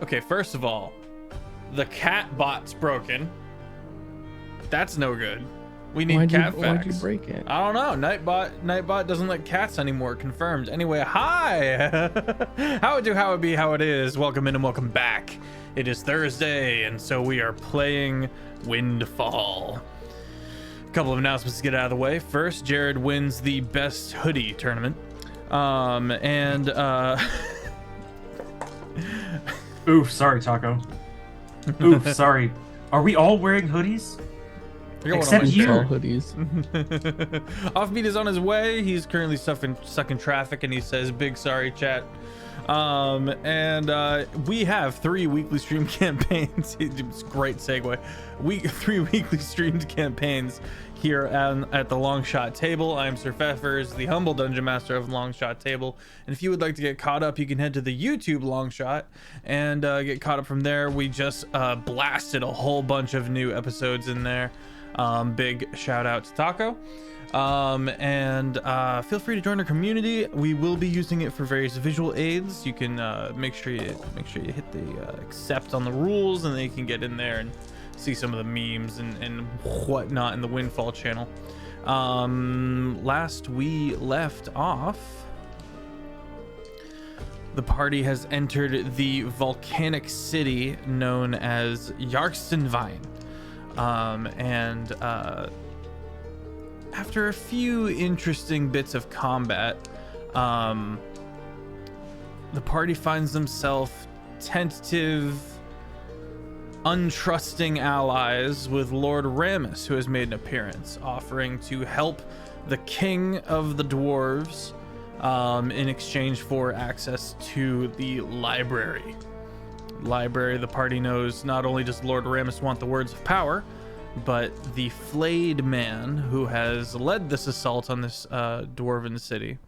Okay, first of all, the cat bot's broken. That's no good. We need cat facts. Why'd you break it? I don't know. Nightbot doesn't like cats anymore. Confirmed. Anyway, hi. How it do, how it be, how it is. Welcome in and welcome back. It is Thursday, and so we are playing Windfall. A couple of announcements to get out of the way. First, Jared wins the best hoodie tournament. Oof, sorry, Taco. Oof, sorry. Are we all wearing hoodies? Except you. Hoodies. Offbeat is on his way. He's currently stuck in traffic, and he says, "Big sorry, chat." We have 3 weekly stream campaigns. It's a great segue. 3 weekly streamed campaigns here at the Long Shot Table. I'm SirFeffers, the humble dungeon master of Long Shot Table. And if you would like to get caught up, you can head to the YouTube Long Shot and get caught up from there. We just blasted a whole bunch of new episodes in there. Big shout out to Taco. Feel free to join our community. We will be using it for various visual aids. You can make sure you hit the accept on the rules, and then you can get in there and see some of the memes and whatnot in the Windfall channel. Last we left off, the party has entered the volcanic city known as Yarkstenvine. After a few interesting bits of combat, the party finds themselves tentative, untrusting allies with Lord Ramus, who has made an appearance, offering to help the king of the dwarves in exchange for access to the library. The party knows not only does Lord Ramus want the words of power, but the flayed man who has led this assault on this dwarven city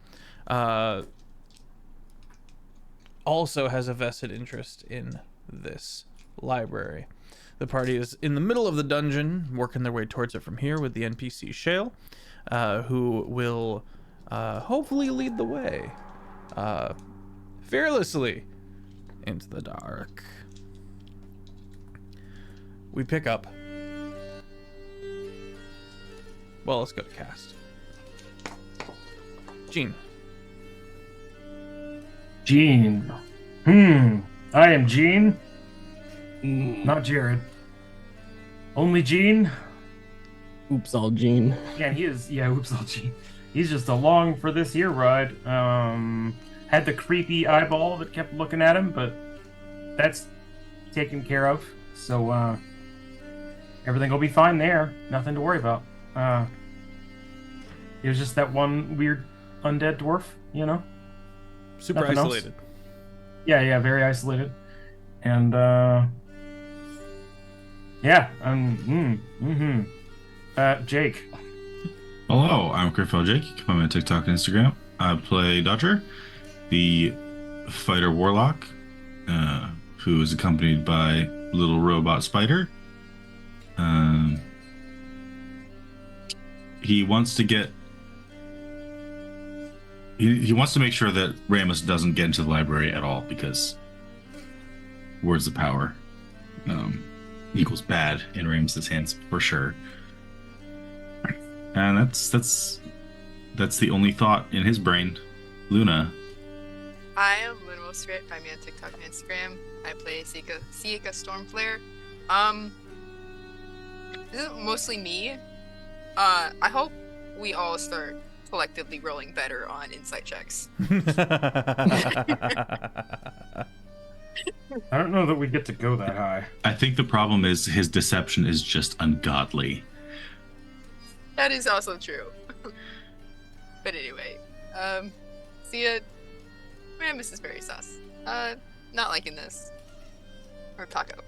also has a vested interest in this library. The party is in the middle of the dungeon, working their way towards it from here with the NPC Shale, who will hopefully lead the way fearlessly into the dark. We pick up. Well, let's go to cast. Gene. I am Gene. Not Jared. Only Gene. Oops, all Gene. Yeah, he is. Yeah, oops, all Gene. He's just along for this year ride. Had the creepy eyeball that kept looking at him, but that's taken care of. So everything will be fine there. Nothing to worry about. It was just that one weird undead dwarf, you know? Super Nothing isolated. Else. Yeah, very isolated. And Jake. Hello, I'm CritFailJake. You can find me on TikTok and Instagram. I play Dodger, the fighter warlock, who is accompanied by little robot spider. He wants to get. He wants to make sure that Ramus doesn't get into the library at all, because words of power equals bad in Ramus's hands for sure. And that's the only thought in his brain. Luna. I am LunaWolfSpirit. Find me on TikTok and Instagram. I play Seika Stormflare. This is mostly me. I hope we all start collectively rolling better on insight checks. I don't know that we get to go that high. I think the problem is his deception is just ungodly. That is also true. But anyway, Ramus is very sus. Not liking this. Or Taco.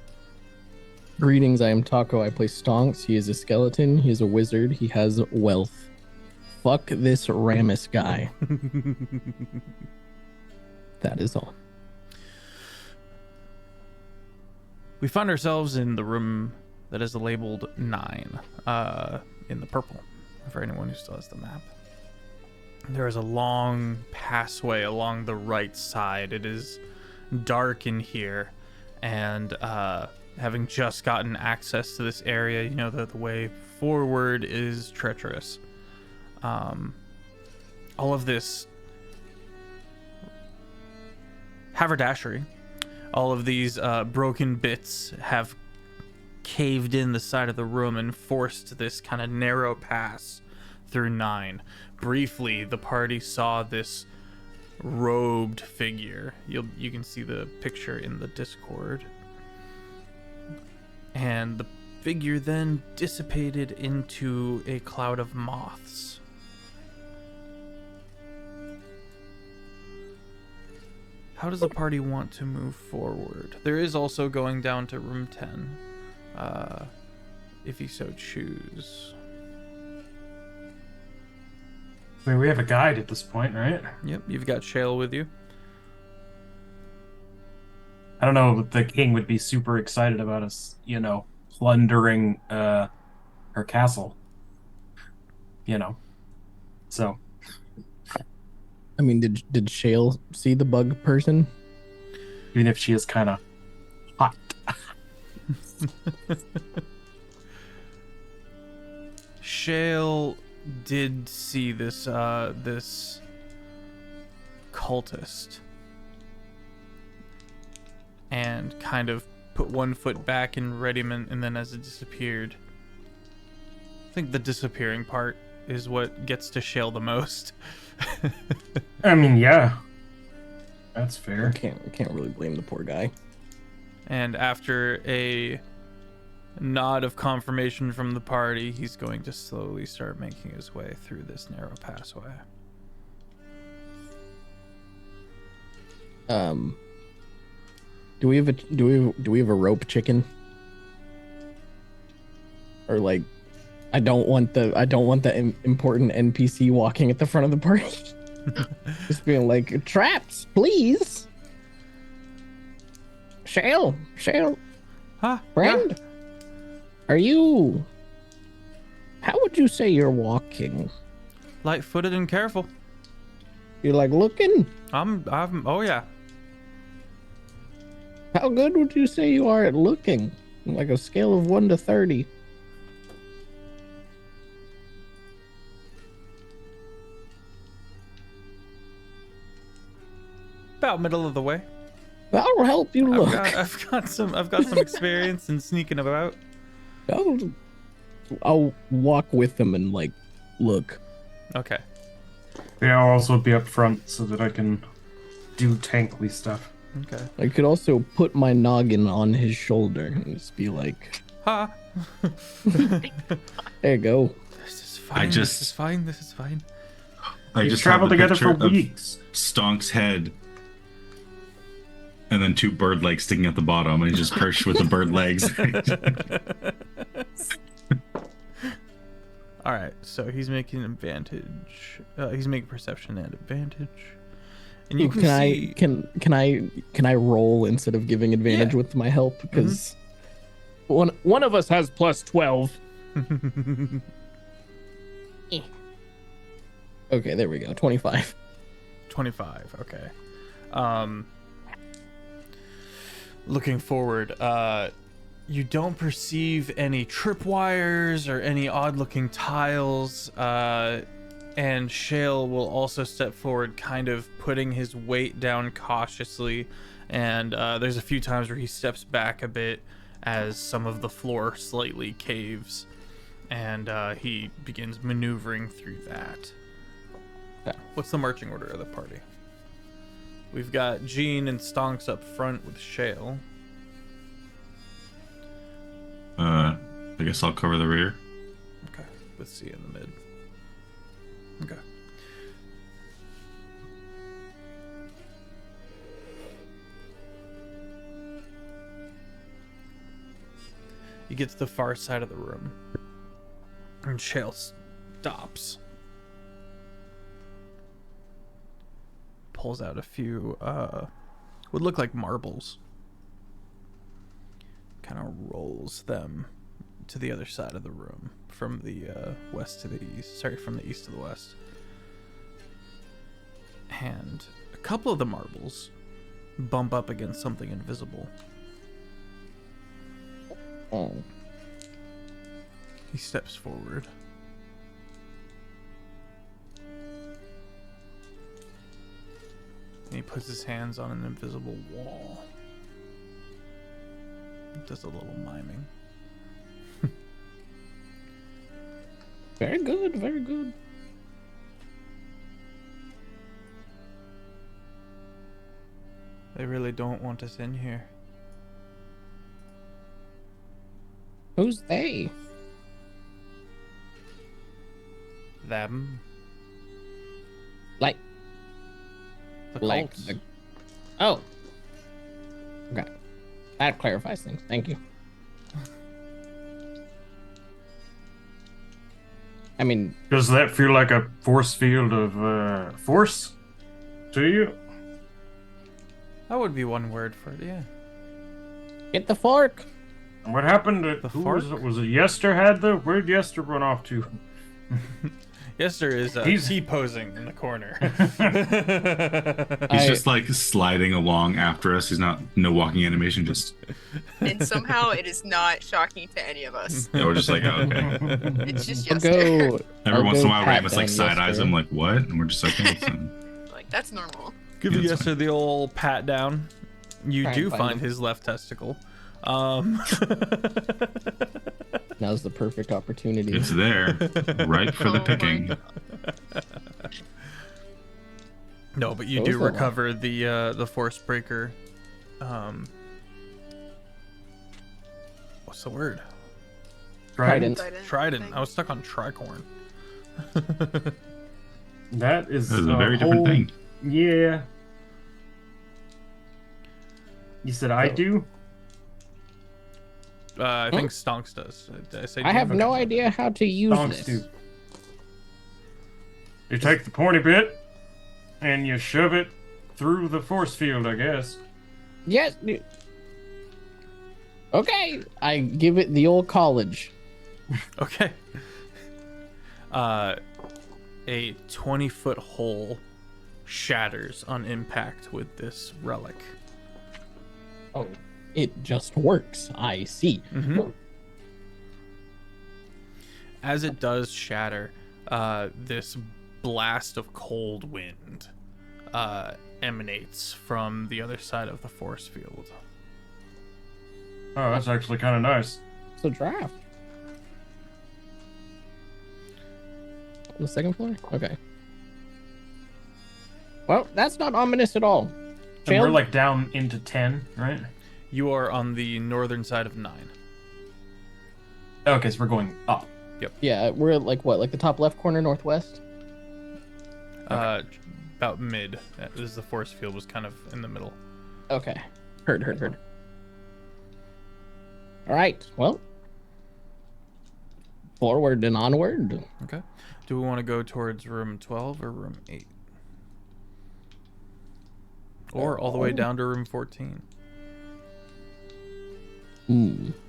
Greetings, I am Taco. I play Stonks. He is a skeleton. He is a wizard. He has wealth. Fuck this Ramus guy. That is all. We find ourselves in the room that is labeled 9, in the purple, for anyone who still has the map. There is a long passway along the right side. It is dark in here, and having just gotten access to this area, you know that the way forward is treacherous. All of this haberdashery, all of these broken bits have caved in the side of the room and forced this kind of narrow pass through 9. Briefly, the party saw this robed figure. You can see the picture in the Discord. And the figure then dissipated into a cloud of moths. How does the party want to move forward? There is also going down to room 10, if you so choose. I mean, we have a guide at this point, right? Yep, you've got Shale with you. I don't know if the king would be super excited about us, you know, plundering her castle. You know. So. I mean, did Shale see the bug person? Even if she is kind of hot. Shale did see this this cultist and kind of put one foot back in readiment, and then as it disappeared, I think the disappearing part is what gets to Shale the most. I mean, yeah. That's fair. I can't really blame the poor guy. And after a nod of confirmation from the party, he's going to slowly start making his way through this narrow passway. Do we have a rope chicken? Or like, I don't want the important NPC walking at the front of the party. Just being like, traps, please. Shale, Huh? friend, are you? How would you say you're walking? Light-footed and careful. You're like looking. I'm. Oh yeah. How good would you say you are at looking? Like a scale of 1 to 30. About middle of the way. That'll help you look. I've got some experience in sneaking about. I'll walk with them and like look. Okay. Yeah, I'll also be up front so that I can do tankly stuff. Okay. I could also put my noggin on his shoulder and just be like, Ha! there you go. This is fine. This is fine. This is fine. I We just traveled have the together for picture of weeks. Stonk's head, and then 2 bird legs sticking at the bottom, and he's just perched with the bird legs. All right. So he's making advantage. He's making perception and advantage. And you can see... can I roll instead of giving advantage with my help? Because one of us has plus 12. Okay, there we go. 25. 25. Okay. Looking forward, you don't perceive any tripwires or any odd-looking tiles. And Shale will also step forward, kind of putting his weight down cautiously. And there's a few times where he steps back a bit as some of the floor slightly caves. And he begins maneuvering through that. What's the marching order of the party? We've got Jean and Stonks up front with Shale. I guess I'll cover the rear. Okay, with C in the mid. Okay. You get to the far side of the room, and Shale stops. Pulls out a few, would look like marbles. Kind of rolls them to the other side of the room, from the west to the east. Sorry, from the east to the west. And a couple of the marbles bump up against something invisible. Oh. He steps forward. And he puts his hands on an invisible wall. Does a little miming. Very good, very good. They really don't want us in here. Who's they? Them. Like, The like cults. the... Oh. Okay. That clarifies things. Thank you. I mean, Does that feel like a force field of force to you? That would be one word for it, yeah. get the fork. And what happened to The who was fork? it? Was it Yester had the? Where'd Yester run off to? Yester is He's- T-posing in the corner. He's just like sliding along after us. He's not no walking animation. Just And somehow it is not shocking to any of us. we're just like, oh, okay. It's just I'll Yester. go. Every I'll once in go a while, pat Ramus like down side eyes Yester. him like what, and we're just like, hey, Like, that's normal. Give Yeah, that's Yester the old pat down. You Try do and find find him. his left testicle. Now's the perfect opportunity. it's there, ripe for Oh the my picking. God. No, but you What do was that one? recover the force breaker. What's the word? Trident. Trident. I was stuck on tricorn. That is That is a very different whole- thing. Yeah. You said I So- do? I think Stonks does. Did I say I have do? no Okay. idea how to use Donks this. do. You take the pointy bit and you shove it through the force field, I guess. Yes. Okay, I give it the old college. Okay. A 20-foot hole shatters on impact with this relic. Oh, it just works. I see. As it does shatter, this blast of cold wind emanates from the other side of the force field. Oh, that's actually kind of nice. It's a draft. On the second floor? Okay. Well, that's not ominous at all. And we're Failed? like down into 10, right? You are on the northern side of 9. Okay, so we're going up. Yeah, we're like what? Like the top left corner northwest? About mid. As the force field was kind of in the middle. Okay. Heard. All right. Well, forward and onward. Okay. Do we want to go towards room 12 or room 8? Or all the way down to room 14?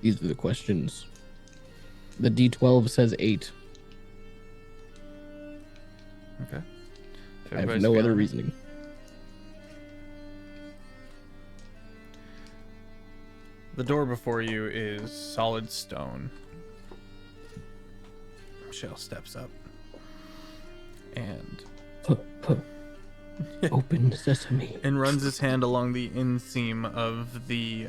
These are the questions. The D12 says 8. Okay. If I have everybody's no other feeling it. reasoning. The door before you is solid stone. Michelle steps up. And Open sesame. runs his hand along the inseam of the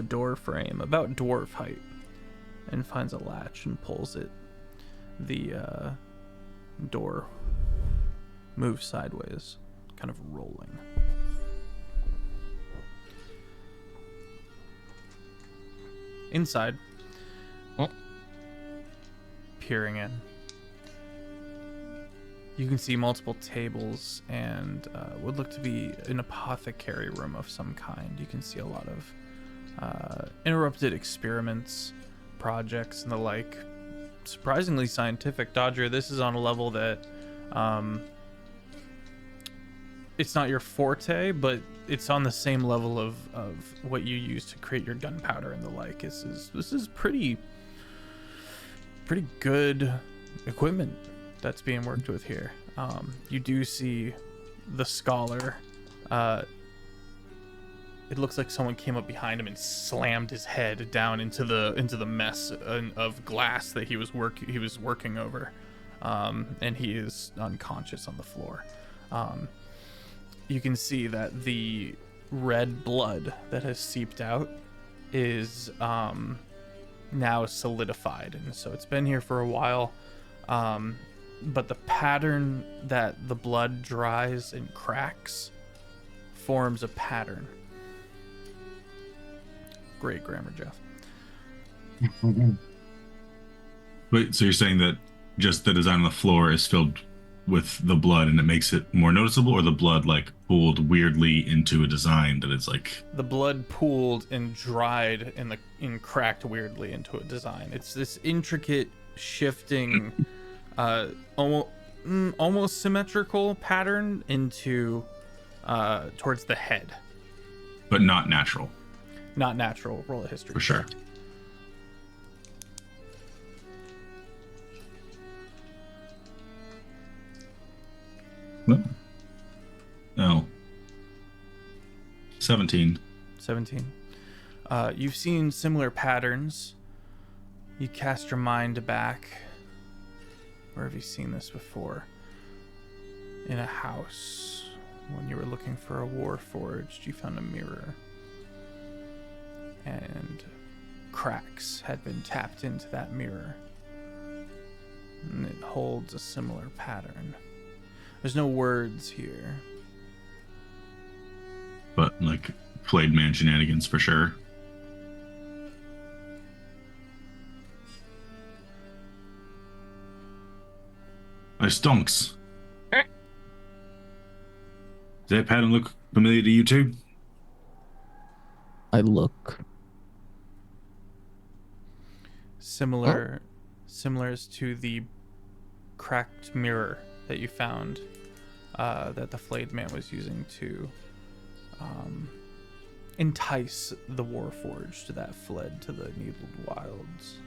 door frame, about dwarf height, and finds a latch and pulls it. The door moves sideways, kind of rolling. Inside, Oh. peering in, you can see multiple tables and would look to be an apothecary room of some kind. You can see a lot of interrupted experiments, projects, and the like. Surprisingly scientific. Dodger, this is on a level that it's not your forte, but it's on the same level of what you use to create your gunpowder and the like. This is pretty good equipment that's being worked with here. You do see the scholar it looks like someone came up behind him and slammed his head down into the mess of glass that he was working over, and he is unconscious on the floor. You can see that the red blood that has seeped out is now solidified, and so it's been here for a while, but the pattern that the blood dries and cracks forms a pattern. Great grammar, Jeff. Wait, so you're saying that just the design on the floor is filled with the blood and it makes it more noticeable, or the blood like pooled weirdly into a design that it's like the blood pooled and dried and cracked weirdly into a design? It's this intricate shifting almost symmetrical pattern into towards the head, but not natural? Not natural. Roll a history for sure. No. 17. 17. You've seen similar patterns. You cast your mind back. Where have you seen this before? In a house. When you were looking for a warforged, you found a mirror. And cracks had been tapped into that mirror. And it holds a similar pattern. There's no words here. But like Flayed Man shenanigans for sure. I stonks. Does that pattern look familiar to you too? I look. Similar to the cracked mirror that you found that the flayed man was using to entice the warforged that fled to the Needled Wilds.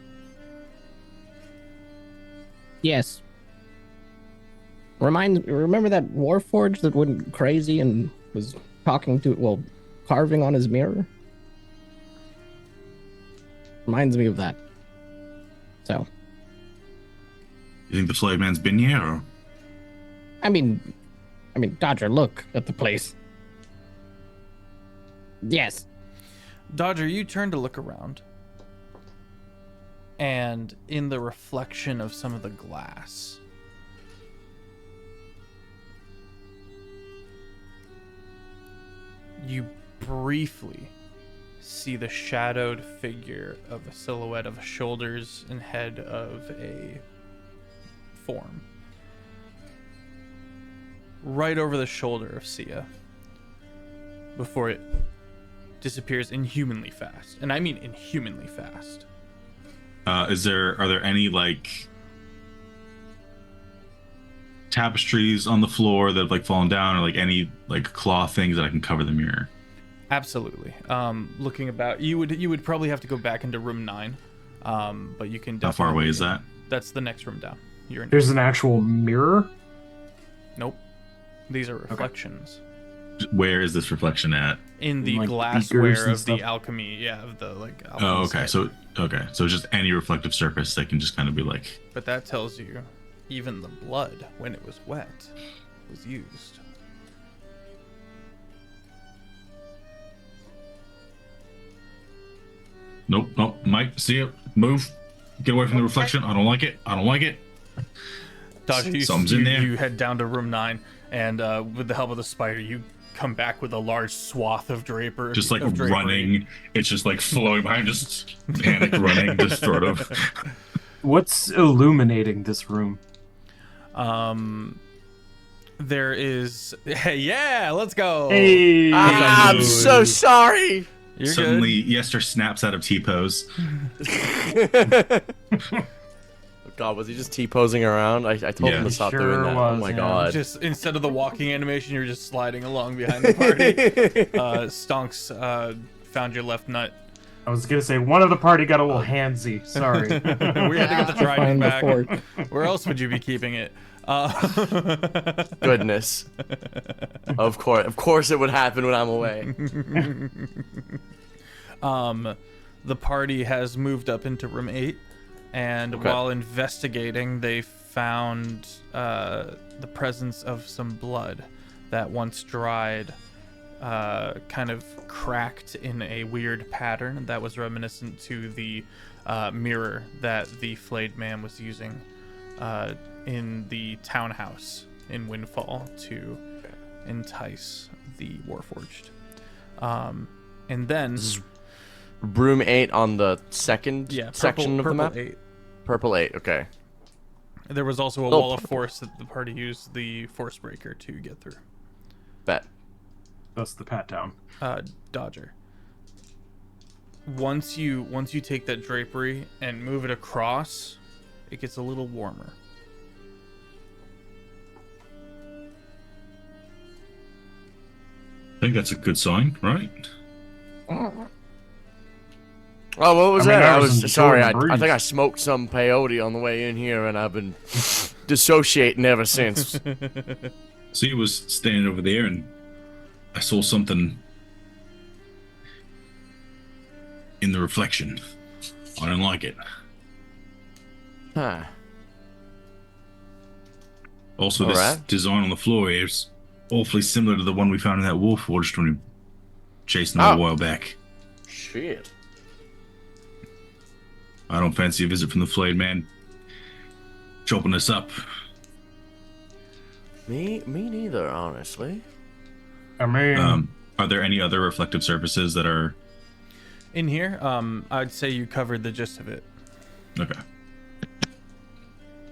Yes. Remember that warforged that went crazy and was carving on his mirror? Reminds me of that. So. You think the Flayed Man's been here? Or? I mean, Dodger, look at the place. Yes. Dodger, you turn to look around. And in the reflection of some of the glass, you briefly see the shadowed figure of a silhouette of shoulders and head of a form right over the shoulder of Sia before it disappears inhumanly fast. And I mean inhumanly fast. Are there any like tapestries on the floor that have like fallen down, or like any like claw things that I can cover the mirror? Absolutely. Looking about, you would probably have to go back into room 9, but you can. How far away is that? That's the next room down. You're in. There's an actual mirror? Nope. These are reflections. Where is this reflection at? In the like glassware of stuff? the alchemy, of the like. Oh, okay. head. So just any reflective surface that can just kind of be like. But that tells you, even the blood, when it was wet, was used. Nope. Mike, see it? Move. Get away from the reflection. I don't like it. Dodger, Something's in there. You head down to room 9, and with the help of the spider, you come back with a large swath of draper. Just like drapery. running. It's just like flowing behind, just panic running, just sort of. What's illuminating this room? There is. Hey, yeah, let's go. Hey! I'm so sorry. You're Suddenly, Yester snaps out of T-pose. God, was he just T-posing around? I told him to stop Sure doing that. Oh was, my yeah. God. Just instead of the walking animation, you're just sliding along behind the party. Stonks found your left nut. I was gonna say one of the party got a little handsy. Sorry. We had to get the trident Find the back. fork. Where else would you be keeping it? Goodness. Of course it would happen when I'm away. The party has moved up into room 8, and Okay. while investigating, they found the presence of some blood that once dried, kind of cracked in a weird pattern that was reminiscent to the mirror that the flayed man was using in the townhouse in Windfall to entice the Warforged. And then... This is room 8 on the second section of the map? 8. Purple 8, okay. There was also a Oh, wall of force that the party used the force breaker to get through. Bet. That's the pat down. Dodger. Once you take that drapery and move it across, it gets a little warmer. I think that's a good sign, right? Oh, what was I mean, that? I I was was sorry. I enjoying the think breeze. I smoked some peyote on the way in here, and I've been dissociating ever since. See, I was standing over there and I saw something in the reflection. I didn't like it. Huh. Also, this Alright. design on the floor here is awfully similar to the one we found in that Warforged when we chased them a while back. Shit. I don't fancy a visit from the flayed man chopping us up. Me neither, honestly. I mean, Are there any other reflective surfaces that are... In here, I'd say you covered the gist of it, Okay.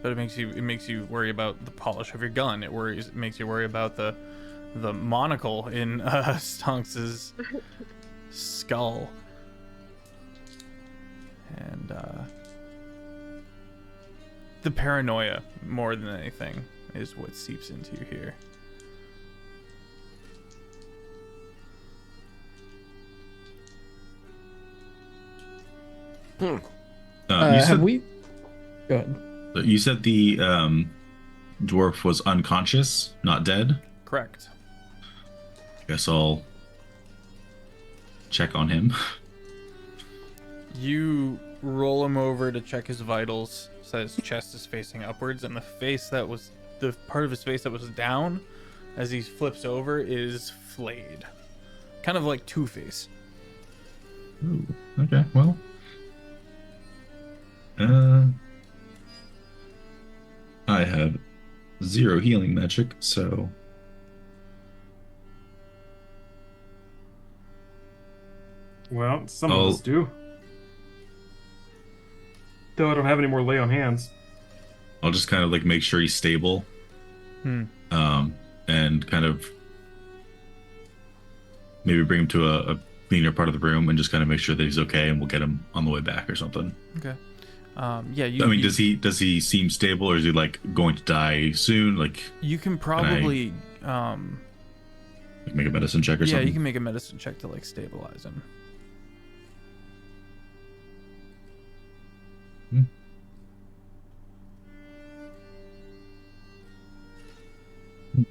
but it makes you worry about the polish of your gun. It makes you worry about the monocle in Stonks's skull, and the paranoia more than anything is what seeps into you here. You Have said, we? Go ahead. you said the dwarf was unconscious, not dead. Correct. Guess I'll check on him. You roll him over to check his vitals, so his chest is facing upwards, and the part of his face that was down as he flips over is flayed. Kind of like Two-Face. Ooh, okay, well. I have 0 healing magic, so... well, some of us do. Though I don't have any more lay on hands. I'll just kind of like make sure he's stable. And kind of maybe bring him to a cleaner part of the room and just kind of make sure that he's okay, and we'll get him on the way back or something. Okay. Does he seem stable, or is he like going to die soon? Like, You can probably like make a medicine check or something? you can make a medicine check to like stabilize him.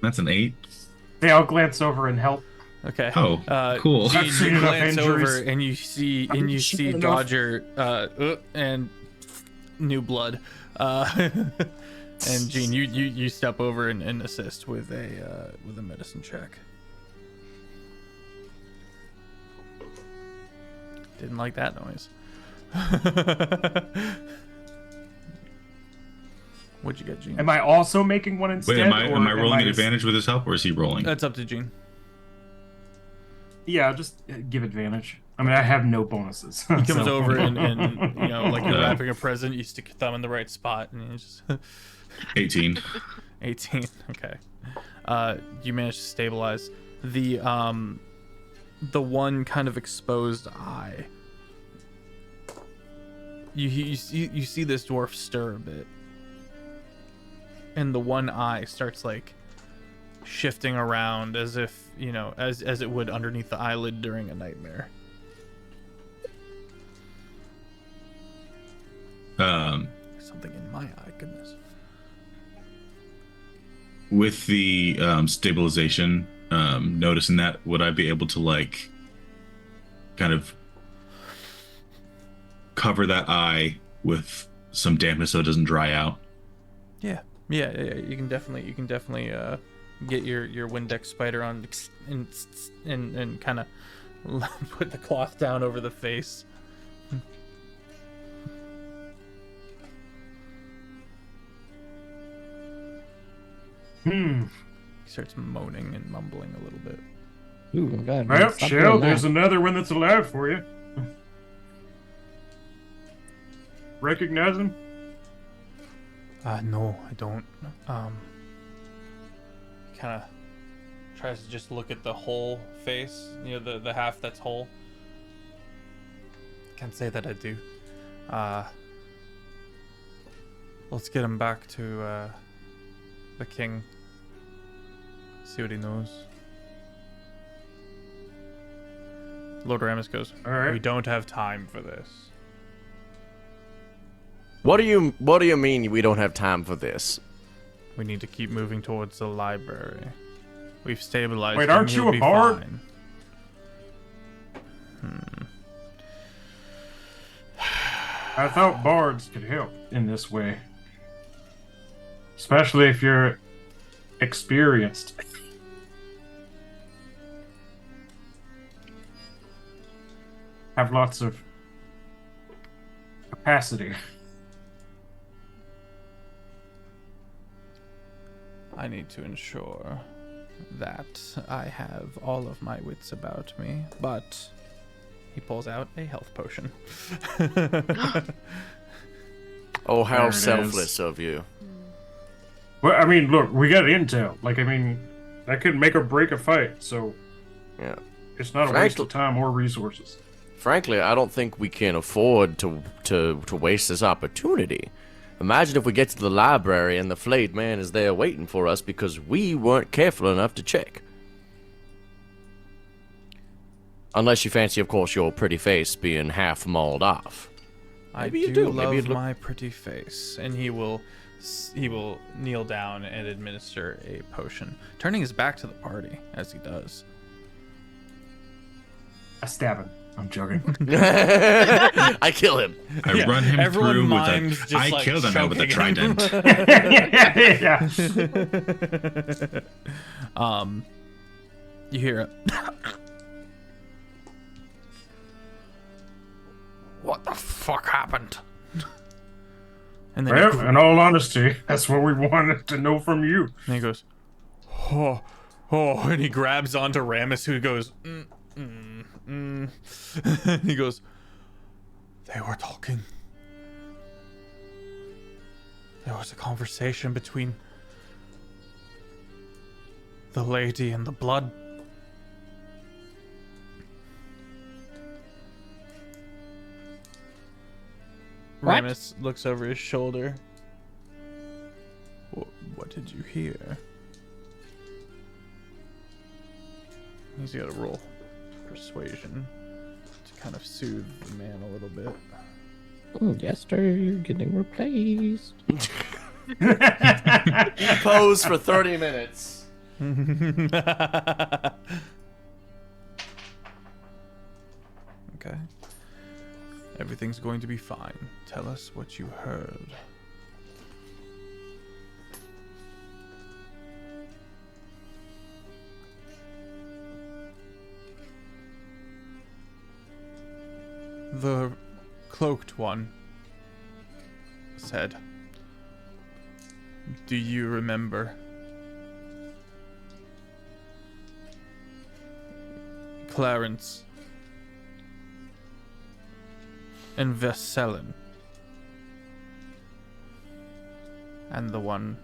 That's an 8. Hey, I'll glance over and help. Okay. Oh, cool. Gene, I've seen you enough glance injuries. over and you see sure enough. Dodger and new blood. And Gene, you step over and assist with a medicine check. Didn't like that noise. What'd you get, Gene? Am I also making one instead? Wait, am I or rolling at just- advantage with his help, or is he rolling? That's up to Gene. Yeah, just give advantage. I mean, I have no bonuses. He comes over and you know, like you're wrapping a present, you stick your thumb in the right spot, and you just 18. 18. Okay. You managed to stabilize the one kind of exposed eye. You see this dwarf stir a bit, and the one eye starts like shifting around as if, you know, as it would underneath the eyelid during a nightmare. Um, Something in my eye, goodness. with the stabilization, noticing that, would I be able to like kind of cover that eye with some dampness so it doesn't dry out? Yeah. You can definitely get your Windex spider on and kind of put the cloth down over the face. He starts moaning and mumbling a little bit. Ooh, God. Well, stop Shell, doing there's that. another one that's alive for you. Recognize him? No, I don't. Kind of tries to just look at the whole face, the half that's whole. Can't say that I do. Let's get him back to the king. See what he knows. Lord Ramus goes, All right. we don't have time for this. What do you mean we don't have time for this? We need to keep moving towards the library. We've stabilized Wait, him, aren't you he'll a be bard? fine. I thought bards could help in this way. Especially if you're experienced. Have lots of capacity. I need to ensure that I have all of my wits about me, but he pulls out a health potion. Oh, how There it selfless is. of you. Well, I mean, look, we got intel. Like, I mean, that could make or break a fight, so Yeah. it's not a waste of time or resources. Frankly, I don't think we can afford to waste this opportunity. Imagine if we get to the library and the flayed man is there waiting for us because we weren't careful enough to check. Unless you fancy, of course, your pretty face being half mauled off. I Maybe you do do. love Maybe it look- my pretty face, and he will kneel down and administer a potion, turning his back to the party as he does. I stab him. I'm joking. I kill him. I run him everyone through mimes with just, I like, killed him with a choking him. trident. Yeah. You hear it. What the fuck happened? And then, Well, in all honesty, that's what we wanted to know from you. he goes, oh, and he grabs onto Ramus, who goes, and he goes, they were talking. There was a conversation between the lady and the blood. What? Ramus looks over his shoulder. What did you hear? He's got to roll persuasion to kind of soothe the man a little bit. Jester, you're getting replaced. Pose for 30 minutes. Okay. Everything's going to be fine. Tell us what you heard. The cloaked one said, do you remember Clarence and Veselen and the one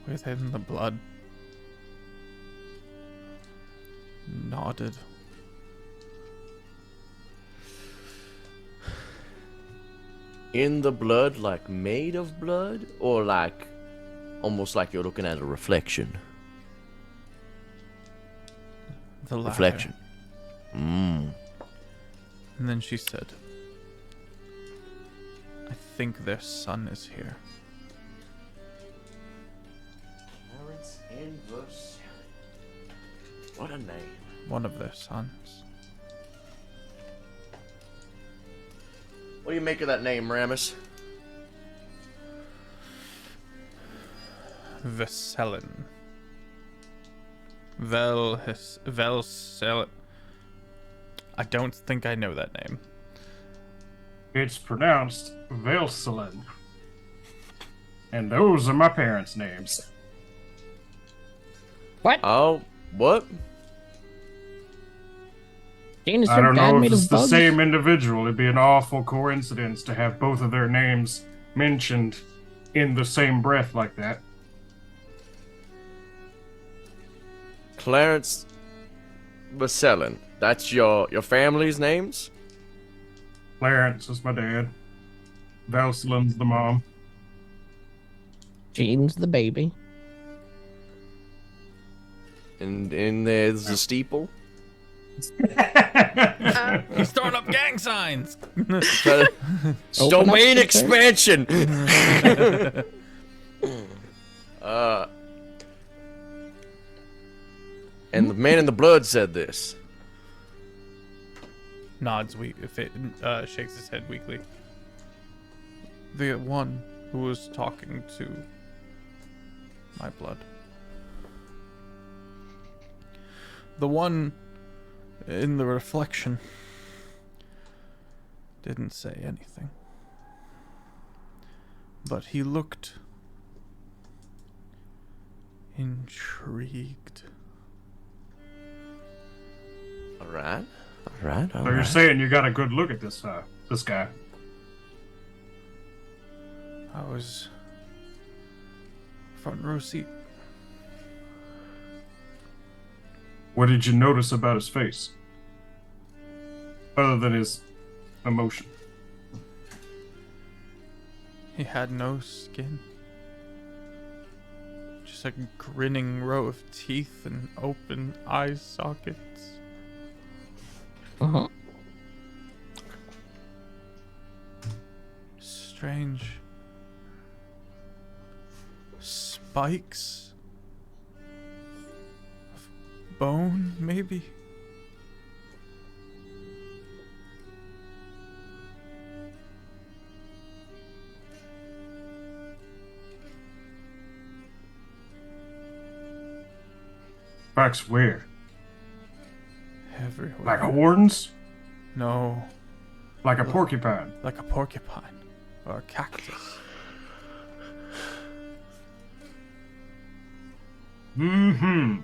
within the blood? Nodded. In the blood, like made of blood, or like almost like you're looking at a reflection. The latter. Reflection. Mmm. And then she said, I think their son is here. What a name. One of their sons. What do you make of that name, Ramus? Veselin. Velselin. I don't think I know that name. It's pronounced Velselin. And those are my parents' names. What? Oh, what? Jane, is I your don't dad know if made it's of the bugs? same individual. It'd be an awful coincidence to have both of their names mentioned in the same breath like that. Clarence Veselin. That's your family's names? Clarence is my dad. Velselin's the mom. Jane's the baby. And there's a steeple? He's throwing up gang signs. Domain up, expansion! And the man in the blood said this. Nods weak. If it shakes his head weakly. The one who was talking to my blood. The one in the reflection didn't say anything. But he looked intrigued. Alright. So you're saying you got a good look at this guy? I was front row seat. What did you notice about his face? Other than his emotion. He had no skin. Just a grinning row of teeth and open eye sockets. Uh-huh. Strange spikes of bone, maybe? Spikes where? Everywhere. Like horns? No, Like a porcupine? like a porcupine or a cactus. Mm-hmm.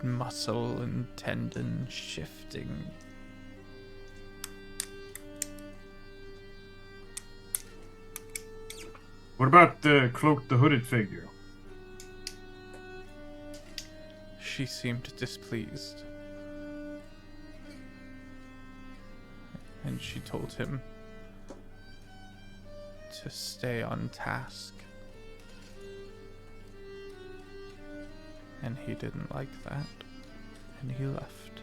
Muscle and tendon shifting. What about the cloaked, the hooded figure? She seemed displeased. And she told him to stay on task. And he didn't like that. And he left.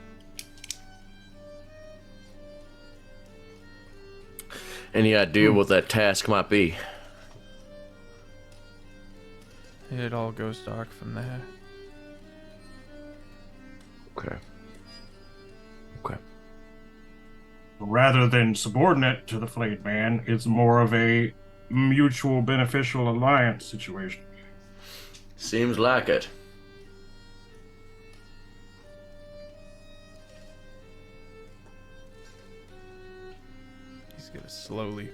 Any idea what that task might be? It all goes dark from there. Okay. Okay. Rather than subordinate to the flayed man, it's more of a mutual beneficial alliance situation. Seems like it. He's gonna slowly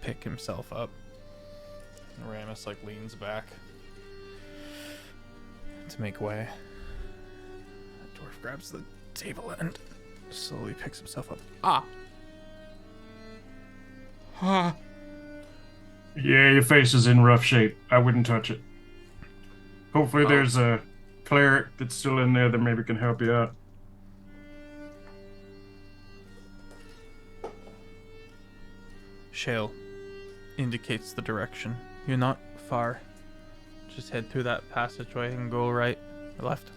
pick himself up. And Ramus like leans back to make way. The dwarf grabs the table and slowly picks himself up. Ah! Yeah, your face is in rough shape. I wouldn't touch it. Hopefully there's a cleric that's still in there that maybe can help you out. Shale indicates the direction. You're not far. Just head through that passageway and go right. Left.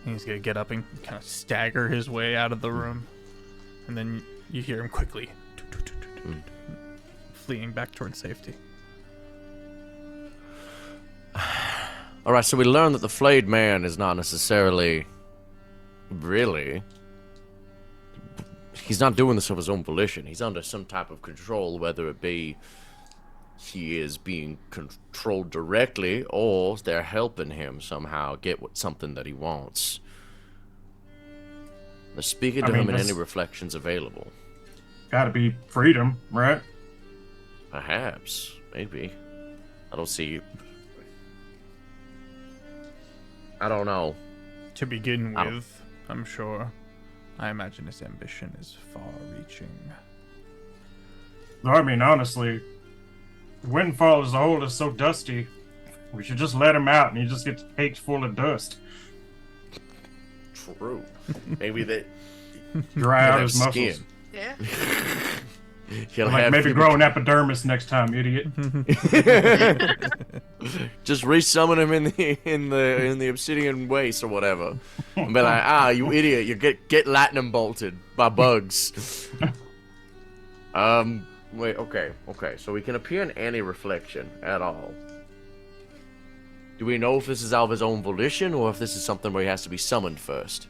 He's gonna get up and kind of stagger his way out of the room. And then You hear him quickly fleeing back towards safety. All right, so we learned that the flayed man is not necessarily, really. He's not doing this of his own volition. He's under some type of control, whether it be he is being controlled directly or they're helping him somehow get something that he wants. They're speaking to him in any reflections available. Gotta be freedom, right? Perhaps. Maybe. I don't see... I don't know. To begin with, I'm sure. I imagine his ambition is far-reaching. I mean, honestly, Windfall as a whole is so dusty. We should just let him out and he just gets caked full of dust. True. Maybe they... Dry out his muscles. Yeah. Like maybe grow an epidermis next time, idiot. Just resummon him in the obsidian waste or whatever, and be like, you idiot, you get lightning bolted by bugs. Wait, okay. So we can appear in any reflection at all. Do we know if this is out of his own volition or if this is something where he has to be summoned first?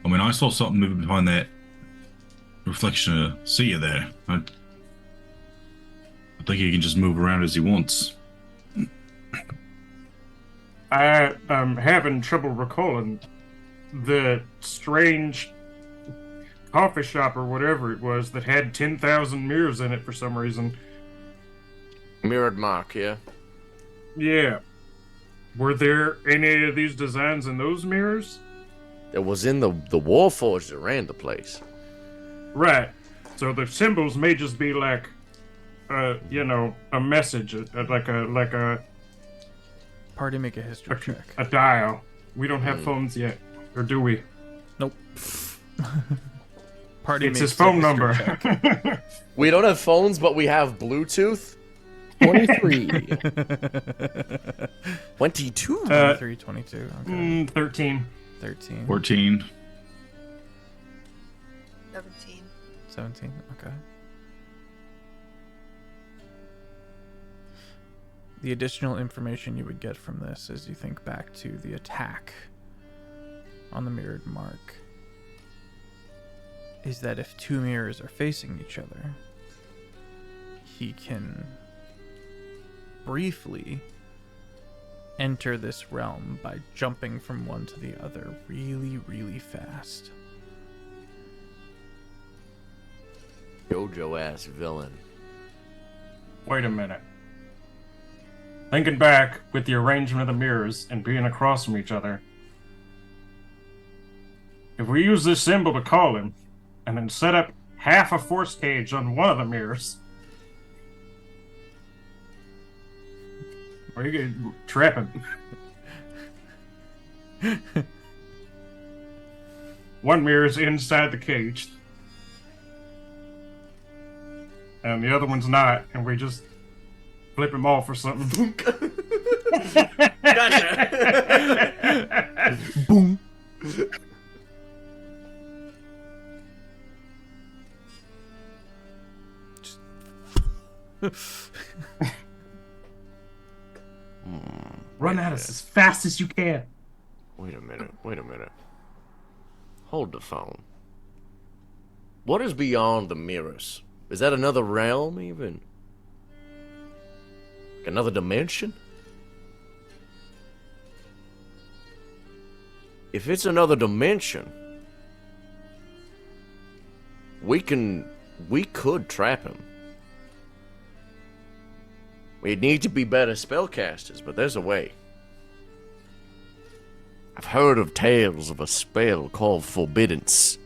I mean, I saw something moving behind that reflection of Sia there. I think he can just move around as he wants. I am having trouble recalling the strange coffee shop or whatever it was that had 10,000 mirrors in it for some reason. Mirrored Mark, yeah? Yeah. Were there any of these designs in those mirrors? It was in the Warforged that ran the place. Right. So the symbols may just be like, a message, like a Party, make a history check. a dial. We don't have phones yet, or do we? Nope. Party, It's makes his phone a history number. check. We don't have phones, but we have Bluetooth. 23. 22. 23, 22. Okay. 13. 13. 14. 17. 17. Okay. The additional information you would get from this as you think back to the attack on the mirrored mark is that if two mirrors are facing each other, he can briefly enter this realm by jumping from one to the other really, really fast. Jojo ass villain. Wait a minute. Thinking back with the arrangement of the mirrors and being across from each other, if we use this symbol to call him, and then set up half a force cage on one of the mirrors, or you can trap him. One mirror's inside the cage, and the other one's not, and we just flip him off or something. Gotcha. Boom. Run at us as fast as you can. Wait a minute. Hold the phone. What is beyond the mirrors? Is that another realm, even? Another dimension? If it's another dimension, we could trap him. We'd need to be better spellcasters, but there's a way. I've heard of tales of a spell called Forbiddance.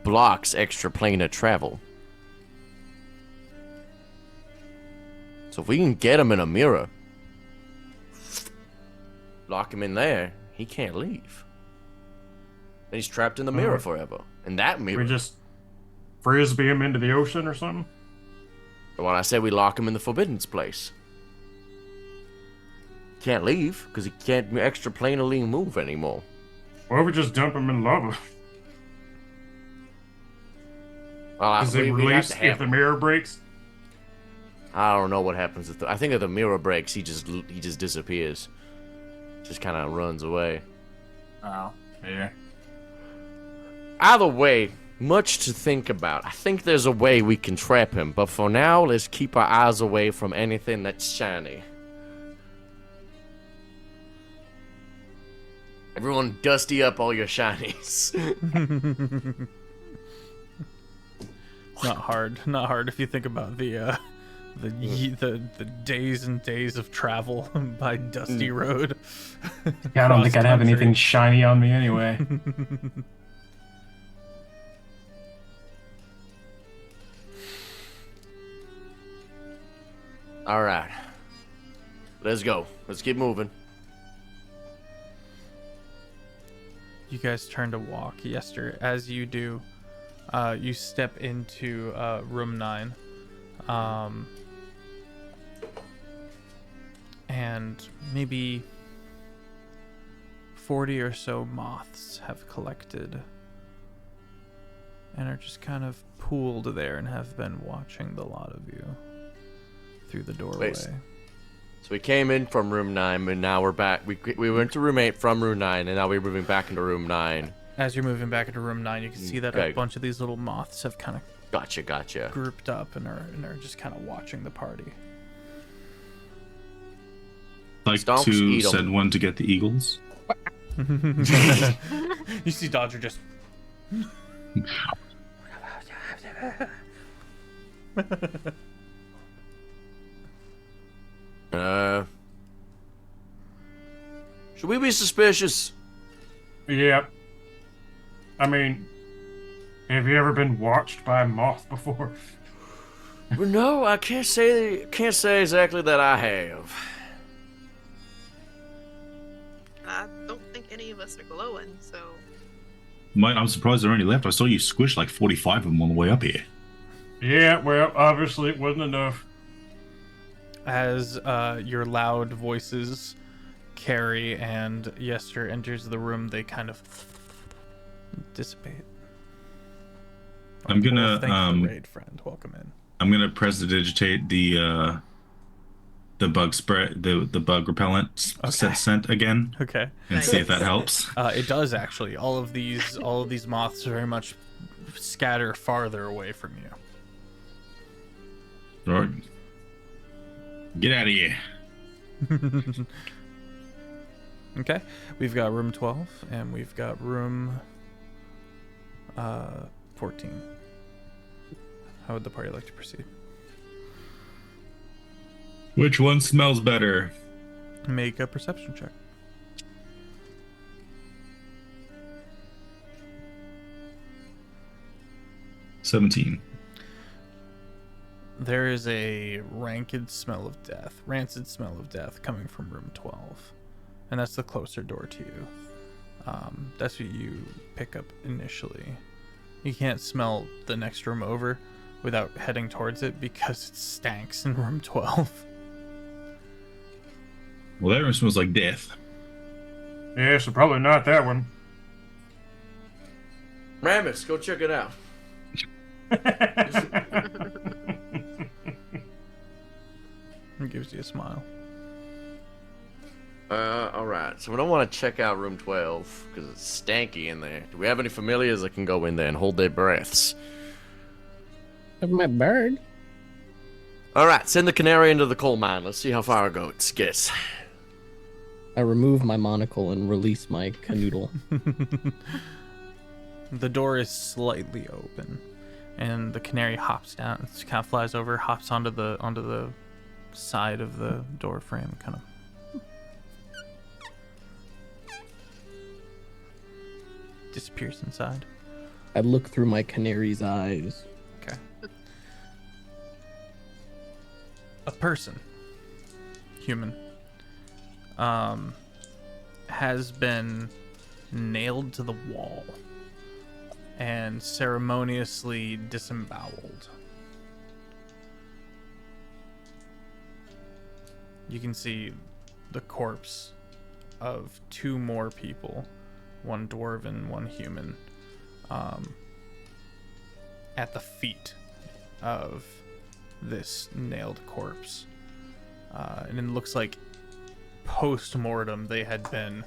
Blocks extraplanar travel. So if we can get him in a mirror, lock him in there, he can't leave. Then he's trapped in the mirror forever. In that mirror. We just frisbee him into the ocean or something? When I say we lock him in the Forbiddance place. Can't leave, because he can't extraplanarly move anymore. Or we just dump him in lava. Well, Does it we have release to if have the him. mirror breaks? I don't know what happens if I think if the mirror breaks, he just disappears. Just kind of runs away. Oh, yeah. Either way, much to think about. I think there's a way we can trap him, but for now, let's keep our eyes away from anything that's shiny. Everyone dusty up all your shinies. Not hard if you think about the days and days of travel by dusty road. Yeah, I don't think I'd have cross-country. anything shiny on me anyway. All right. Let's go. Let's keep moving. You guys turn to walk. Yester, as you do, you step into room 9. And maybe 40 or so moths have collected and are just kind of pooled there and have been watching the lot of you through the doorway. Wait. So we came in from room 9, and now we're back. We went to room 8 from room 9, and now we're moving back into room 9. As you're moving back into room 9, you can see that Okay. a bunch of these little moths have kind of Gotcha. grouped up and are just kind of watching the party. Like Stomps, to eat 'em. send one to get the eagles. You see Dodger just Should we be suspicious? Yeah. I mean, have you ever been watched by a moth before? Well, no, I can't say exactly that I have. I don't think any of us are glowing, so I'm surprised there are any left. I saw you squish like 45 of them on the way up here. Yeah, well, obviously it wasn't enough. as your loud voices carry and Yester enters the room, they kind of dissipate. I'm gonna Thank you, raid friend. Welcome in. I'm gonna prestidigitate the bug spread, the bug repellent scent again, Okay. and see if that helps. It does actually. All of these moths very much scatter farther away from you. All right. Get out of here. Okay. We've got room 12 and we've got room 14. How would the party like to proceed? Which one smells better? Make a perception check. $17. There is a rancid smell of death coming from room 12. And that's the closer door to you. That's what you pick up initially. You can't smell the next room over without heading towards it because it stanks in room 12. Well, that one smells like death. Yeah, so probably not that one. Ramus, go check it out. It gives you a smile. Alright, so we don't want to check out room 12 because it's stanky in there. Do we have any familiars that can go in there and hold their breaths? Of my bird. Alright, send the canary into the coal mine. Let's see how far it gets. I remove my monocle and release my canoodle. The door is slightly open, and the canary hops down, kind of flies over, hops onto the side of the door frame, kind of. Disappears inside. I look through my canary's eyes. Okay. A person, human, has been nailed to the wall and ceremoniously disemboweled. You can see the corpse of two more people, one dwarven, one human, at the feet of this nailed corpse. And it looks like post-mortem they had been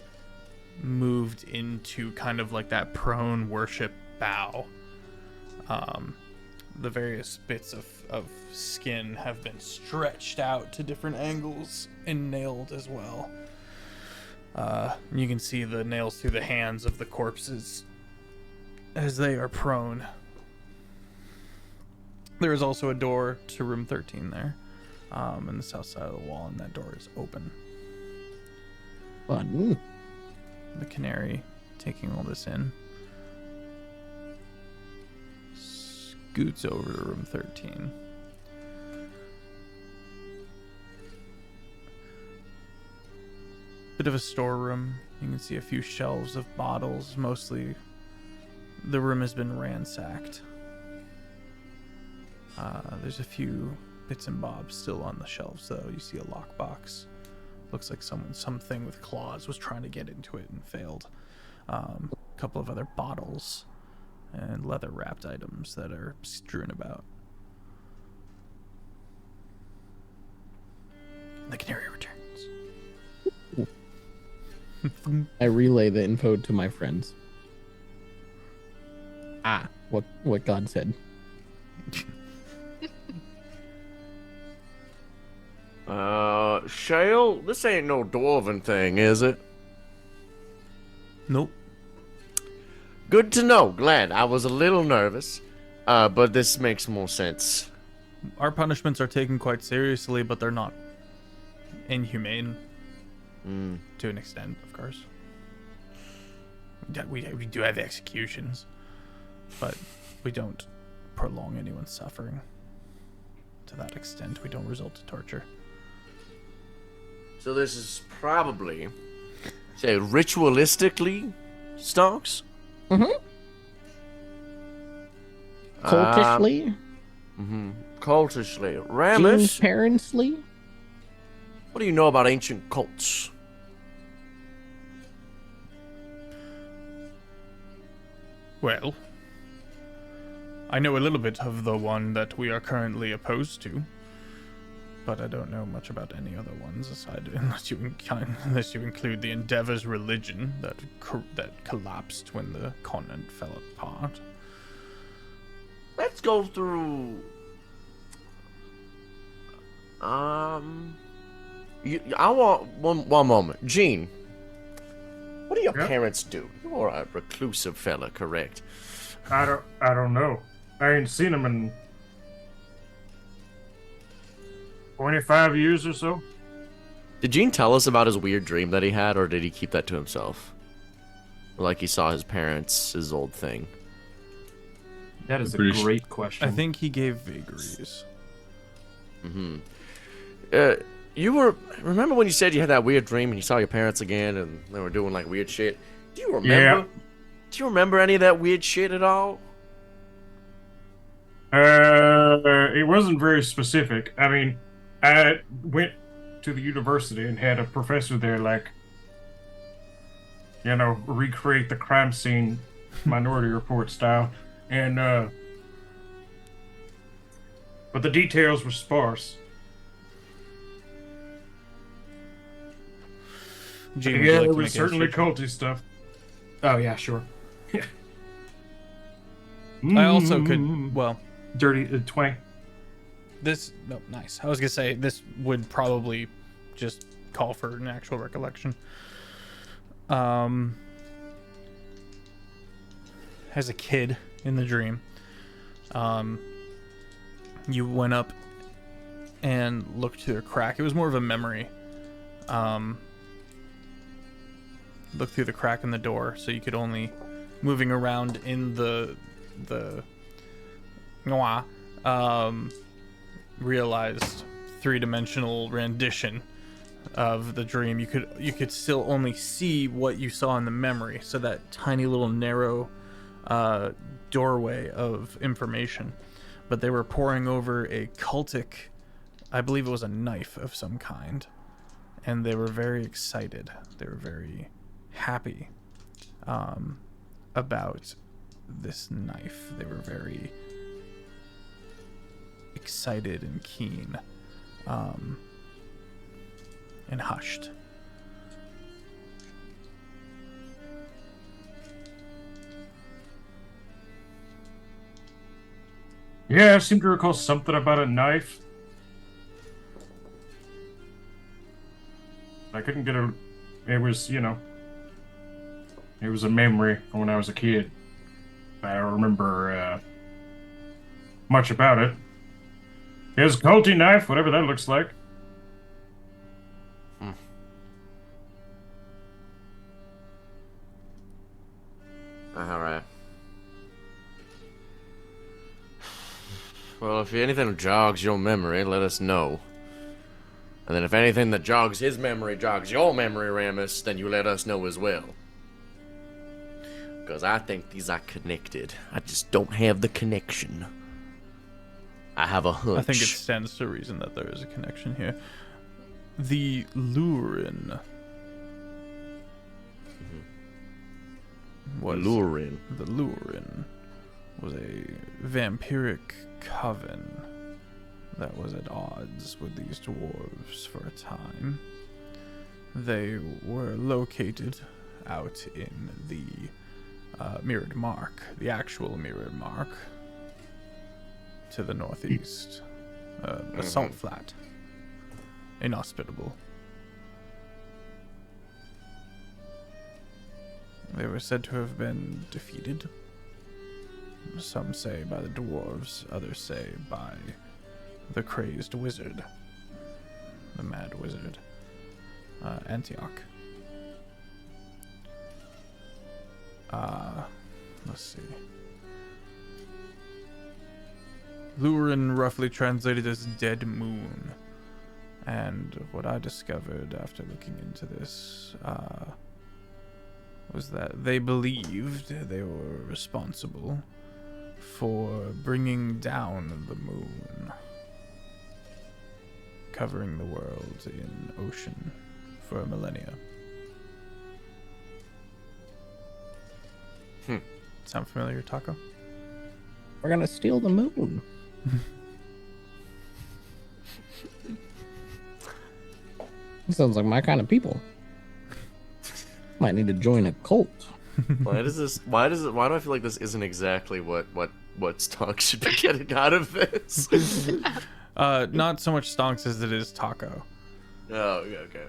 moved into kind of like that prone worship bow. The various bits of skin have been stretched out to different angles and nailed as well. You can see the nails through the hands of the corpses as they are prone. There is also a door to room 13 there, in the south side of the wall, and that door is open. Fun. The canary, taking all this in, scoots over to room 13. Bit of a storeroom. You can see a few shelves of bottles. Mostly, the room has been ransacked. There's a few bits and bobs still on the shelves, though. You see a lockbox. Looks like something with claws was trying to get into it and failed. A couple of other bottles and leather-wrapped items that are strewn about. The canary returns. I relay the info to my friends. What God said. Shale, this ain't no dwarven thing, is it? Nope. Good to know. Glad. I was a little nervous, but this makes more sense. Our punishments are taken quite seriously, but they're not inhumane. To an extent, of course. We do have executions, but we don't prolong anyone's suffering. To that extent, we don't result to torture. So this is probably, say, ritualistically stonks? Mm-hmm. Cultishly? Cultishly. Ramus, Parentsly? what do you know about ancient cults? Well, I know a little bit of the one that we are currently opposed to, but I don't know much about any other ones aside, unless you include the Endeavor's religion that collapsed when the continent fell apart. Let's go through. I want one moment, Gene. What do your parents do? You're a reclusive fella, correct? I don't know. I ain't seen him in 25 years or so. Did Gene tell us about his weird dream that he had, or did he keep that to himself? Or like he saw his parents, his old thing. That is a Pretty great question. I think he gave vagaries. Remember when you said you had that weird dream and you saw your parents again and they were doing like weird shit? Do you remember? Yeah. Do you remember any of that weird shit at all? It wasn't very specific. I mean, I went to the university and had a professor there, like, recreate the crime scene, Minority Report style, and but the details were sparse. Gene, would you Yeah, like it to was make a certainly history check? culty stuff. Oh yeah, sure. Yeah. I also could, well, Dirty 20. nice. I was gonna say this would probably just call for an actual recollection. As a kid in the dream, you went up and looked through a crack. It was more of a memory. Looked through the crack in the door, so you could only moving around in the realized three-dimensional rendition of the dream. You could still only see what you saw in the memory, so that tiny little narrow doorway of information. But they were poring over a cultic, I believe it was a knife of some kind, and they were very excited. They were very happy about this knife. They were very excited and keen, and hushed. Yeah, I seem to recall something about a knife. I couldn't get a... It was, you know... It was a memory from when I was a kid. I don't remember much about it. It was a culty knife, whatever that looks like. Alright. Well, if anything jogs your memory, let us know. And then if anything that jogs his memory jogs your memory, Ramus, then you let us know as well. Because I think these are connected. I just don't have the connection. I have a hunch. I think it stands to reason that there is a connection here. The Lurin was Lurin. The Lurin was a vampiric coven that was at odds with these dwarves for a time. They were located out in the Mirrored Mark, the actual Mirrored Mark, to the northeast. A salt flat. Inhospitable. They were said to have been defeated. Some say by the dwarves, others say by the crazed wizard. The mad wizard. Antioch. Let's see. Lurin roughly translated as dead moon. And what I discovered after looking into this, was that they believed they were responsible for bringing down the moon, covering the world in ocean for millennia. Sound familiar, Taco? We're gonna steal the moon. Sounds like my kind of people. Might need to join a cult. Why do I feel like this isn't exactly what Stonks should be getting out of this? Not so much Stonks as it is Taco. Oh, yeah, okay.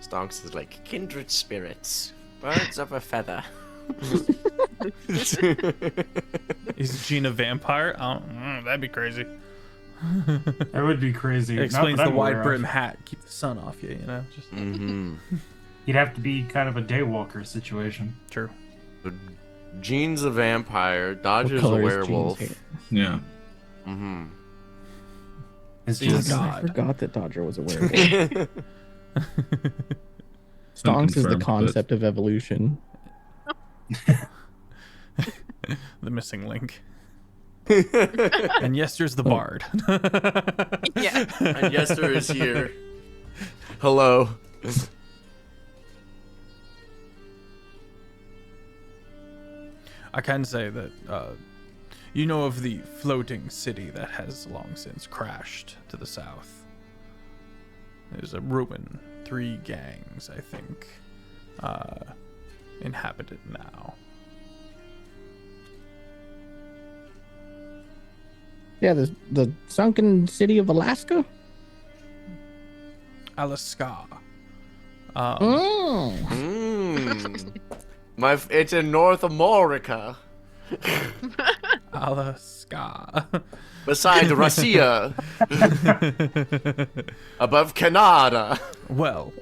Stonks is like kindred spirits, birds of a feather. Is Gene a vampire? Oh, that'd be crazy. That would be crazy. It explains Not that the I'm wide aware brim of. hat, keep the sun off you, you know? Just He'd have to be kind of a daywalker situation. true. Gene's a vampire, What Dodger's a color is werewolf. Gene's hair? Yeah. It's He's just a I god. forgot that Dodger was a werewolf. Stonks is the Unconfirmed, but- concept of evolution. The missing link. And Yester's the bard. Yeah. And Yester is here. Hello. I can say that you know of the floating city that has long since crashed to the south. There's a ruin. 3 gangs, I think, inhabit it now. Yeah, the sunken city of Alaska. Alaska. It's in North America. Alaska. Beside Russia. Above Canada. Well,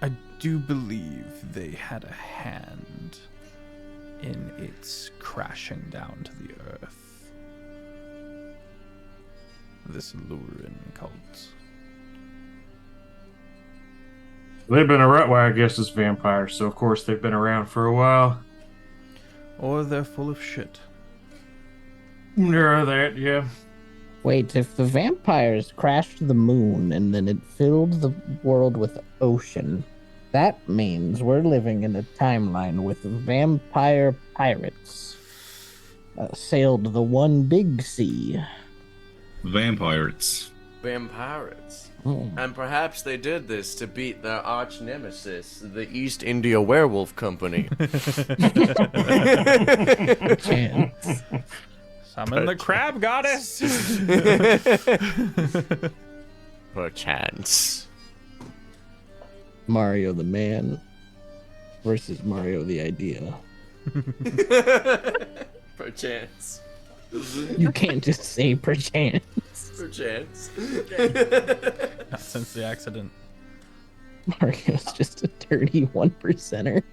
I do believe they had a hand in its crashing down to the earth. This Lurin cult. They've been around. Well, I guess it's vampires, so of course they've been around for a while. Or they're full of shit. There that, yeah. Wait, if the vampires crashed the moon and then it filled the world with ocean, that means we're living in a timeline with vampire pirates. sailed the one big sea. Vampires. Vampires. Oh. And perhaps they did this to beat their arch nemesis, the East India Werewolf Company. Chance. Summon the crab goddess. Perchance. Mario the man versus Mario the idea. Perchance. You can't just say perchance. Perchance. Not since the accident. Mario's just a dirty 1%er.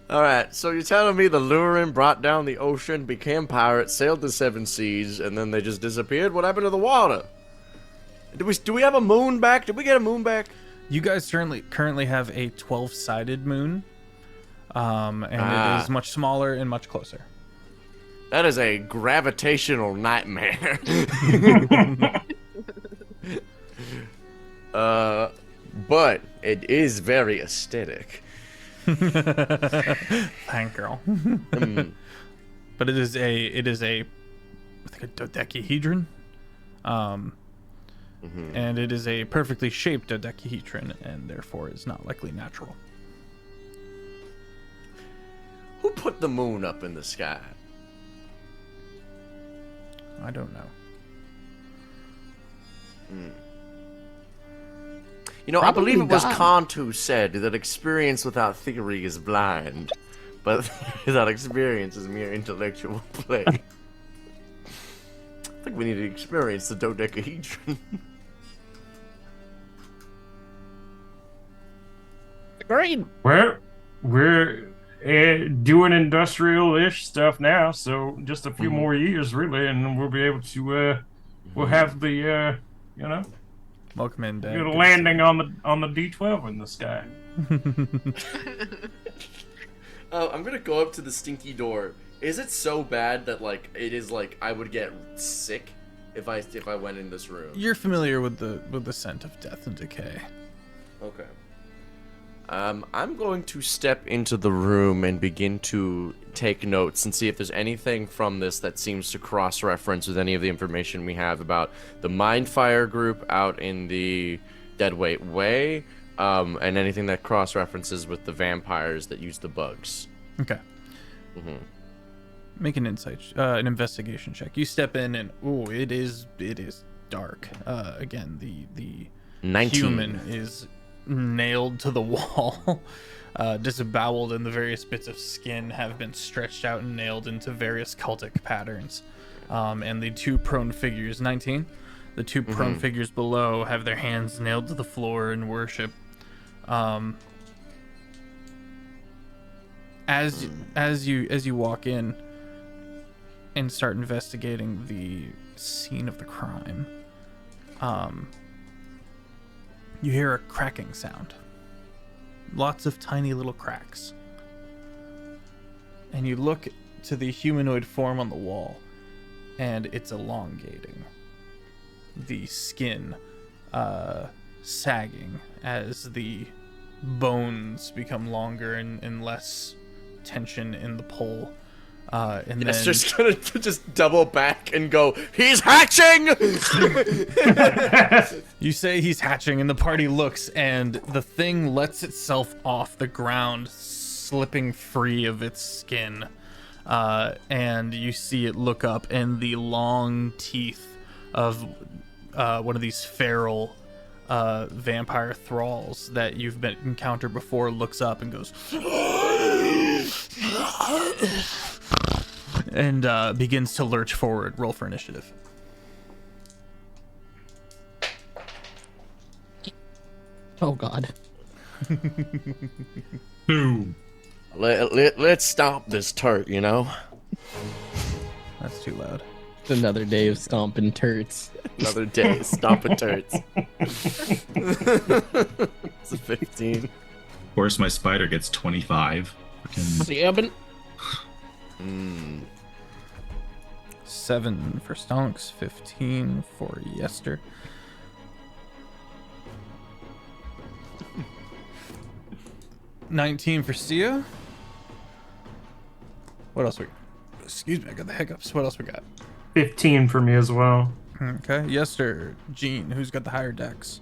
Alright, so you're telling me the Lurin brought down the ocean, became pirates, sailed the seven seas, and then they just disappeared? What happened to the water? Do we have a moon back? Did we get a moon back? You guys currently have a 12-sided moon, and it is much smaller and much closer. That is a gravitational nightmare. But it is very aesthetic. Thank girl. But it is a I think a dodecahedron. And it is a perfectly shaped dodecahedron, and therefore is not likely natural. Who put the moon up in the sky? I don't know. You know, Probably I believe it was God. Kant who said that experience without theory is blind, but without experience is mere intellectual play. I think we need to experience the dodecahedron. Great. We're doing industrial-ish stuff now, so just a few more years, really, and we'll be able to we'll have the you know, Welcome in, Dad. get a Good to landing on the D12 in the sky. I'm gonna go up to the stinky door. Is it so bad that like it is like I would get sick if I went in this room? You're familiar with the scent of death and decay. Okay. I'm going to step into the room and begin to take notes and see if there's anything from this that seems to cross-reference with any of the information we have about the Mindfire group out in the Deadweight Way, and anything that cross-references with the vampires that use the bugs. Okay. Make an an investigation check. You step in and it is dark. Again, the 19. human is nailed to the wall, disemboweled, and the various bits of skin have been stretched out and nailed into various cultic patterns. And the two prone figures, 19, the two prone figures below have their hands nailed to the floor in worship. As you walk in and start investigating the scene of the crime, you hear a cracking sound. Lots of tiny little cracks. And you look to the humanoid form on the wall, and it's elongating. The skin sagging as the bones become longer and less tension in the pole. And It's then just gonna just double back and go, he's hatching! you say he's hatching, and the party looks, and the thing lets itself off the ground, slipping free of its skin. And you see it look up, and the long teeth of one of these feral vampire thralls that you've been encountered before looks up and goes and begins to lurch forward. Roll for initiative. Oh God. Boom. Let's stop this turd, you know? That's too loud. It's another day of stomping turds. Another day, stomping turds. It's a 15. Of course, my spider gets 25. Fucking 7 for Stonks, 15 for Yester. 19 for Sia. What else we? Excuse me, I got the hiccups. What else we got? 15 for me as well. Okay, yes sir. Gene, who's got the higher dex?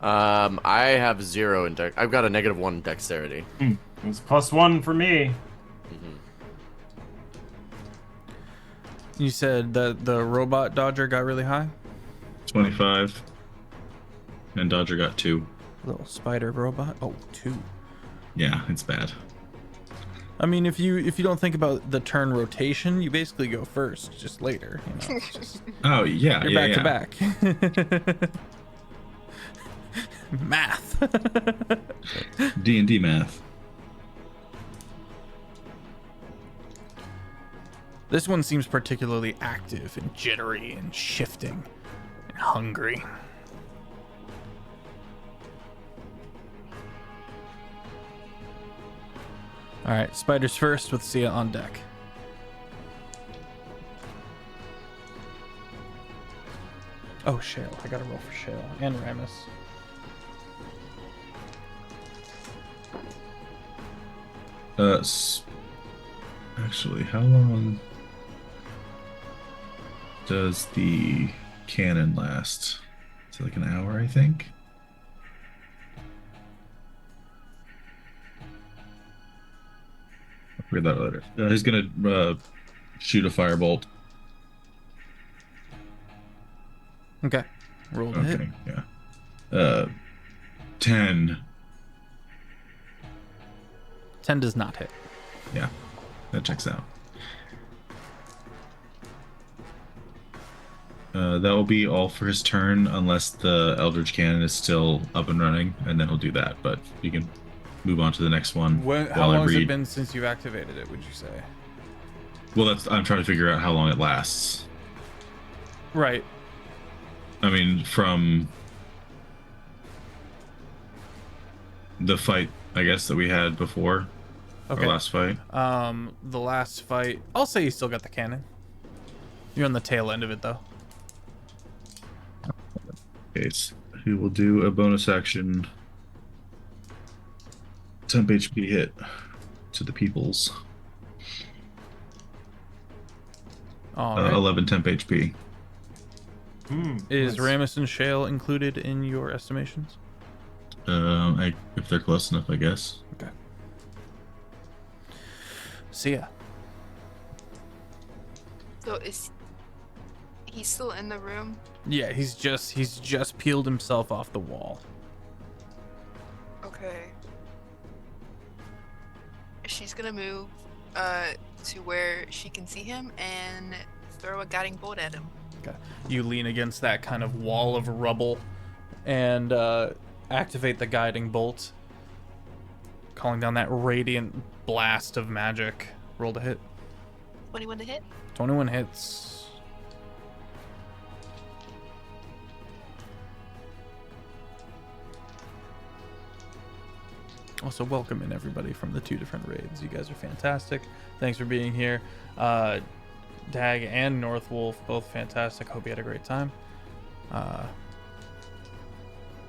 I have 0 in dex. I've got a -1 dexterity. It's +1 for me. You said that the robot dodger got really high. 25. And Dodger got 2. Little spider robot. Oh, 2. Yeah, it's bad. I mean, if you don't think about the turn rotation, you basically go first, just later. You know, it's just, Oh, yeah. you're yeah, back to back. Math. D&D math. This one seems particularly active and jittery and shifting and hungry. All right, spiders first with Sia on deck. Oh, Shale. I gotta roll for Shale and Ramus. Actually, how long does the cannon last? Is it like an hour, I think? I'll figure that out later. He's gonna shoot a firebolt. Okay. Roll to hit. Okay, yeah. 10. 10 does not hit. Yeah, that checks out. That will be all for his turn, unless the Eldritch Cannon is still up and running, and then he'll do that. But you can move on to the next one. How long has it been since you've activated it, would you say? Well, I'm trying to figure out how long it lasts. Right. I mean, from the fight, I guess, that we had before. Okay. Our last fight. The last fight, I'll say you still got the cannon. You're on the tail end of it, though. Okay, he will do a bonus action temp HP hit to the peoples. All right. 11 temp HP. Is Nice. Ramus and Shale included in your estimations? If they're close enough, I guess. Okay. Sia. So is he still in the room? Yeah, he's just peeled himself off the wall. Okay. She's gonna move to where she can see him and throw a guiding bolt at him. Okay. You lean against that kind of wall of rubble and activate the guiding bolt, calling down that radiant blast of magic. Roll to hit. 21 to hit. 21 hits. Also, welcome in everybody from the 2 different raids. You guys are fantastic. Thanks for being here. Dag and Northwolf, both fantastic. Hope you had a great time.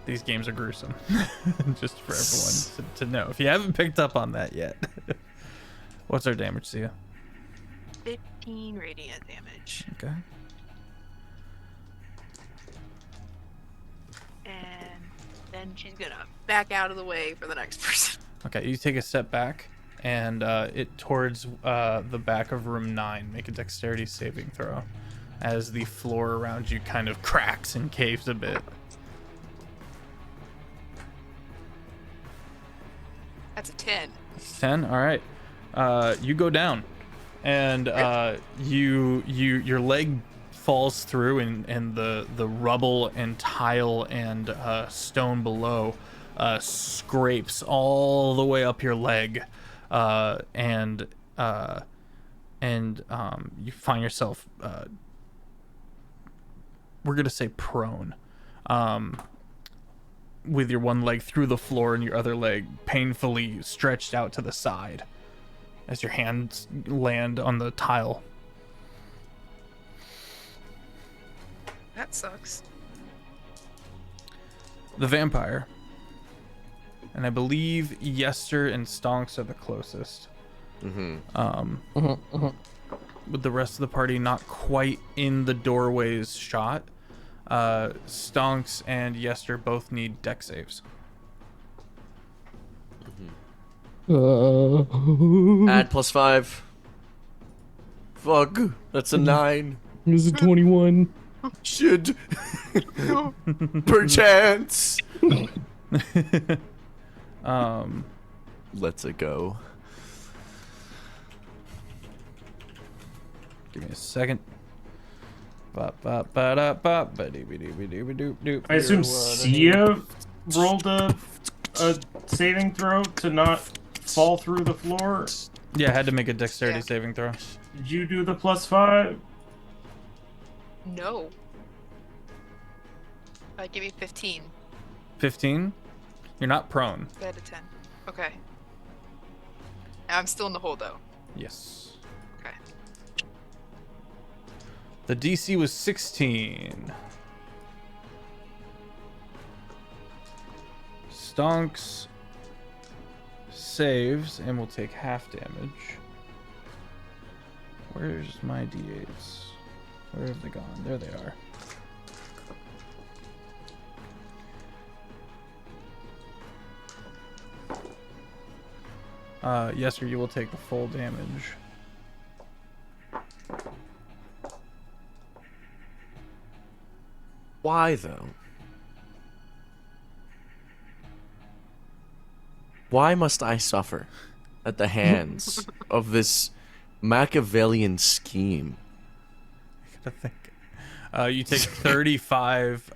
These games are gruesome. Just for everyone to know. If you haven't picked up on that yet. What's our damage, Sia? 15 radiant damage. Okay. And then she's gonna back out of the way for the next person. Okay, you take a step back and it towards the back of room 9. Make a dexterity saving throw as the floor around you kind of cracks and caves a bit. That's a 10. 10. All right. You go down, and your leg falls through, and the rubble and tile and stone below scrapes all the way up your leg, and you find yourself we're gonna say prone, with your one leg through the floor and your other leg painfully stretched out to the side as your hands land on the tile. That sucks. The vampire And I believe Yester and Stonks are the closest. With the rest of the party not quite in the doorway's shot. Stonks and Yester both need deck saves. Add +5. Fuck, that's a 9. This is 21. Should perchance. Let's it go. Give me a second. I assume Sia rolled a saving throw to not fall through the floor. Yeah, I had to make a dexterity saving throw. Did you do the +5? No. I give you 15. 15? You're not prone. Out of 10. Okay. I'm still in the hole though. Yes. Okay. The DC was 16. Stonks saves and will take half damage. Where's my D8s? Where have they gone? There they are. Yes, sir, you will take the full damage. Why though? Why must I suffer at the hands of this Machiavellian scheme? I gotta think. You take 35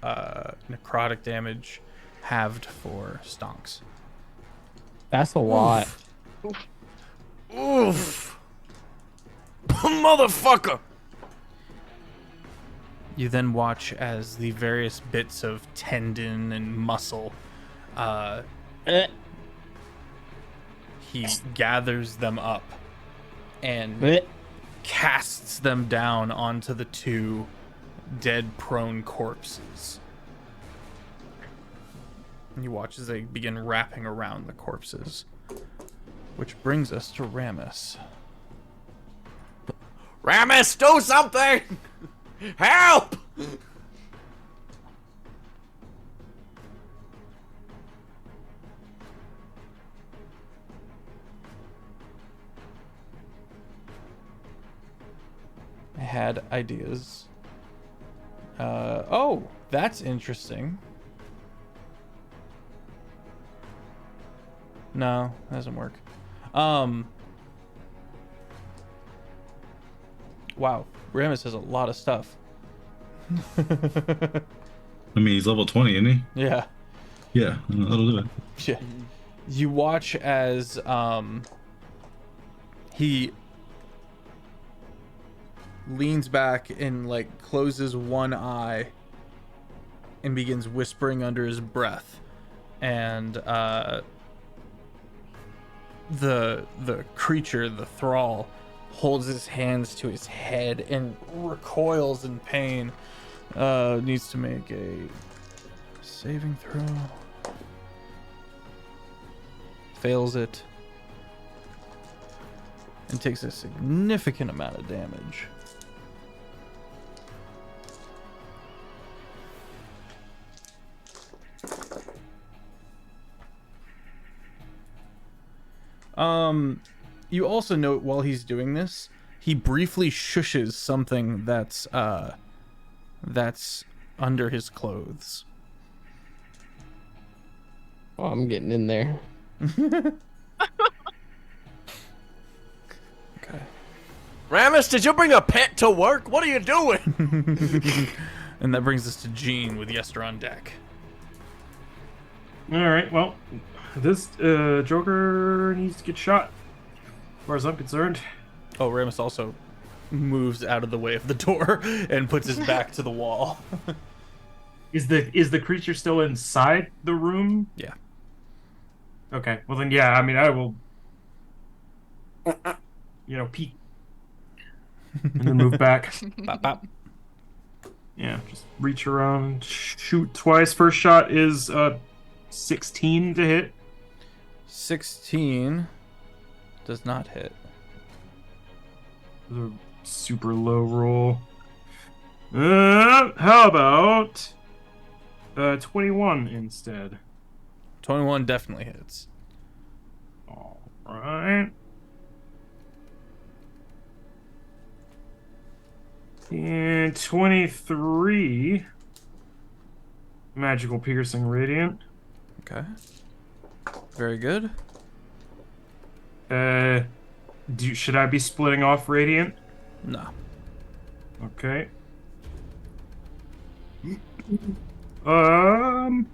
necrotic damage, halved for Stonks. That's a lot. Oof. Motherfucker! You then watch as the various bits of tendon and muscle, he gathers them up and casts them down onto the two dead prone corpses. And you watch as they begin wrapping around the corpses. Which brings us to Ramus. Ramus, do something! Help! I had ideas. Oh, that's interesting. No, that doesn't work. Wow, Ramus has a lot of stuff. I mean, he's level 20, isn't he? Yeah. Yeah, that'll do it. Yeah. You watch as he leans back and like closes one eye and begins whispering under his breath, and the creature, the thrall, holds his hands to his head and recoils in pain. Needs to make a saving throw. Fails it. And takes a significant amount of damage. You also note while he's doing this, he briefly shushes something that's under his clothes. Oh, I'm getting in there. Okay. Ramus, did you bring a pet to work? What are you doing? And that brings us to Gene with Yester on deck. All right. Well, this Joker needs to get shot, as far as I'm concerned. Oh, Ramus also moves out of the way of the door and puts his back to the wall. Is the creature still inside the room? Yeah. Okay. Well then, yeah. I mean, I will, peek and then move back. Bop, bop. Yeah. Just reach around, shoot twice. First shot is 16 to hit. 16 does not hit. The super low roll. How about 21 instead? 21 definitely hits. All right. And 23 magical piercing radiant. Okay. Very good. Should I be splitting off radiant? No. Okay. Um.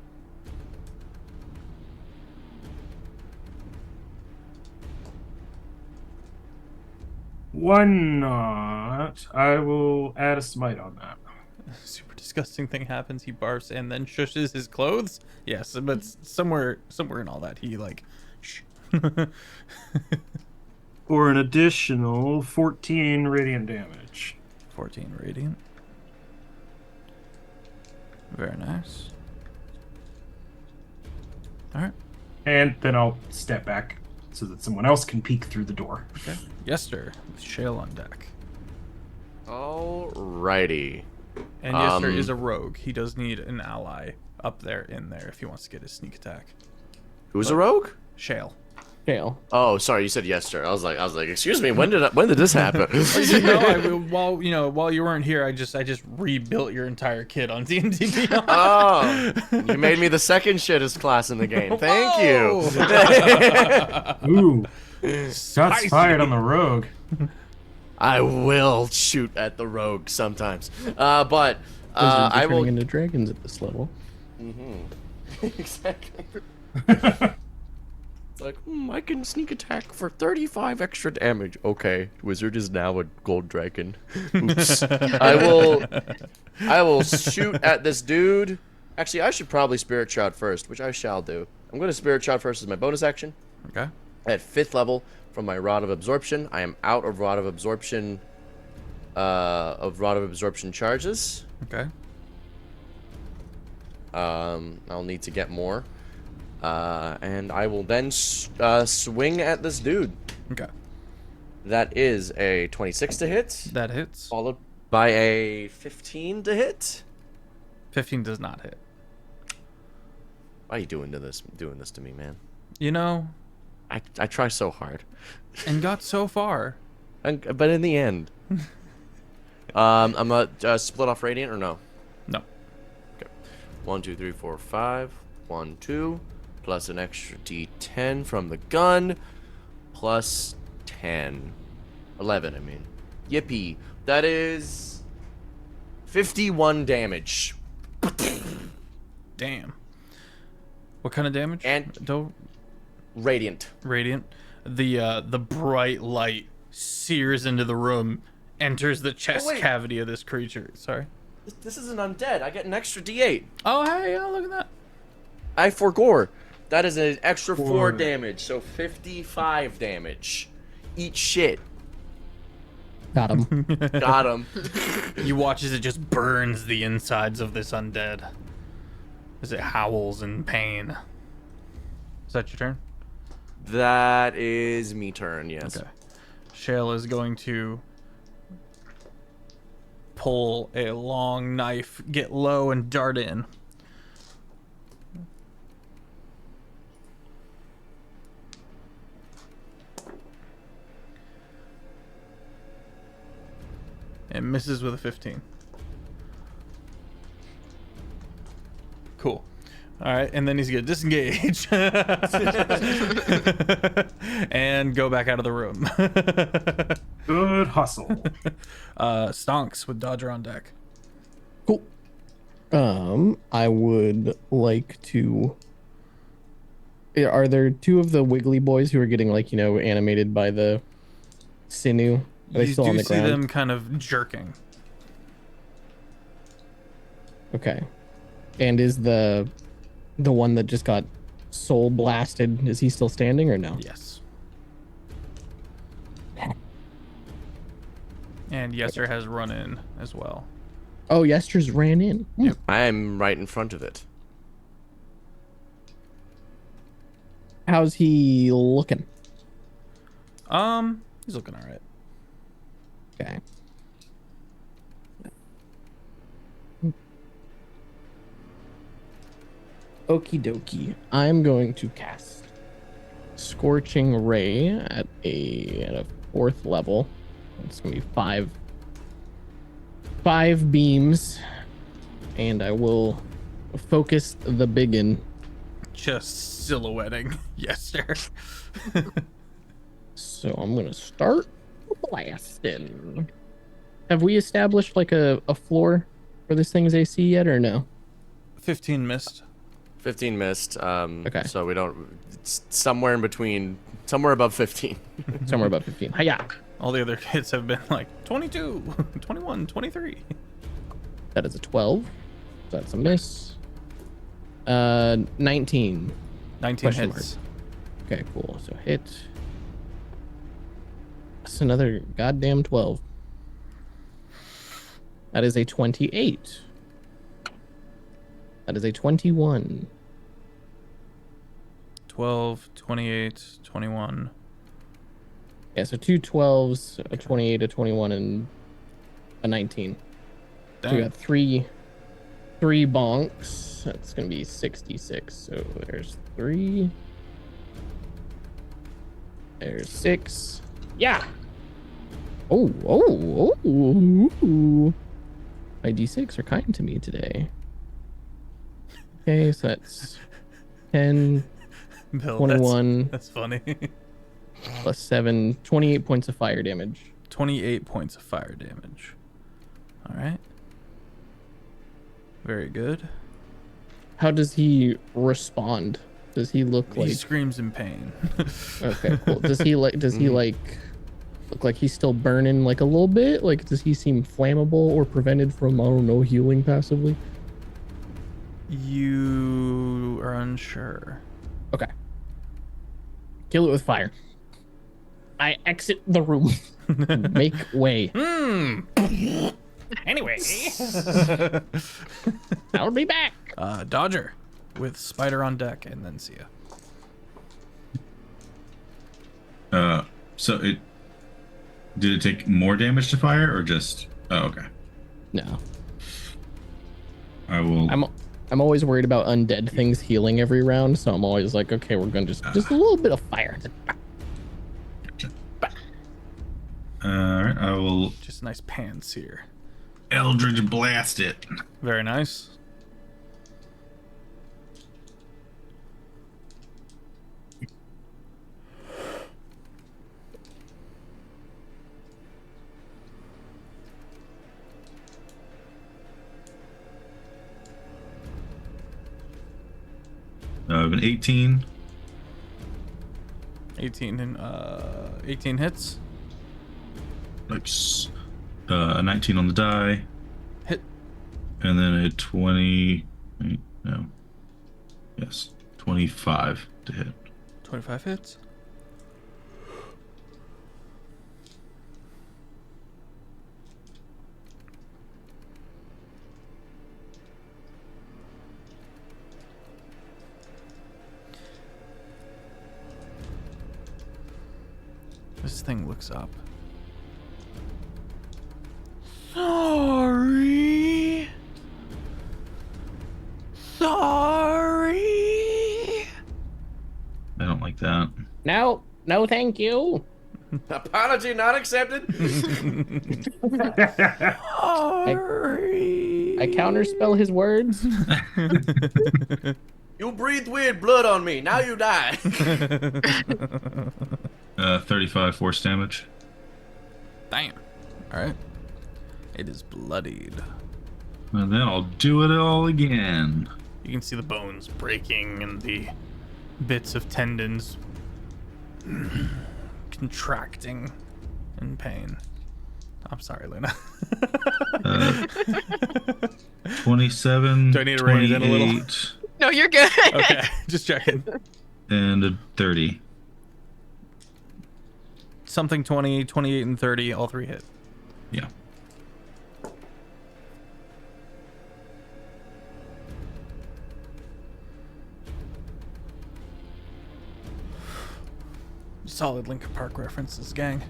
Why not? I will add a smite on that. Super disgusting thing happens. He barfs and then shushes his clothes. Yes, but somewhere in all that he like. Shh. For an additional 14 radiant damage. 14 radiant. Very nice. All right. And then I'll step back so that someone else can peek through the door. Okay. Yester with Shale on deck. Alrighty. And Yester is a rogue. He does need an ally up there in there if he wants to get his sneak attack. Who's a rogue? Shale. Shale. Oh, sorry, you said Yester. I was like, excuse me, when did this happen? While you weren't here, I just rebuilt your entire kit on D&D Beyond. Oh, you made me the second shittest class in the game. Thank you. Ooh. Shots fired on the rogue. I will shoot at the rogue sometimes. But Wizards are I will. turning into dragons at this level. Exactly. It's like, I can sneak attack for 35 extra damage. Okay, wizard is now a gold dragon. Oops. I will shoot at this dude. Actually, I should probably spirit shot first, which I shall do. I'm going to spirit shot first as my bonus action. Okay. At 5th level from my rod of absorption. I am out of rod of absorption charges. Okay. I'll need to get more. And I will then swing at this dude. Okay. That is a 26 to hit, That hits. followed by a 15 to hit. 15 does not hit. Why are you doing this to me, man? You know, I try so hard, and got so far. but in the end, I'm gonna split off radiant or no? No. Okay. 1, 2, 3, 4, 5. 1, 2. Plus an extra d10 from the gun. Plus 10. 11, I mean. Yippee. That is 51 damage. Damn. What kind of damage? And radiant. Radiant. The bright light sears into the room, enters the chest cavity of this creature. Sorry. This isn't undead. I get an extra d8. Oh, hey, oh, look at that. I forgore. That is an extra 4 damage, so 55 damage. Eat shit. Got him. Got him. You watch as it just burns the insides of this undead. As it howls in pain. Is that your turn? That is me turn, yes. Okay. Shale is going to pull a long knife, get low, and dart in. And misses with a 15. Cool. All right, and then he's gonna disengage and go back out of the room. Good hustle. Stonks with Dodger on deck. Cool. I would like to. Are there two of the wiggly boys who are getting animated by the sinew? Are they still on the ground? You do see them kind of jerking. Okay. And is the one that just got soul blasted, is he still standing or no? Yes. And Yester has run in as well. Oh, Yester's ran in. Yep. I am right in front of it. How's he looking? He's looking all right. Okay. Okie dokie. I'm going to cast Scorching Ray at a 4th level. It's gonna be five beams, and I will focus the biggin. Just silhouetting. Yes, sir. So I'm gonna start blasting. Have we established like a floor for this thing's AC yet, or no? 15 missed. 15 missed. Okay. So we don't. It's somewhere in between. Somewhere above 15. Somewhere above 15. Hiya! All the other hits have been like 22, 21, 23. That is a 12. So that's a miss. 19. 19 Question hits. Okay, cool. So hit. That's another goddamn 12. That is a 28. That is a 21. 12, 28, 21. Yeah, so 2 12s, a 28, a 21, and a 19. So we Dang. got three bonks. That's gonna be 66. So there's 3. There's 6. Yeah. Oh. My D6 are kind to me today. Okay, so that's 10, Bill, 21 That's funny. plus 7, 28 points of fire damage. 28 points of fire damage. All right. Very good. How does he respond? Does he look He like? screams in pain. Okay, cool. Does he like? Does he like? Look like he's still burning like a little bit? Like, does he seem flammable or prevented from, I don't know, healing passively? You are unsure. Okay. Kill it with fire. I exit the room. Make way. Anyway. I'll be back. Dodger with Spider on deck, and then see ya. So did it take more damage to fire or just? Oh, okay. No. I will. I'm always worried about undead things healing every round, so I'm always like, okay, we're gonna just a little bit of fire. Gotcha. All right, I will Just a nice pants here. Eldritch blast it. Very nice. I have an 18. 18 hits. Nice. A 19 on the die. Hit. And then a 20. Wait, no. Yes. 25 to hit. 25 hits. This thing looks up. Sorry. I don't like that. No, thank you. Apology not accepted. I counterspell his words. You breathed weird blood on me. Now you die. 35 force damage. Damn. All right. It is bloodied. And then I'll do it all again. You can see the bones breaking and the bits of tendons contracting in pain. I'm sorry, Luna. 27. Do I need to rein it in a little? 28, No, you're good. Okay, just checking. And a 30. Something 20, 28, and 30, all three hit. Yeah. Solid Linkin Park references, gang.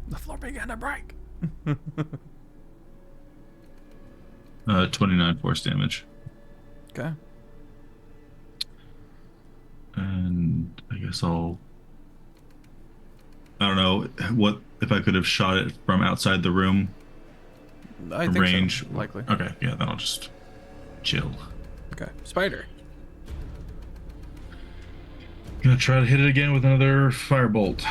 The floor began to break. 29 force damage. Okay. And I guess I don't know what if I could have shot it from outside the room. I From think range. so, likely. Okay, yeah, then I'll just chill. Okay. Spider. Gonna try to hit it again with another firebolt.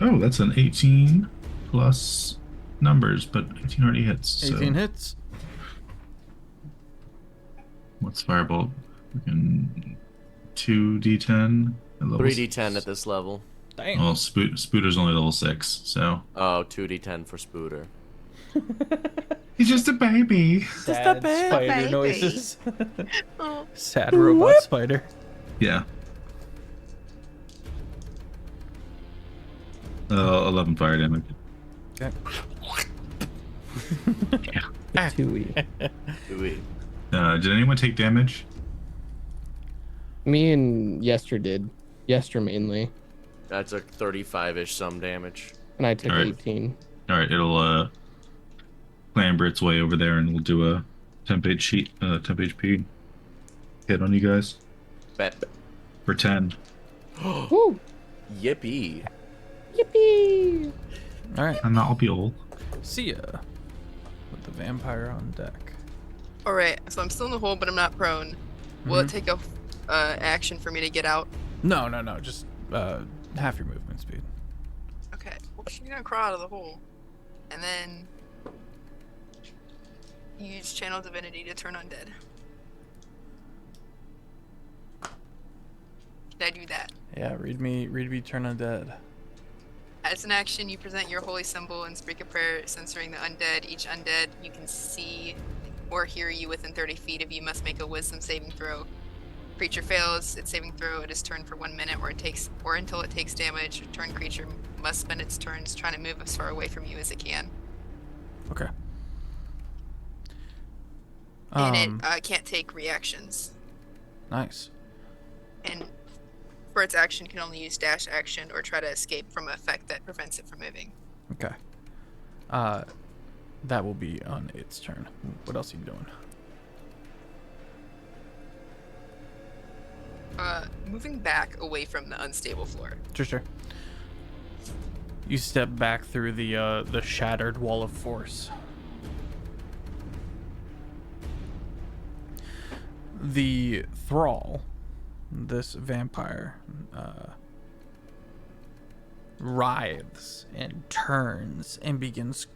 Oh, that's an 18 plus numbers, but 18 already hits. 18 so. hits. What's firebolt? Freaking 2d10. 3d10 at this level. Damn. Well, Spooter's only level 6, so. Oh, 2d10 for Spooter. He's just a baby. Sad baby. spider noises. Oh. Sad robot spider. Yeah. 11 fire damage. Okay. Tooey. Ooh-wee. Did anyone take damage? Me and Yester did. Yester mainly. That took 35-ish some damage. And I took All right. 18. Alright, it'll clamber its way over there and we'll do a temp HP hit on you guys Bet. for 10. Woo! Yippee. Yippee! All right. And that'll be all. See ya. With the vampire on deck. All right, so I'm still in the hole, but I'm not prone. Will it take a action for me to get out? No. Just half your movement speed. Okay. Well, she's gonna crawl out of the hole, and then use Channel Divinity to turn undead. Can I do that? Yeah. Read me. Turn undead. As an action, you present your holy symbol and speak a prayer censoring the undead. Each undead you can see or hear you within 30 feet of you must make a wisdom saving throw. Creature fails its saving throw, it is turned for 1 minute or until it takes damage. Turn creature must spend its turns trying to move as far away from you as it can. Okay. And it can't take reactions. Nice. And for its action, can only use dash action or try to escape from an effect that prevents it from moving. Okay. That will be on its turn. What else are you doing? Moving back away from the unstable floor. Sure. You step back through the shattered wall of force. The thrall, this vampire, writhes and turns and begins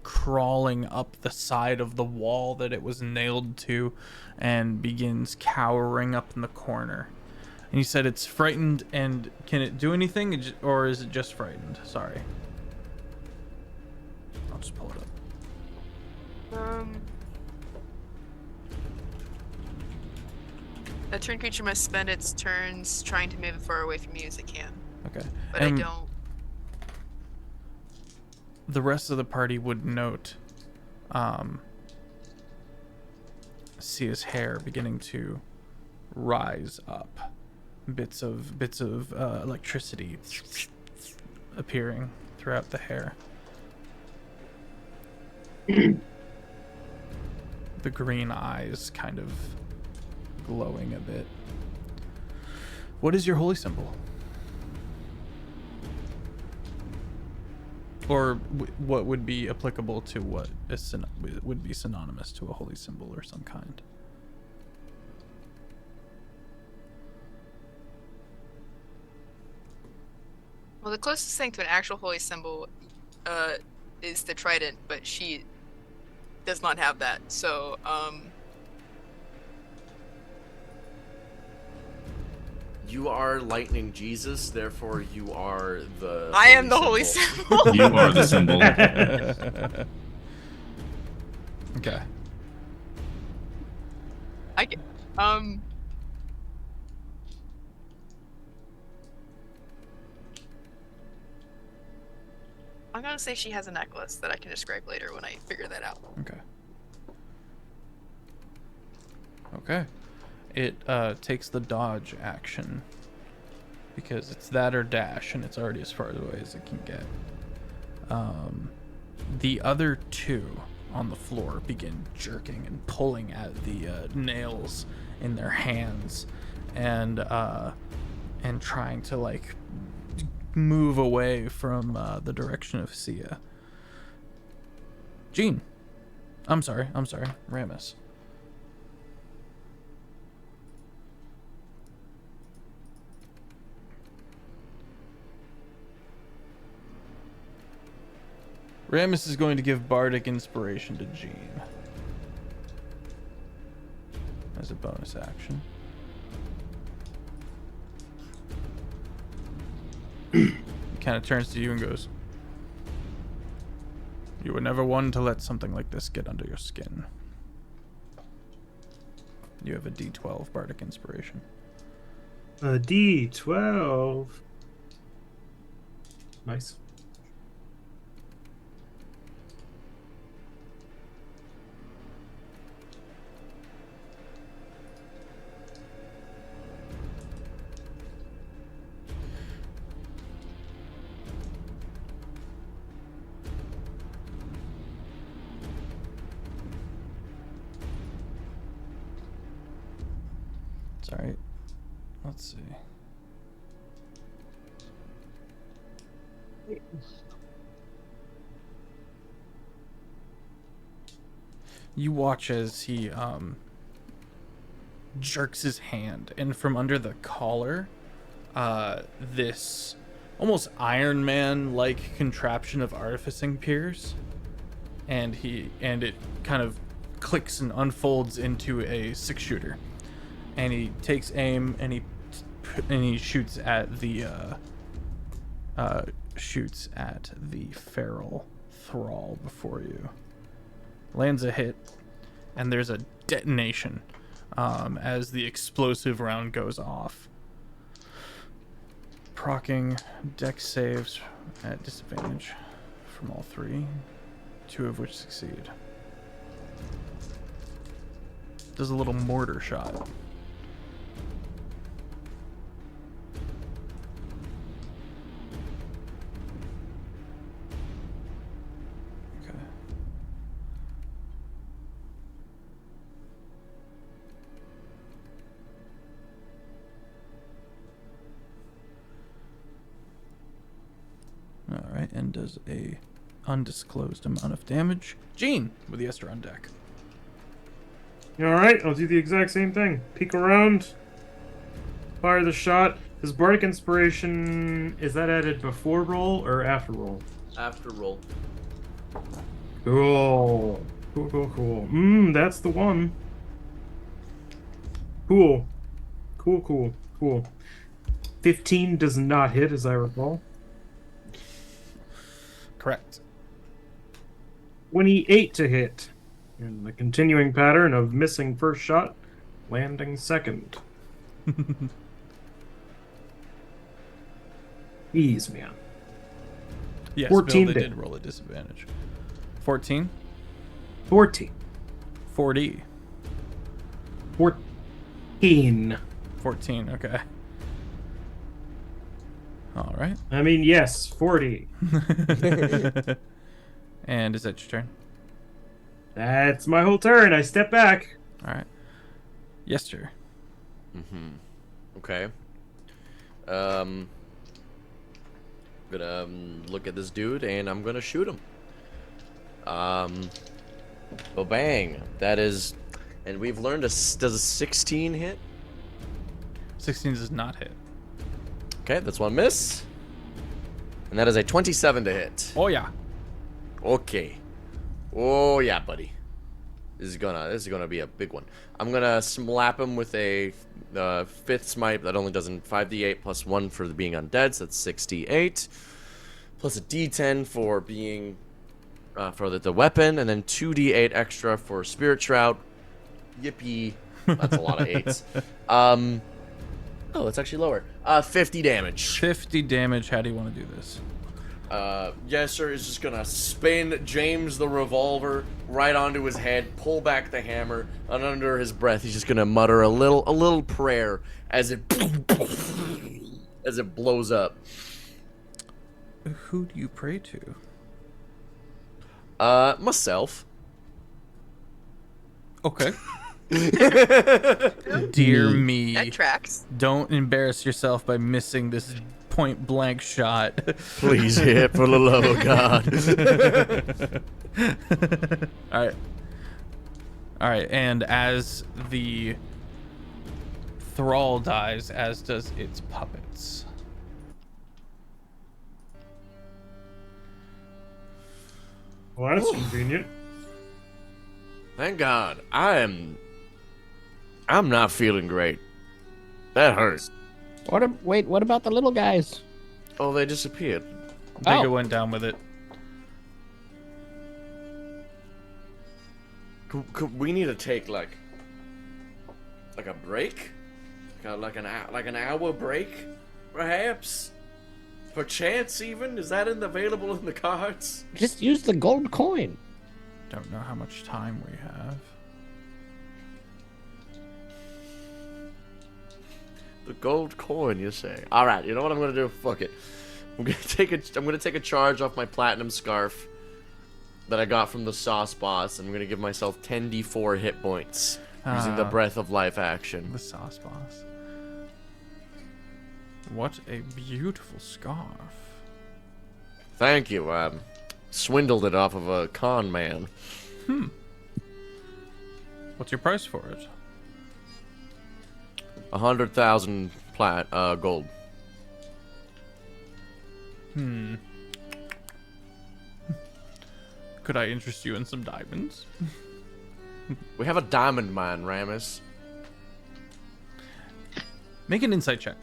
crawling up the side of the wall that it was nailed to and begins cowering up in the corner. And you said it's frightened, and can it do anything, or is it just frightened? Sorry. I'll just pull it up. A turn creature must spend its turns trying to move as far away from you as it can. Okay. But And I don't. the rest of the party would note see his hair beginning to rise up, bits of electricity appearing throughout the hair. The green eyes kind of glowing a bit. What is your holy symbol? Or what would be applicable to what is would be synonymous to a holy symbol or some kind? Well, the closest thing to an actual holy symbol is the trident, but she does not have that. So, You are Lightning Jesus, therefore you are the. I am the holy symbol. You are the symbol. Okay. I get, I'm gonna say she has a necklace that I can describe later when I figure that out. Okay. Okay. It takes the dodge action because it's that or dash, and it's already as far away as it can get. The other two on the floor begin jerking and pulling at the nails in their hands, and trying to like move away from the direction of Sia. Jean. I'm sorry, Ramus. Ramus is going to give Bardic Inspiration to Jean as a bonus action. He kind of turns to you and goes, "You were never one to let something like this get under your skin." You have a D12 Bardic Inspiration. A D12. Nice. Alright, let's see. You watch as he jerks his hand, and from under the collar, this almost Iron Man-like contraption of artificing appears, and it kind of clicks and unfolds into a 6-shooter. And he takes aim and he shoots at the feral thrall before you. Lands a hit, and there's a detonation as the explosive round goes off. Proccing dex saves at disadvantage from all 3, 2 of which succeed. Does a little mortar shot. Alright, and does a undisclosed amount of damage. Jean, with the Esther on deck. Alright, I'll do the exact same thing. Peek around, fire the shot. His Bardic Inspiration, is that added before roll or after roll? After roll. Cool. Cool. That's the one. Cool. 15 does not hit, as I recall. Correct. 28 to hit. In the continuing pattern of missing first shot, landing second. Jeez, man. Yes, 14 Bill, they to did roll a disadvantage. 14? 14. 40. 14. 14, okay. All right. I mean, yes, 40. And is that your turn? That's my whole turn. I step back. All right. Yes, sir. Okay. I'm gonna look at this dude and I'm gonna shoot him. Oh, bang. That is, and we've learned does a 16 hit? 16 does not hit. Okay, that's one miss. And that is a 27 to hit. Oh yeah. Okay. Oh yeah, buddy. This is gonna be a big one. I'm gonna slap him with a 5th smite that only does 5d8 plus 1 for being undead, so that's 68. Plus a d10 for being for the weapon, and then 2d8 extra for spirit shroud. Yippee. That's a lot of 8s. Oh, it's actually lower. 50 damage. 50 damage. How do you want to do this? Yesser is just gonna spin James the revolver right onto his head, pull back the hammer, and under his breath, he's just gonna mutter a little prayer as it blows up. Who do you pray to? Myself. Okay. Dear me. That tracks. Don't embarrass yourself by missing this point blank shot. Please hit for the love of God. All right, and as the thrall dies, as does its puppets. Well, that's convenient. Thank God. I'm not feeling great. That hurt. Wait, what about the little guys? Oh, they disappeared. I think it went down with it. We need to take like a break, like an hour break, perhaps. Perchance even is that available in the cards? Just use the gold coin. Don't know how much time we have. The gold coin, you say? All right, you know what I'm gonna do? Fuck it. I'm gonna take a charge off my platinum scarf that I got from the sauce boss. And I'm gonna give myself 10d4 hit points using the breath of life action. The sauce boss. What a beautiful scarf. Thank you. Swindled it off of a con man. What's your price for it? 100,000 gold. Could I interest you in some diamonds? We have a diamond mine, Ramus. Make an insight check.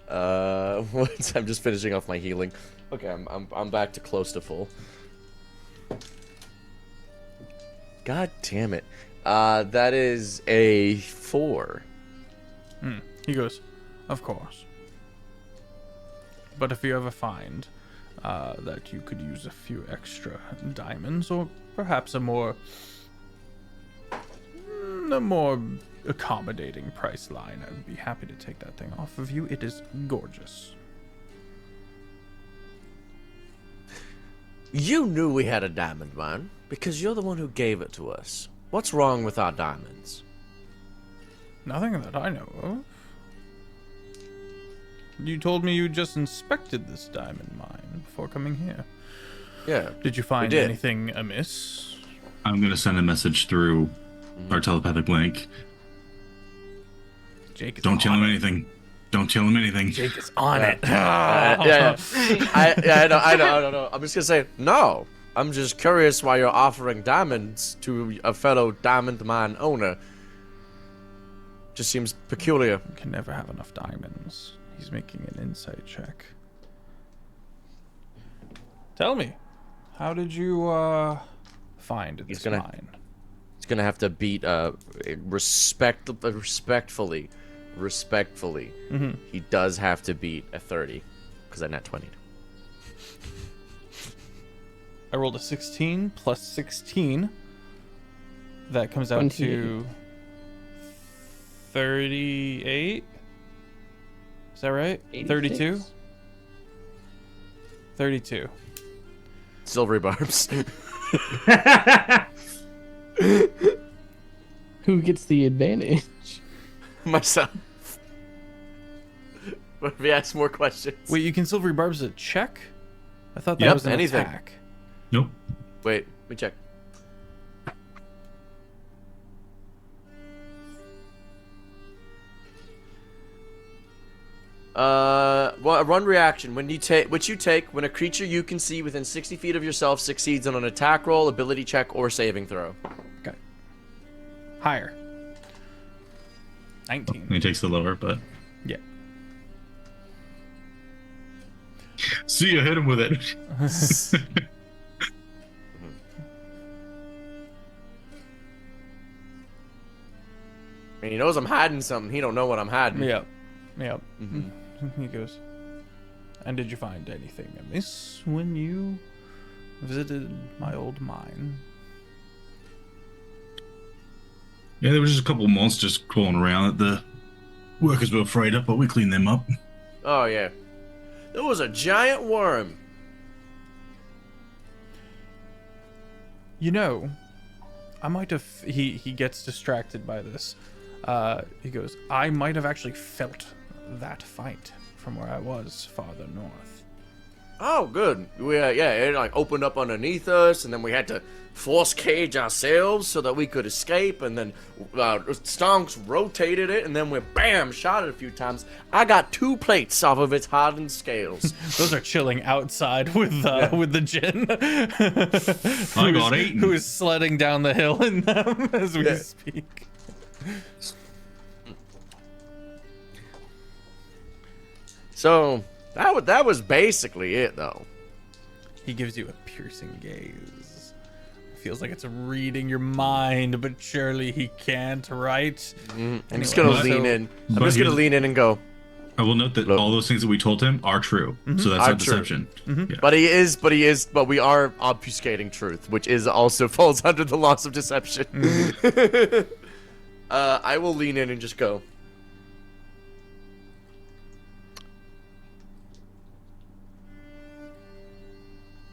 I'm just finishing off my healing. Okay, I'm back to close to full. God damn it. That is a 4. He goes, of course. But if you ever find that you could use a few extra diamonds, or perhaps a more accommodating price line, I would be happy to take that thing off of you. It is gorgeous. You knew we had a diamond mine because you're the one who gave it to us. What's wrong with our diamonds? Nothing that I know of. You told me you just inspected this diamond mine before coming here. Yeah. Did you find did. anything amiss? I'm gonna send a message through our telepathic link. Jake is Don't tell on him it. anything. Don't tell him anything. Jake is on it. Yeah. I know. I'm just gonna say no. I'm just curious why you're offering diamonds to a fellow diamond mine owner. Just seems peculiar. You can never have enough diamonds. He's making an insight check. Tell me, how did you find this mine? He's gonna have to beat respectfully. Mm-hmm. He does have to beat a 30 because I net 20. I rolled a 16 plus 16. That comes out to 38. Is that right? 32? 32. Silvery barbs. Who gets the advantage? Myself. But if you ask more questions. Wait, you can silvery barbs a check? I thought that was an attack. Nope. Wait, let me check. Well, a run reaction. When you take when a creature you can see within 60 feet of yourself succeeds on an attack roll, ability check, or saving throw. Okay. Higher. 19. He takes the lower, but Yeah. see you hit him with it. I mean, he knows I'm hiding something. He don't know what I'm hiding. Yeah. Yep. He goes, and did you find anything amiss when you visited my old mine? Yeah, there was just a couple monsters just crawling around that the workers were afraid of, but we cleaned them up. Oh, yeah. There was a giant worm. You know, I might have... He gets distracted by this. He goes, I might have actually felt that fight from where I was farther north. Oh, good. We it like opened up underneath us, and then we had to force cage ourselves so that we could escape. And then Stonks rotated it, and then we bam shot it a few times. I got 2 plates off of its hardened scales. Those are chilling outside with the gin. I got 8. Who is sledding down the hill in them as we speak. So that was basically it, though. He gives you a piercing gaze. Feels like it's reading your mind, but surely he can't, right? I'm just gonna lean in. I'm just gonna lean in and go. I will note that all those things that we told him are true, so that's Are not true. deception. Yeah. But we are obfuscating truth, which is also falls under the laws of deception. I will lean in and just go.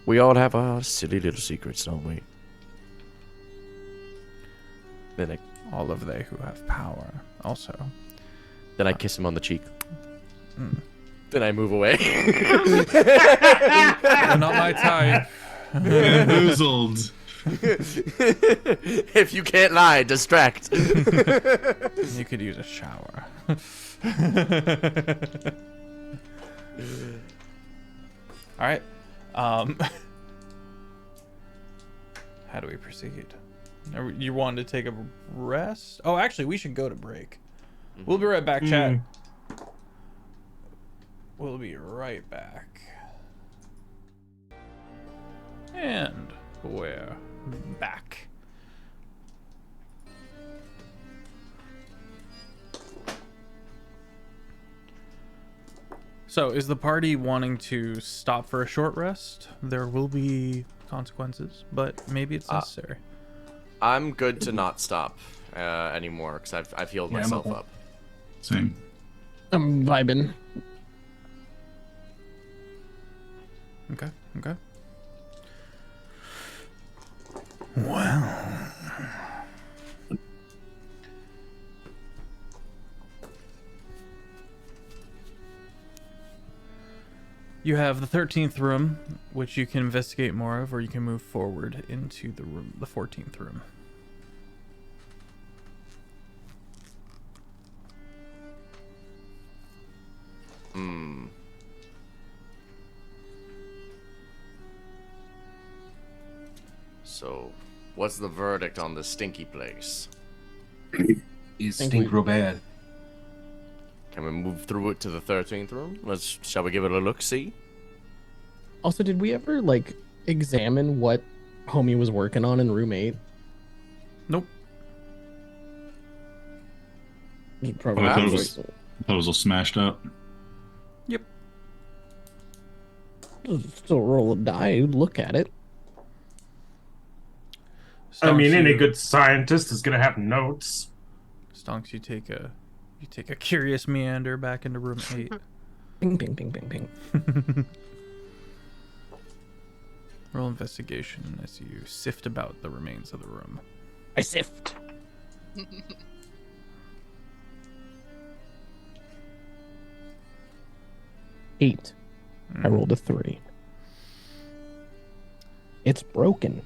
We all have our silly little secrets, don't we? Then All of they who have power, also. I kiss him on the cheek. Then I move away. You're not my type. Bamboozled. If you can't lie, distract. You could use a shower. All right. How do we proceed? You wanted to take a rest? Oh, actually, we should go to break. We'll be right back, chat. We'll be right back. And we're back. So, is the party wanting to stop for a short rest? There will be consequences, but maybe it's necessary. I'm good to not stop anymore because I've healed myself up. Same. I'm vibing. Okay. Well. You have the 13th room, which you can investigate more of, or you can move forward into the 14th room. So, what's the verdict on the stinky place? It stink real bad. Can we move through it to the 13th room? Shall we give it a look? See? Also, did we ever examine what homie was working on in room 8? Nope. Probably I thought it was all smashed up. Yep. Still roll a die, look at it. I mean, Stonks, any good scientist is gonna have notes. Stonks, you take a curious meander back into room 8. Ping, ping, ping, ping, ping. Roll investigation as you sift about the remains of the room. I sift. 8. I rolled a 3. It's broken.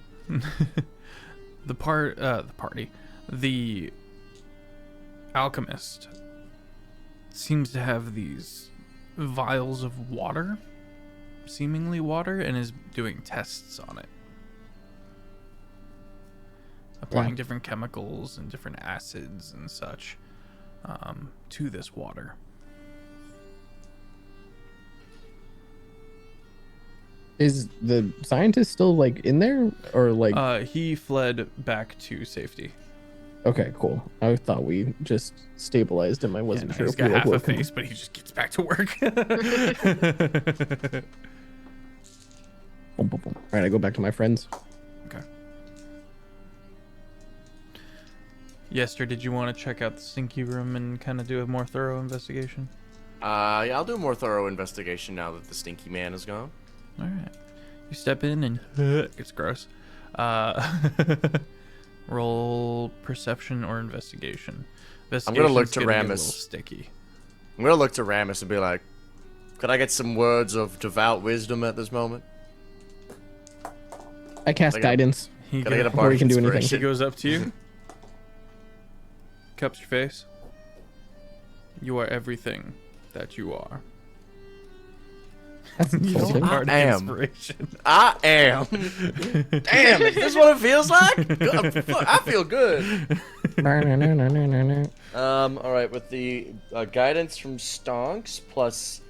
The alchemist seems to have these vials of water, seemingly water, and is doing tests on it. Applying different chemicals and different acids and such to this water. Is the scientist still in there, or he fled back to safety. Okay, cool. I thought we just stabilized him. I wasn't sure He's if we got half a woke him. face, but he just gets back to work. Boom, boom, boom. All right, I go back to my friends. Okay. Yester, did you want to check out the stinky room and kind of do a more thorough investigation? Yeah, I'll do a more thorough investigation now that the stinky man is gone. All right. You step in and it's gross. Roll perception or investigation. I'm gonna look Investigation's to gonna get a Ramus. little sticky. I'm gonna look to Ramus and be like, could I get some words of devout wisdom at this moment? I cast I got- guidance. He, Can I get a go- Before bardic he can do anything. he inspiration? goes up to you, cups your face. You are everything that you are. That's You don't insulting. bardic am. inspiration. I am. Damn, is this what it feels like? Good. Fuck, I feel good. All right, with the guidance from Stonks plus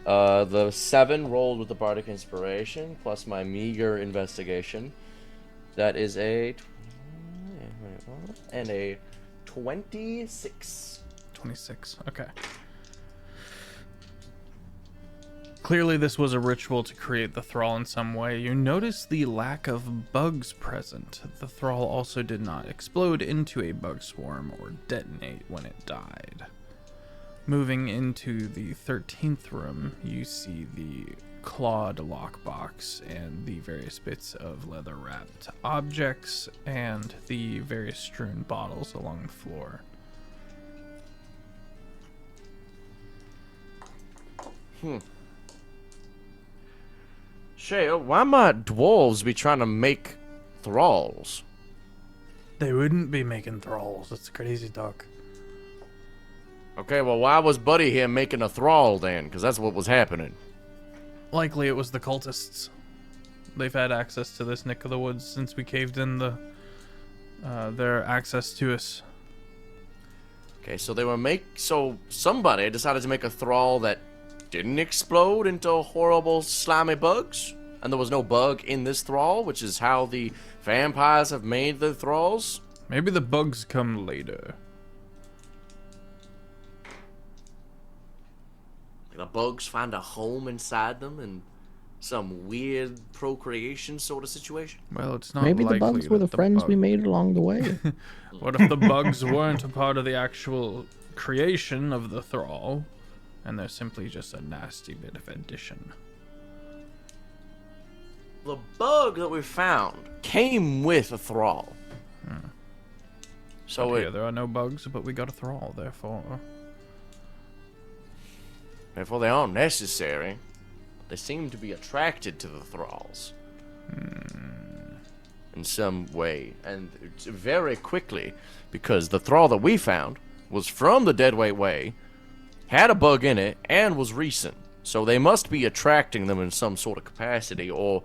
the 7 rolled with the bardic inspiration plus my meager investigation, that is a 26. 26. Okay. Clearly, this was a ritual to create the thrall in some way. You notice the lack of bugs present. The thrall also did not explode into a bug swarm or detonate when it died. Moving into the 13th room, you see the clawed lockbox and the various bits of leather-wrapped objects and the various strewn bottles along the floor. Shay, why might dwarves be trying to make thralls? They wouldn't be making thralls. That's crazy talk. Okay, well, why was Buddy here making a thrall then? Because that's what was happening. Likely it was the cultists. They've had access to this neck of the woods since we caved in their access to us. Okay, so so somebody decided to make a thrall that didn't explode into horrible slimy bugs, and there was no bug in this thrall, which is how the vampires have made the thralls. Maybe the bugs come later. The bugs find a home inside them and some weird procreation sort of situation. Well, it's not Maybe the likely bugs were that the friends we bug- made along the way. What if the bugs weren't a part of the actual creation of the thrall, and they're simply just a nasty bit of addition? The bug that we found came with a thrall. So But here, there are no bugs, but we got a thrall, therefore. therefore they aren't necessary. They seem to be attracted to the thralls. In some way. And it's very quickly, because the thrall that we found was from the Deadweight Way, had a bug in it, and was recent. So they must be attracting them in some sort of capacity, or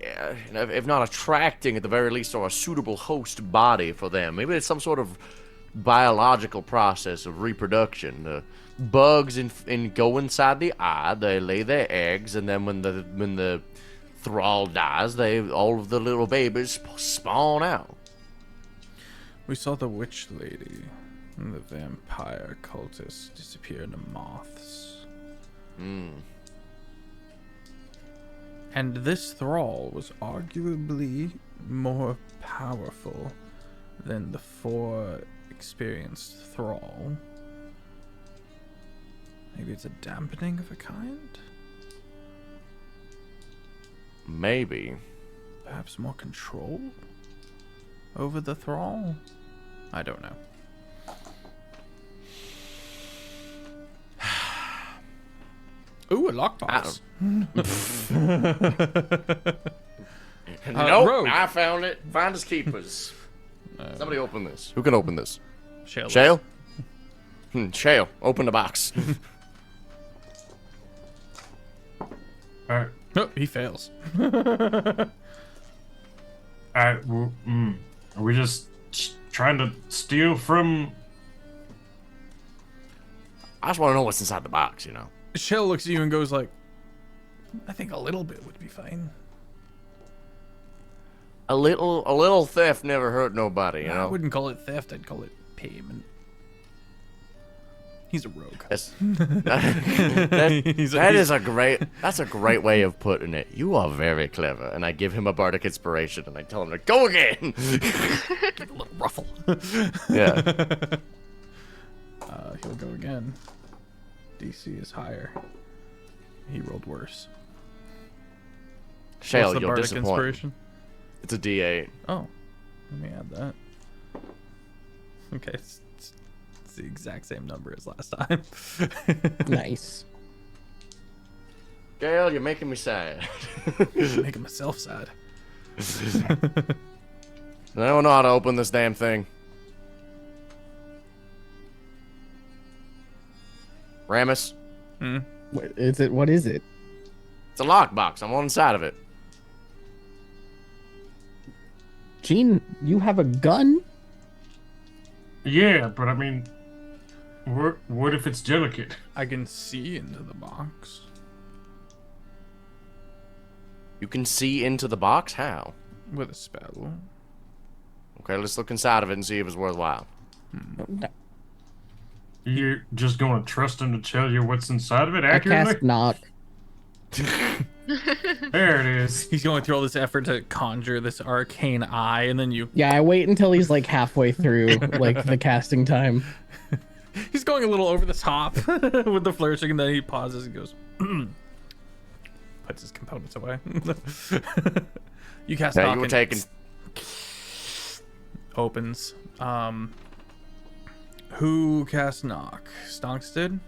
if not attracting, at the very least, or a suitable host body for them. Maybe it's some sort of biological process of reproduction. The bugs go inside the eye, they lay their eggs, and then when the thrall dies, all of the little babies spawn out. We saw the witch lady and the vampire cultists disappear into moths. And this thrall was arguably more powerful than the 4 experienced thrall. Maybe it's a dampening of a kind? Maybe. Perhaps more control over the thrall? I don't know. Ooh, a lockbox. Nope, Rogue. I found it. Finders keepers. Somebody open this. Who can open this? Shale. Shale? Shale, open the box. Alright. Oh, he fails. Alright, are we just trying to steal from... I just want to know what's inside the box, you know. Shale looks at you and goes like, I think a little bit would be fine. A little theft never hurt nobody, you I know. wouldn't call it theft. I'd call it payment. He's a rogue. That's, He's that's a great way of putting it. You are very clever. And I give him a bardic inspiration, and I tell him to go again. Give a little ruffle. Yeah. He'll go again. DC is higher. He rolled worse. What's Shale, the you'll bardic disappoint. inspiration? It's a D8. Oh, let me add that. Okay, it's the exact same number as last time. Nice. Gale, you're making me sad. Making myself sad. I don't know how to open this damn thing. Ramus, What is it? What is it? it's a lockbox. I'm on the side of it. Gene, you have a gun? Yeah, but I mean, what if it's delicate? I can see into the box. You can see into the box? How? With a spell. Okay, let's look inside of it and see if it's worthwhile. You're just going to trust him to tell you what's inside of it I accurately? cast knock. There it is. He's going through all this effort to conjure this arcane eye, and then you... Yeah, I wait until he's like halfway through like the casting time. He's going a little over the top with the flourishing, and then he pauses and goes... Puts his components away. You cast Yeah, knock you were and taking... opens. Who cast knock? Stonks did?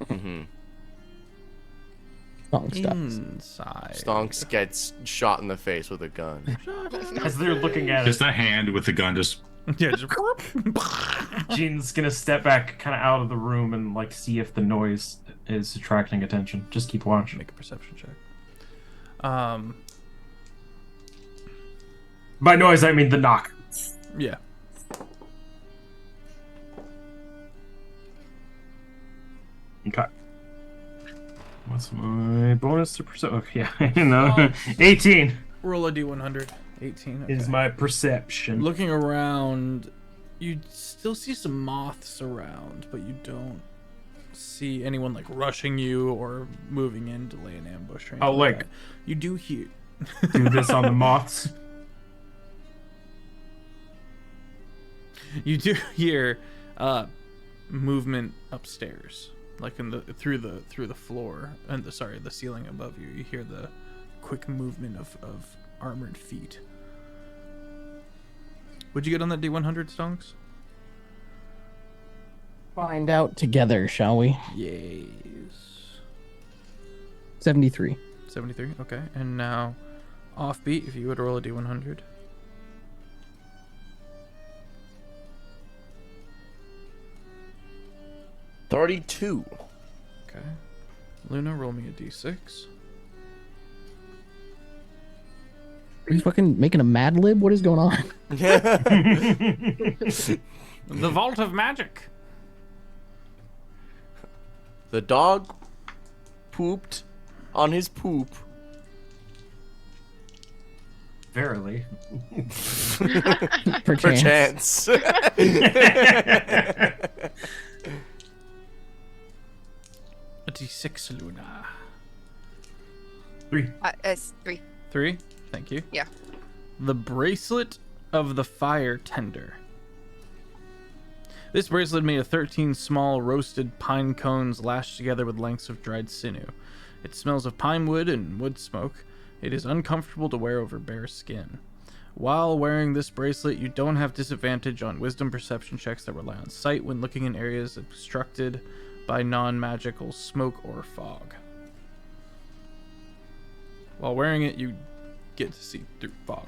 Mm-hmm. Stonks does. Inside. Stonks gets shot in the face with a gun. As they're looking at Just it, a hand with the gun just Yeah, just... Gene's gonna step back kind of out of the room and like see if the noise is attracting attention. Just keep watching. Make a perception check. By noise, I mean the knock. Yeah. Okay. What's my bonus to perception? Okay, yeah, no. 18 Roll a d100. 18. is okay. my perception. Looking around, you still see some moths around, but you don't see anyone like rushing you or moving in to lay an ambush. Or anything Oh, like- that. You do hear. Do this on the moths. You do hear movement upstairs, like in the through the floor and the ceiling above you. You hear the quick movement of armored feet. What'd you get on that D100, Stonks? Find out together, shall we? Yes. 73. 73. Okay, and now Offbeat. If you would roll a D100. $32. Okay. Luna, roll me a D6. Are you fucking making a Mad Lib? What is going on? The Vault of Magic. The dog pooped on his poop. Verily. Perchance. Perchance. A D6, Luna. 3. It's 3. 3. Thank you. Yeah. The Bracelet of the Fire Tender. This bracelet made of 13 small roasted pine cones lashed together with lengths of dried sinew. It smells of pine wood and wood smoke. It is uncomfortable to wear over bare skin. While wearing this bracelet, you don't have disadvantage on wisdom perception checks that rely on sight when looking in areas obstructed by non-magical smoke or fog. While wearing it, you get to see through fog.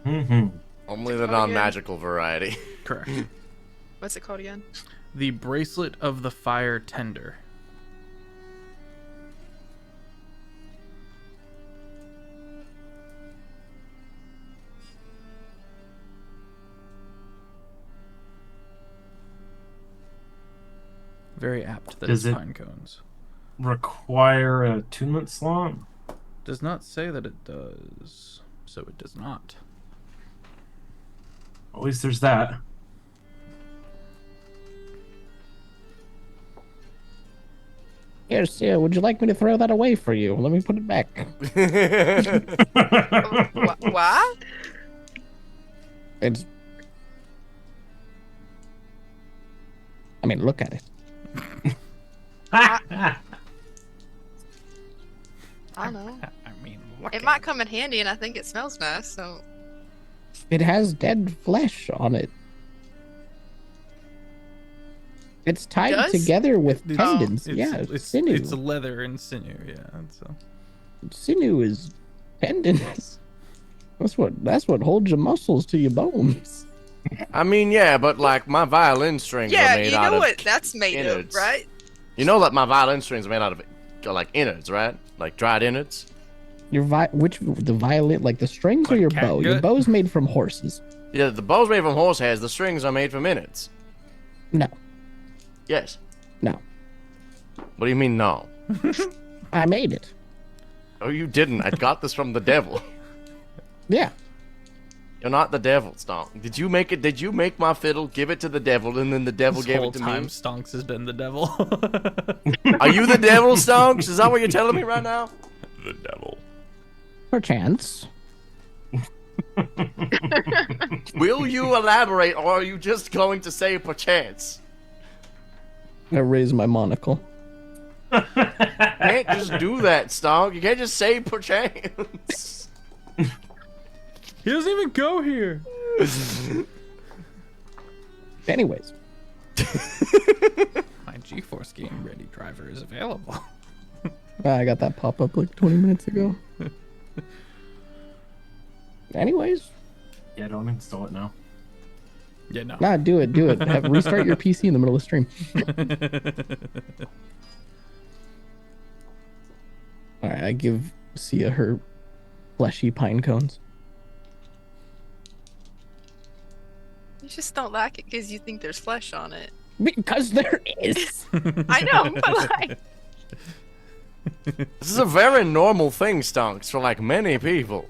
Mm-hmm. Only the non-magical variety. Correct. What's it called again? The Bracelet of the Fire Tender. Very apt that Does it's it- pine cones. Require a attunement slot? Does not say that it does. so it does not. At least there's that. Here, Sia, would you like me to throw that away for you? Let me put it back. What? It's... I mean, look at it. I don't know. I mean, look It might come in handy, and I think it smells nice. So It has dead flesh on it. It's tied Does? together with It's- tendons. Yeah, it's sinew. It's leather and sinew. Yeah. So Sinew is tendons. That's what holds your muscles to your bones. I mean, yeah, but like my violin strings are yeah, made you out know of what that's made innards. of, right? You know that my violin strings are made out of like innards, right? Like dried innards. The violin, like the strings or Like your cat bow? Your gut? bow's made from horses. Yeah, the bow's made from horse hairs. The strings are made from innards. No, Yes. no. What do you mean no? I made it. Oh, you didn't. I got this from the devil. Yeah. You're not the devil, Stonk. Did you make it? Did you make my fiddle, give it to the devil, and then the devil this gave whole it to time, me? Stonks has been the devil. Are you the devil, Stonks? Is that what you're telling me right now? The devil. Perchance. Will you elaborate, or are you just going to say perchance? I raise my monocle. You can't just do that, Stonk. You can't just say perchance. He doesn't even go here. Anyways, My GeForce game ready driver is available. I got that pop up like 20 minutes ago. Anyways, Yeah, don't install it now. Yeah, no. nah, do it. Restart your PC in the middle of the stream. All right, I give Sia her fleshy pine cones. You just don't like it because you think there's flesh on it. Because there is. I know, but like, This is a very normal thing, Stonks, for like many people.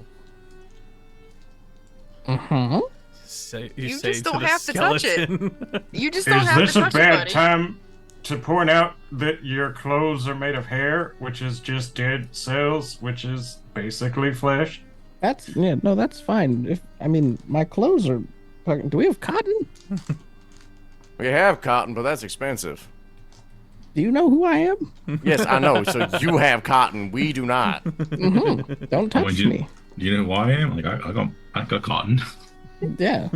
Mm-hmm. You say just to don't the have to touch it. skeleton. you just don't Is have this to a touch it, bad buddy. time to point out that your clothes are made of hair, which is just dead cells, which is basically flesh? That's that's fine. My clothes are. Do we have cotton? We have cotton, but that's expensive. Do you know who I am? Yes, I know. So you have cotton. We do not. Mm-hmm. Don't touch me. Do you know who I am? Like I got cotton. Yeah.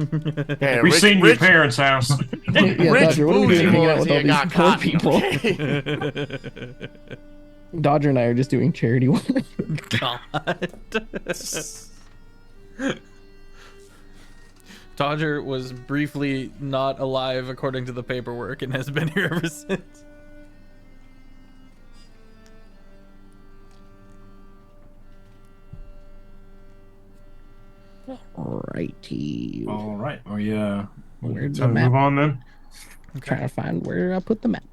Yeah, We've seen your parents' house. Yeah, Rich Dodger, what are we bougie doing hanging out boys with all here these got poor cotton. people? Okay? Dodger and I are just doing charity work. God. Dodger was briefly not alive according to the paperwork and has been here ever since. Righty. All right. Oh yeah. Where'd the Time to map? move on then. Trying to find where I put the map.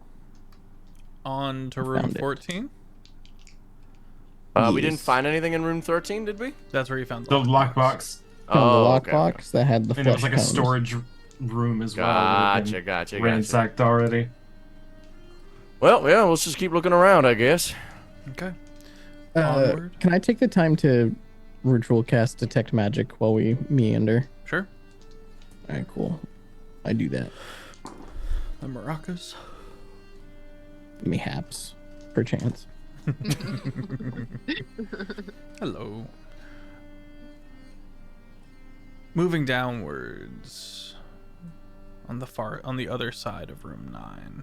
On to room Found it. 14. We didn't Yes. find anything in room 13, did we? That's where you found The lockbox. Found Oh, the okay, lockbox that had the And it was flesh like a cones. storage room as well. that had been Gotcha. ransacked already. Well, yeah, let's just keep looking around, I guess. Okay. Uh, Onward. can I take the time to ritual cast detect magic while we meander? Sure. All right, cool. I do that. The maracas. Mayhaps, perchance. Hello. Moving downwards on the other side of room 9.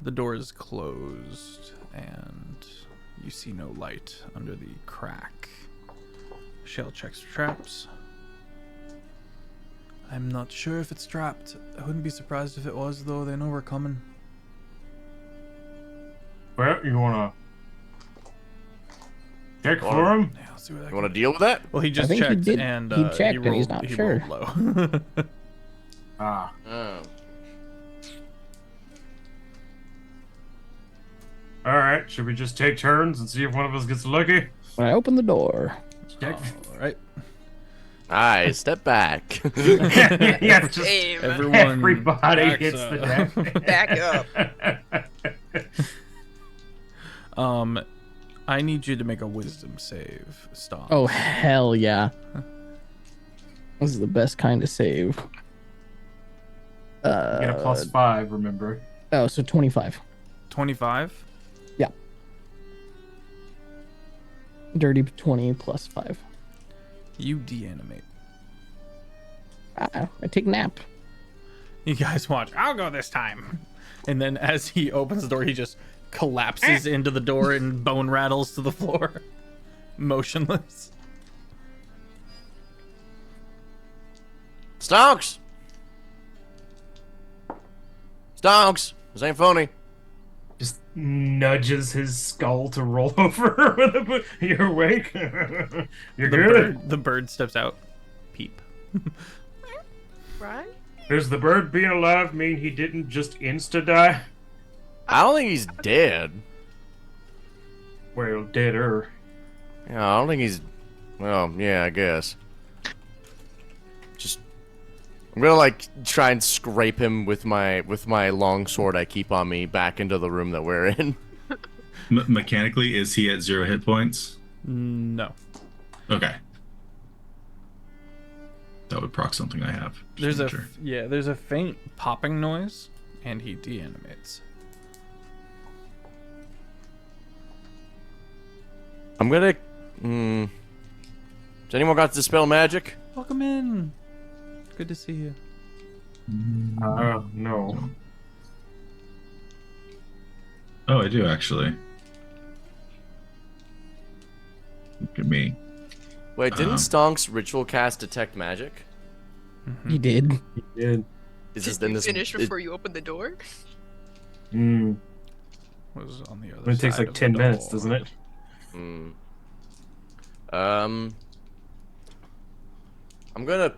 The door is closed and you see no light under the crack. Shell checks for traps. I'm not sure if it's trapped. I wouldn't be surprised if it was, though. They know we're coming. Well, you wanna check for him? Yeah, I'll see what I You can want to deal with that? Well, he just think he checked did- and he checked and he's not he sure. rolled low. Ah. Oh. All right. Should we just take turns and see if one of us gets lucky? When I open the door. Check. All right. I step back. Yeah, just Aim. Everyone everybody backs hits the up. deck. Back up. I need you to make a wisdom save, Stomp. Oh, hell yeah. This is the best kind of save. Get a +5, remember. Oh, so 25. 25. Yeah. Dirty 20 plus 5. You de-animate. I take nap. You guys watch. I'll go this time. And then as he opens the door, he just collapses into the door and bone rattles to the floor, motionless. Stonks! Stonks! This ain't phony. Just nudges his skull to roll over. You're awake? You're good? The bird steps out. Peep. Right? Does the bird being alive mean he didn't just insta-die? I don't think he's dead. Well, deader. Yeah, I don't think he's... Well, yeah, I guess. Just... I'm gonna, like, try and scrape him with my long sword I keep on me back into the room that we're in. Mechanically, is he at 0 hit points? No. Okay. That would proc something I have. There's a faint popping noise, and he de-animates. I'm gonna... Has anyone got Dispel Magic? Welcome in. Good to see you. No. Oh, I do actually. Look at me. Wait, didn't Stonks ritual cast Detect Magic? He did. He did. Is this Did then you this? finish before you open the door? Was on the other It takes side like of 10 the minutes, door. doesn't it? I'm gonna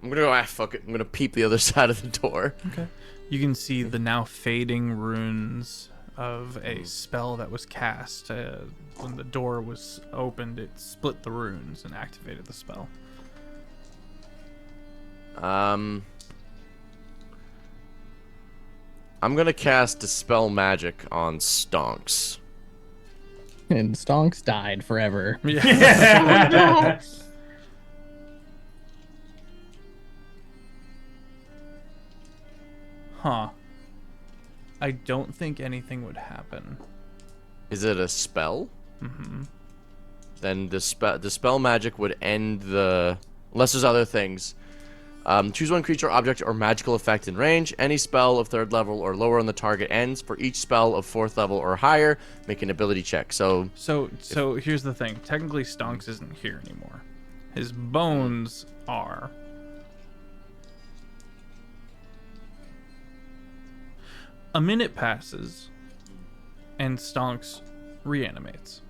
go. Fuck it. I'm gonna peep the other side of the door. Okay. You can see the now fading runes of a spell that was cast. When the door was opened, it split the runes and activated the spell. I'm gonna cast Dispel Magic on Stonks. And Stonks died forever. Yeah. Huh. I don't think anything would happen. Is it a spell? Mm-hmm. Then Dispel Magic would end the... Unless there's other things. Choose one creature, object, or magical effect in range. Any spell of 3rd level or lower on the target ends. For each spell of 4th level or higher, make an ability check. So here's the thing. Technically, Stonks isn't here anymore. His bones are. A minute passes, and Stonks reanimates.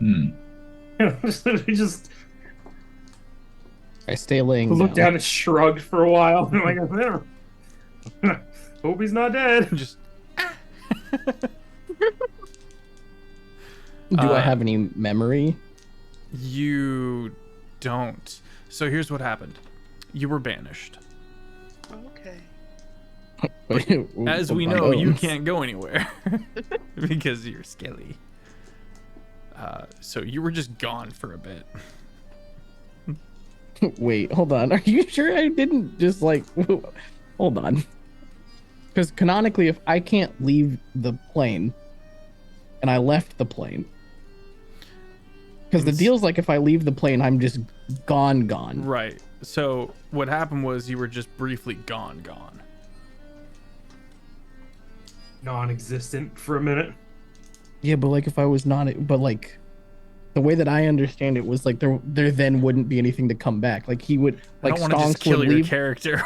We just I stay laying looked down and shrugged for a while. I'm like, hope he's not dead. Just Do I have any memory? you don't. So here's what happened. You were banished. Okay. As we My know, you bones. can't go anywhere because you're skelly. So you were just gone for a bit. Wait, hold on. Are you sure I didn't just like... Hold on. Because canonically, if I can't leave the plane, and I left the plane... Because the deal's like if I leave the plane, I'm just gone. Right. So what happened was you were just briefly gone. Non-existent for a minute. Yeah, but like if I was not... But like... The way that I understand it was like there then wouldn't be anything to come back. Like he would... Like I don't want to just Stonks kill would your leave, character.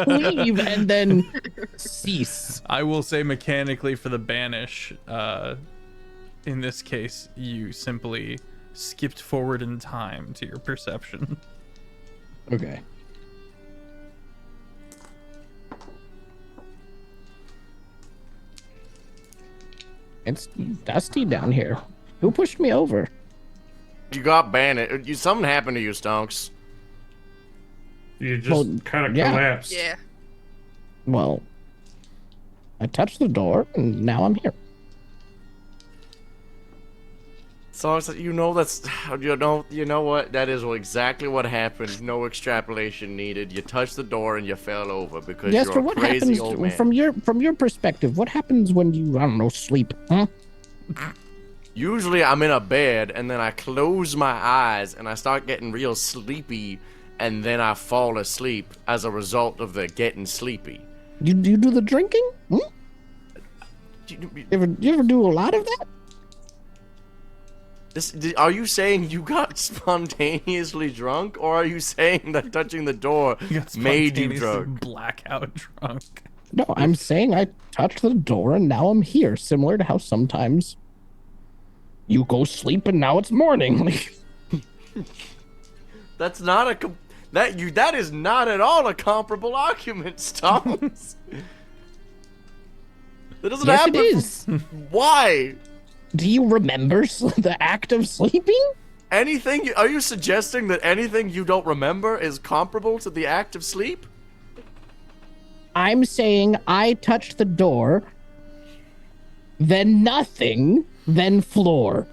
leave and then cease. I will say mechanically for the banish, in this case, you simply skipped forward in time to your perception. Okay. It's dusty down here. Who pushed me over? You got bandit. Something happened to you, Stonks. You just Well, kind of yeah. collapsed. Yeah. Well, I touched the door and now I'm here. Stonks, you know that's you know what? That is exactly what happened. No extrapolation needed. You touched the door and you fell over because Jester, you're a what crazy happens old man. from your perspective? What happens when you, I don't know, sleep? Huh? Usually I'm in a bed and then I close my eyes and I start getting real sleepy and then I fall asleep as a result of the getting sleepy. You do the drinking? Hmm? You ever do a lot of that? Are you saying you got spontaneously drunk, or are you saying that touching the door You got made you spontaneously drunk? blackout drunk. No, I'm saying I touched the door and now I'm here. Similar to how sometimes you go sleep and now it's morning. That's not a that is not at all a comparable argument, Stones. That doesn't Yes, happen. it is. Why? Do you remember the act of sleeping? Anything? Are you suggesting that anything you don't remember is comparable to the act of sleep? I'm saying I touched the door, then nothing, then floor.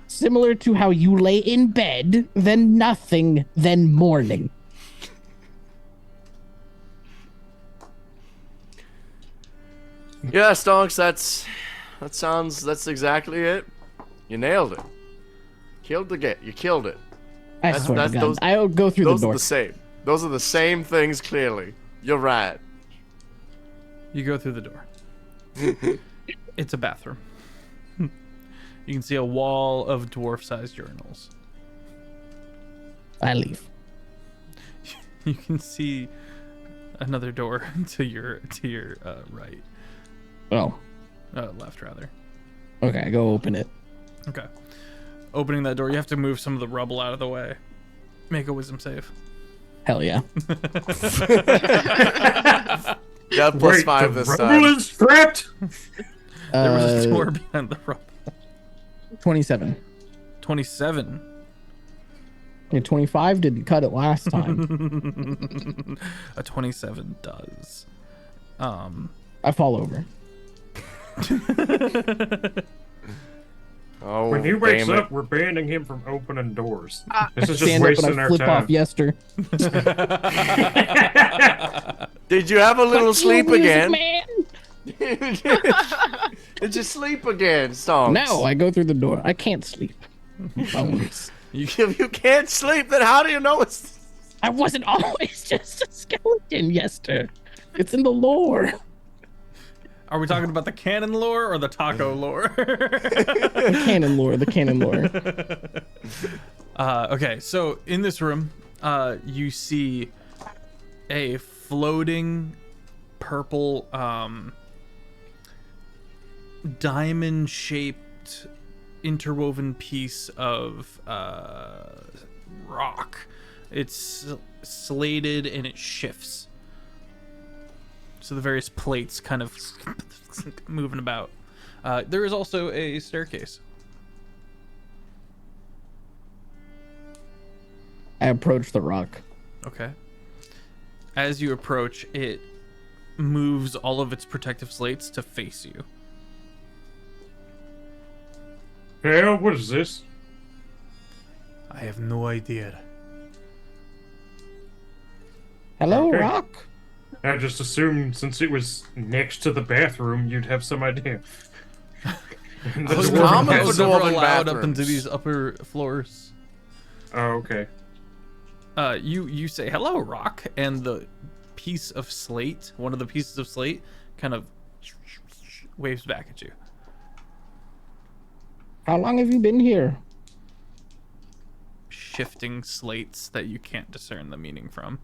Similar to how you lay in bed, then nothing, then morning. Yeah, Stonks, that's exactly it. You nailed it. You killed it. I swear to God, I'll go through the Those are door. the same. Those are the same things, clearly. You're right. You go through the door. It's a bathroom. You can see a wall of dwarf-sized urinals. I leave. You can see another door to your right, Oh, left rather. okay, I go open it. Okay. Opening that door, you have to move some of the rubble out of the way. Make a wisdom save. Hell yeah. Got Wait, +5 the this rebel time. is trapped? There was a door behind the rubble. 27. 27. Yeah, 25 didn't cut it last time. A 27 does. I fall over. Oh, When he wakes damn it. up, we're banning him from opening doors. This is just Stand up and wasting I our flip time. off Yester. Did you have a little sleep Music, again? Man. Did you sleep again, Stonks? No, I go through the door. I can't sleep. Bones. If you can't sleep, then how do you know it's... I wasn't always just a skeleton, Yester. It's in the lore. Are we talking about the canon lore or the taco lore? The canon lore. The canon lore. Okay, so in this room, you see a floating purple diamond-shaped interwoven piece of rock. It's slated and it shifts. So the various plates kind of moving about. There is also a staircase. I approach the rock. Okay. As you approach, it moves all of its protective slates to face you. Hell, what is this? I have no idea. Hello, Okay. rock. I just assumed since it was next to the bathroom, you'd have some idea. The was dwarven common has- for Those never dwarven allowed up bathrooms. into these upper floors. Oh, okay. You say hello, rock, and the piece of slate, one of the pieces of slate, kind of waves back at you. How long have you been here? Shifting slates that you can't discern the meaning from.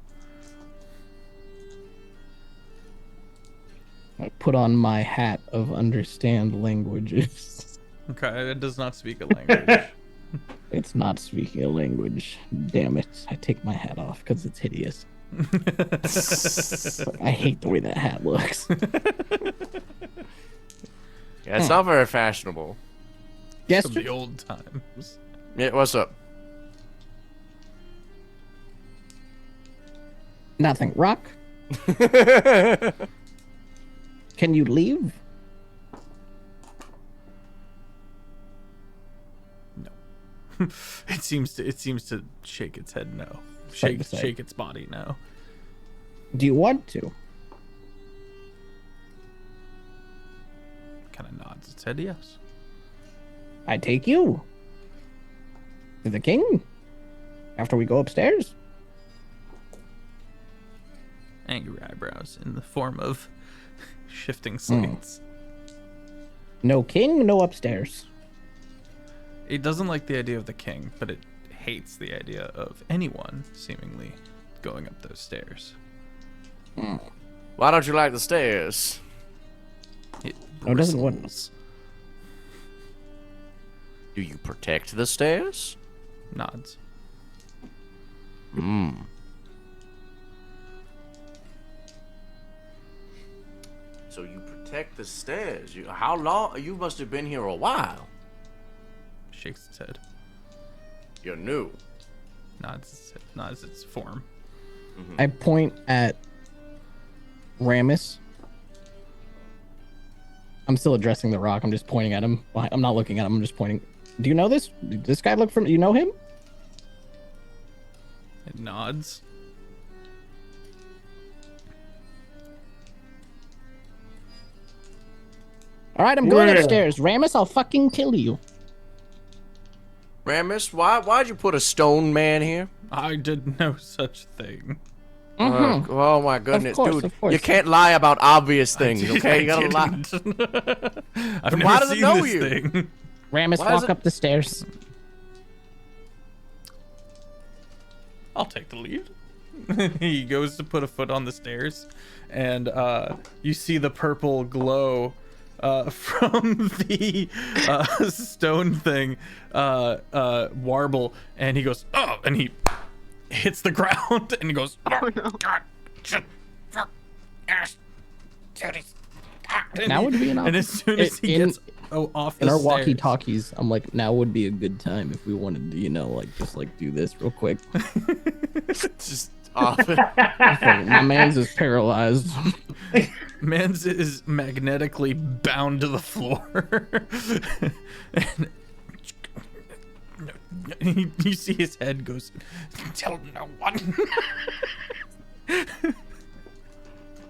I put on my hat of understand languages. Okay, it does not speak a language. It's not speaking a language. Damn it. I take my hat off because it's hideous. I hate the way that hat looks. Yeah, it's not very fashionable. Yes, From the old times. Yeah, what's up? nothing. Rock, can you leave? It seems to shake its head no. Hard to say. Shake its body no. Do you want to? Kind of nods its head yes. I take you to the king after we go upstairs. Angry eyebrows in the form of shifting slates. No king, no upstairs. It doesn't like the idea of the king, but it hates the idea of anyone seemingly going up those stairs. Why don't you like the stairs? It Oh, it doesn't want- bristles. Do you protect the stairs? Nods. Hmm. So you protect the stairs. How long? You must have been here a while. Shakes its head. You're new. Nods its form. I point at Ramus. I'm still addressing the rock. I'm just pointing at him. I'm not looking at him. I'm just pointing. Do you know this? This guy look from. You know him? It nods. All right, I'm going Where? upstairs. Ramus, I'll fucking kill you. Ramus, why'd you put a stone man here? I did no such thing. Oh my goodness, course, dude! of course. You can't lie about obvious things, okay? You gotta lie. I've Then never why does it seen know this you? thing. Ramus, Why is walk it- up the stairs. I'll take the lead. He goes to put a foot on the stairs, and you see the purple glow from the stone thing warble, and he goes, oh, and he hits the ground, and he goes, oh, no. God, shit, fuck, ass, titties. And Now he- would be an And as soon as he in- gets off the In our stairs, walkie-talkies, I'm like, now would be a good time if we wanted to, just do this real quick. Just off. My man's is paralyzed. Mans is magnetically bound to the floor. And you see his head goes, tell no one.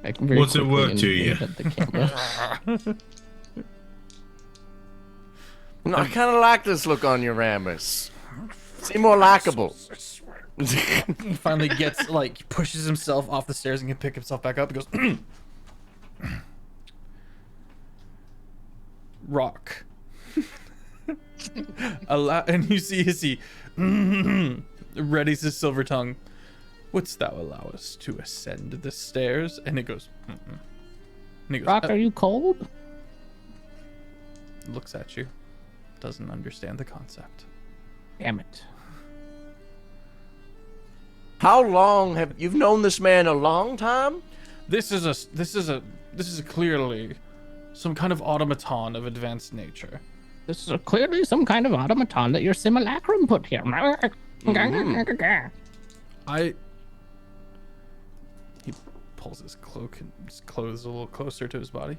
I can very What's it quickly worth to you? invade at the camera. No, I kind of like this look on your Ramus. Seem more likable. He finally gets, pushes himself off the stairs and can pick himself back up. He goes, rock. And you see Hissy readies his silver tongue. Wouldst thou allow us to ascend the stairs? And it goes, and he goes, Rock, are you cold? looks at you, doesn't understand the concept. Damn it. How long have you've known this man? A long time? This is clearly some kind of automaton of advanced nature. This is clearly some kind of automaton that your simulacrum put here. He pulls his cloak and his clothes a little closer to his body.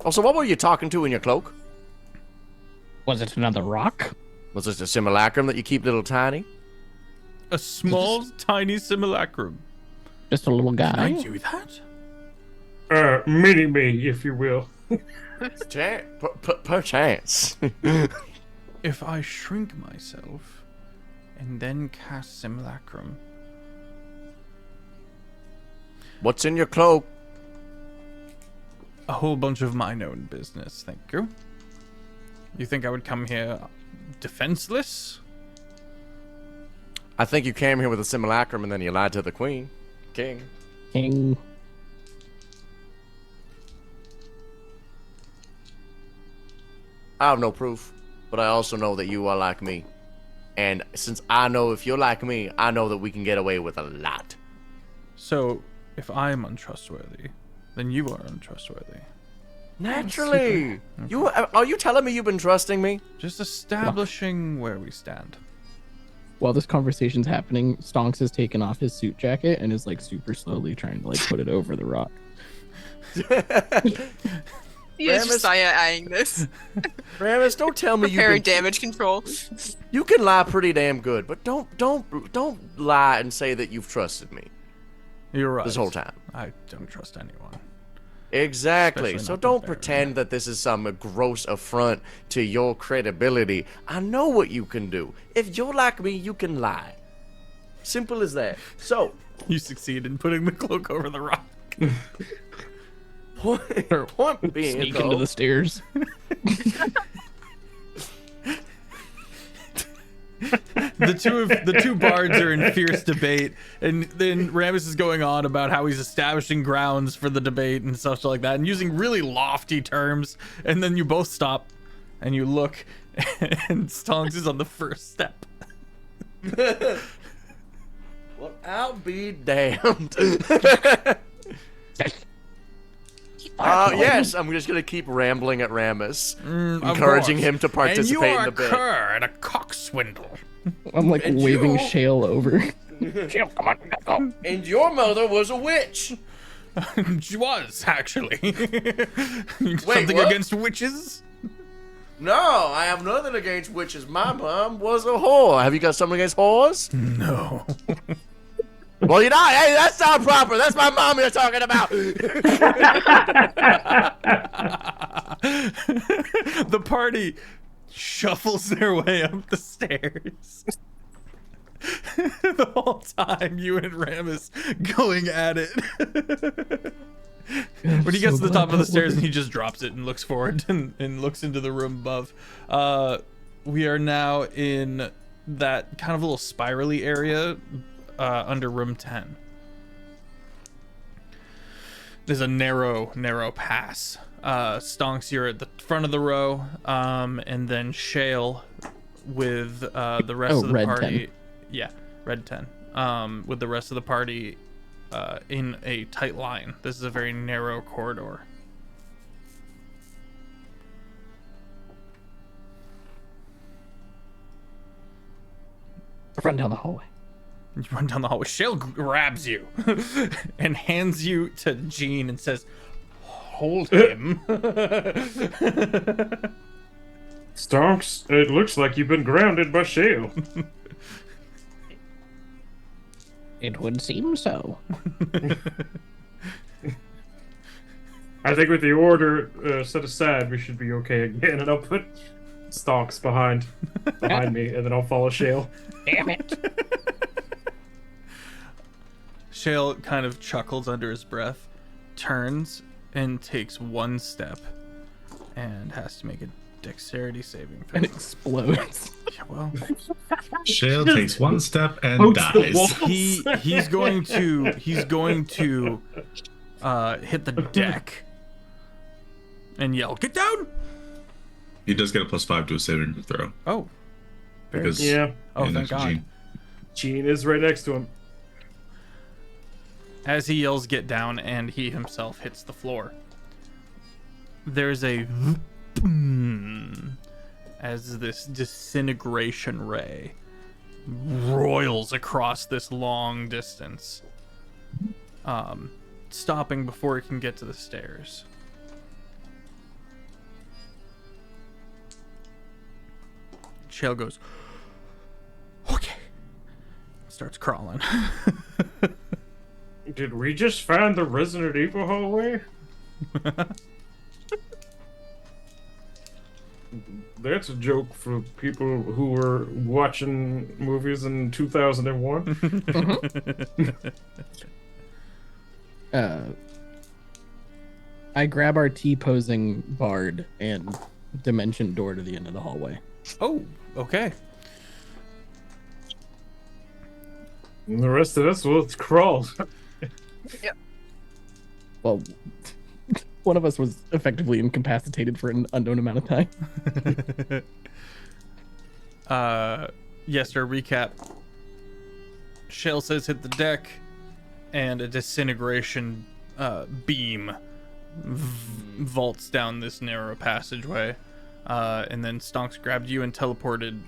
Oh, so what were you talking to in your cloak? Was it another rock? Was this a simulacrum that you keep little tiny? A small, tiny simulacrum. Just a little Can I guy? do that? Mini-me, if you will. Perchance. If I shrink myself and then cast simulacrum, What's in your cloak? a whole bunch of my own business, thank you. You think I would come here defenseless? I think you came here with a simulacrum and then you lied to the queen. King. King. I have no proof, but I also know that you are like me. And since I know if you're like me, I know that we can get away with a lot. So, if I'm untrustworthy, then you are untrustworthy. Naturally. Are you telling me you've been trusting me? Just establishing where we stand. While this conversation's happening, Stonks has taken off his suit jacket and is like super slowly trying to like put it over the rock. He is Ramus- Josiah eyeing this. Ramus, don't tell me you've Preparing been... damage control. You can lie pretty damn good, but don't lie and say that you've trusted me You're right. this whole time. I don't trust anyone. Exactly. Especially So not the don't Baron. pretend that this is some gross affront to your credibility. I know what you can do. If you're like me, you can lie. Simple as that. So, You succeed in putting the cloak over the rock. point being, Sneak into the stairs. The two bards are in fierce debate, and then Ramus is going on about how he's establishing grounds for the debate and stuff like that, and using really lofty terms. And then you both stop, and you look, and Stonks is on the first step. well, I'll be damned. Yes, I'm just gonna keep rambling at Ramus, encouraging him to participate in the bit. And you are a cur and a cockswindle. I'm like And waving you- Shale over. Shale, come on, let's go. And your mother was a witch. She was, actually. Something what? against witches? No, I have nothing against witches. My mom was a whore. Have you got something against whores? No. Well, you know, hey, that's not proper. That's my mom you're talking about. The party shuffles their way up the stairs. The whole time, you and Ramus going at it. When he gets to the top of the stairs, and he just drops it and looks forward and looks into the room above. We are now in that kind of little spirally area under room 10. There's a narrow pass. Stonks, you're at the front of the row, and then Shale with the rest of the red party. 10. Yeah, red 10. With the rest of the party in a tight line. This is a very narrow corridor. Run down the hallway. You run down the hallway. Shale grabs you and hands you to Jean and says, "Hold him." Stonks, it looks like you've been grounded by Shale. It would seem so. I think with the order set aside, we should be okay again, and I'll put Stonks behind me, and then I'll follow Shale. Damn it. Shale kind of chuckles under his breath, turns, and takes one step, and has to make a dexterity saving throw. And explodes. Yeah, well, Shale takes one step and Pokes the dies. wall. he's going to hit the deck and yell, "Get down!" He does get a +5 to a saving throw Oh, because Yeah, oh, yeah, thank next to God. Gene. Gene is right next to him. As he yells, "Get down," and he himself hits the floor, there's a as this disintegration ray roils across this long distance, stopping before it can get to the stairs. Shale goes, "Okay," starts crawling. Did we just find the Resident Evil hallway? That's a joke for people who were watching movies in 2001. I grab our T-posing bard and dimension door to the end of the hallway. Oh, okay. And the rest of us will crawl. Well, one of us was effectively incapacitated for an unknown amount of time. Yes, to recap. Shale says hit the deck, and a disintegration beam vaults down this narrow passageway, and then Stonks grabbed you and teleported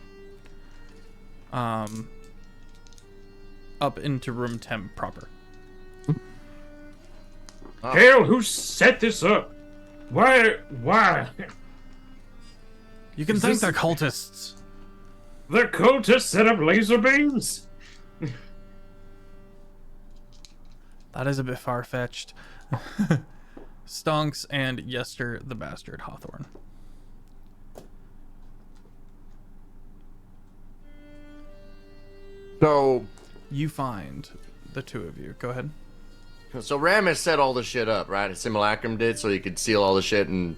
up into room 10 proper. Hell, who set this up? Why? You can Is thank this- the cultists. The cultists set up laser beams? That is a bit far-fetched. Stonks and Yester the Bastard Hawthorne. So, You find the two of you. Go ahead. so Ramus set all the shit up, right? Simulacrum did, so he could seal all the shit and.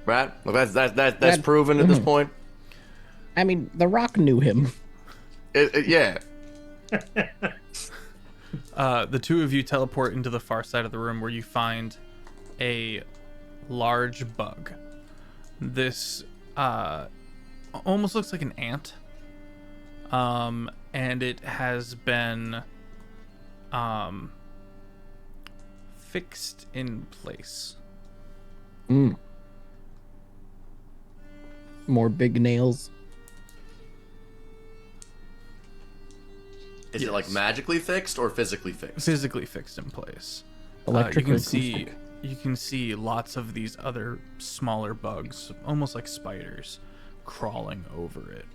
Right? Well, that's That- proven at this point. I mean, The Rock knew him. Yeah. The two of you teleport into the far side of the room where you find a large bug. This almost looks like an ant. And it has been fixed in place. More big nails. Is it like magically fixed or physically fixed? Physically fixed in place. Electric you or can see acoustic? you can see lots of these other smaller bugs, almost like spiders, crawling over it.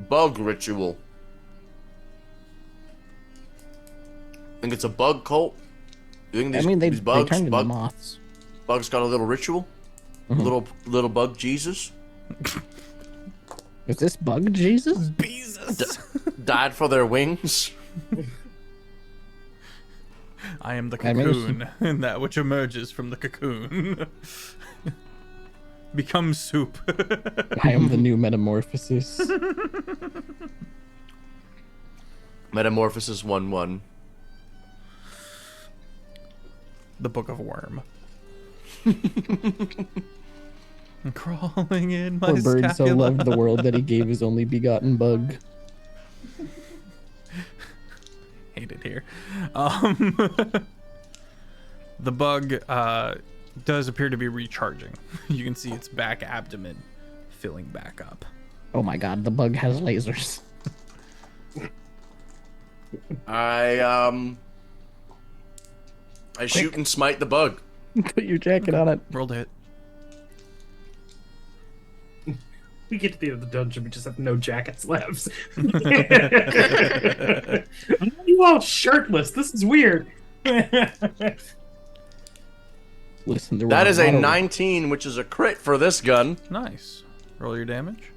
Bug ritual. Think it's a bug cult? You think these, I mean, they these bugs, turned into moths. bugs got a little ritual? Little bug Jesus? Is this bug Jesus? Jesus! Died for their wings? I am the I mean, cocoon, and that which emerges from the cocoon becomes soup. I am the new metamorphosis. Metamorphosis 1-1. The Book of Worm. Crawling in my Poor bird so scapula. loved the world that he gave his only begotten bug. Hate it here. The bug does appear to be recharging. You can see its back abdomen filling back up. Oh my god, the bug has lasers. I shoot and smite the bug. Put your jacket on it. Roll to hit. We get to the end of the dungeon, we just have no jackets left. You all shirtless. This is weird. Listen, there That was is a lot of- 19, which is a crit for this gun. Nice. Roll your damage.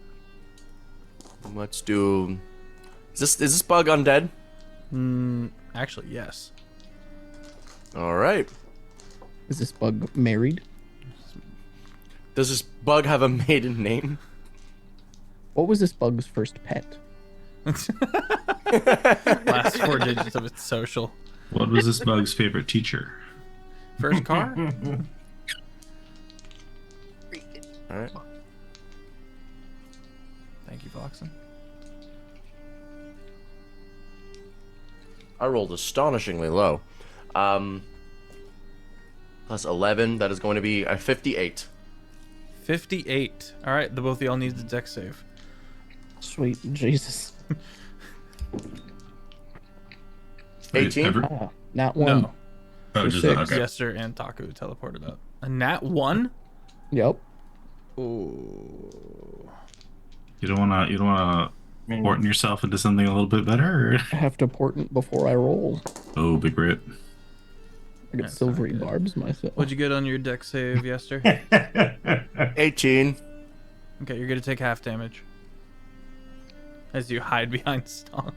Let's do. Is this bug undead? Actually, yes. All right. Is this bug married? Does this bug have a maiden name? What was this bug's first pet? Last 4 digits of its social. What was this bug's favorite teacher? First car? Created. All right. Thank you, Foxen. I rolled astonishingly low. Plus 11, that is going to be a 58. 58. All right, the both of y'all need the dex save. Sweet Jesus. 18? Ah, not one. No. Oh, just Six. okay. Yester and Taku teleported up. A nat 1? Yep. Ooh. You don't wanna portent yourself into something a little bit better? Or... I have to portent before I roll. Oh, big rit. I get silvery barbs myself. What'd you get on your dex save, Yester? 18. Okay, you're gonna take half damage. As you hide behind stonks.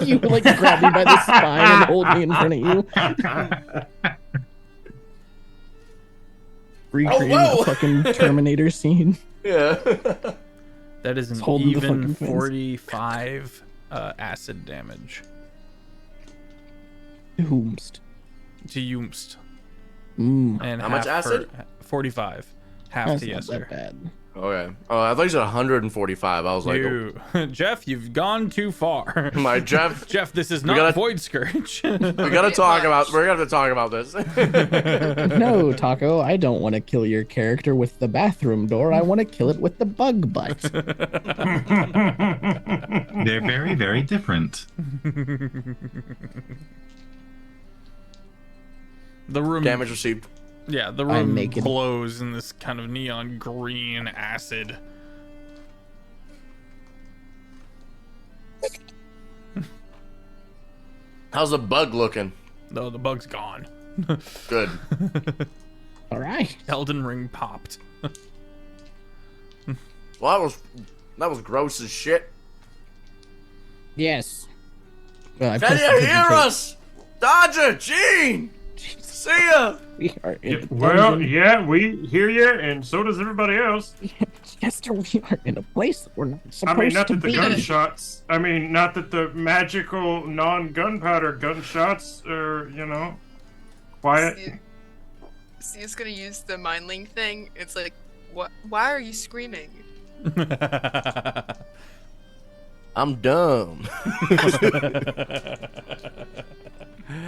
You like grab me by the spine and hold me in front of you. Recreating whoa! the fucking Terminator scene. Yeah. That is an holding the even fucking fence. 45 acid damage Whomst. to Yoomst. Mm. And How much half acid? 45. Half That's to not yes, sir. that bad. Okay. Oh, I thought you said 145. I was like, You, Jeff, you've gone too far. my Jeff. Jeff, this is not gotta- Void Scourge. We gotta talk about. We're gonna have to talk about this. No, Taco, I don't want to kill your character with the bathroom door. I want to kill it with the bug butt. They're very, very different. The room. Damage received. Yeah, the I'm room naked. glows in this kind of neon green acid. How's the bug looking? No, the bug's gone. Good. All right. Elden Ring popped. Well, that was gross as shit. Yes. I Can you hear us? Dodger, Gene! See ya! We are in a Well, dungeon. yeah, we hear you, and so does everybody else. Chester, we are in a place that we're not supposed I mean, not to that the be. gunshots. I mean, not that the magical non-gunpowder gunshots are, quiet. So he's gonna use the mind link thing. It's like, what? Why are you screaming? I'm dumb.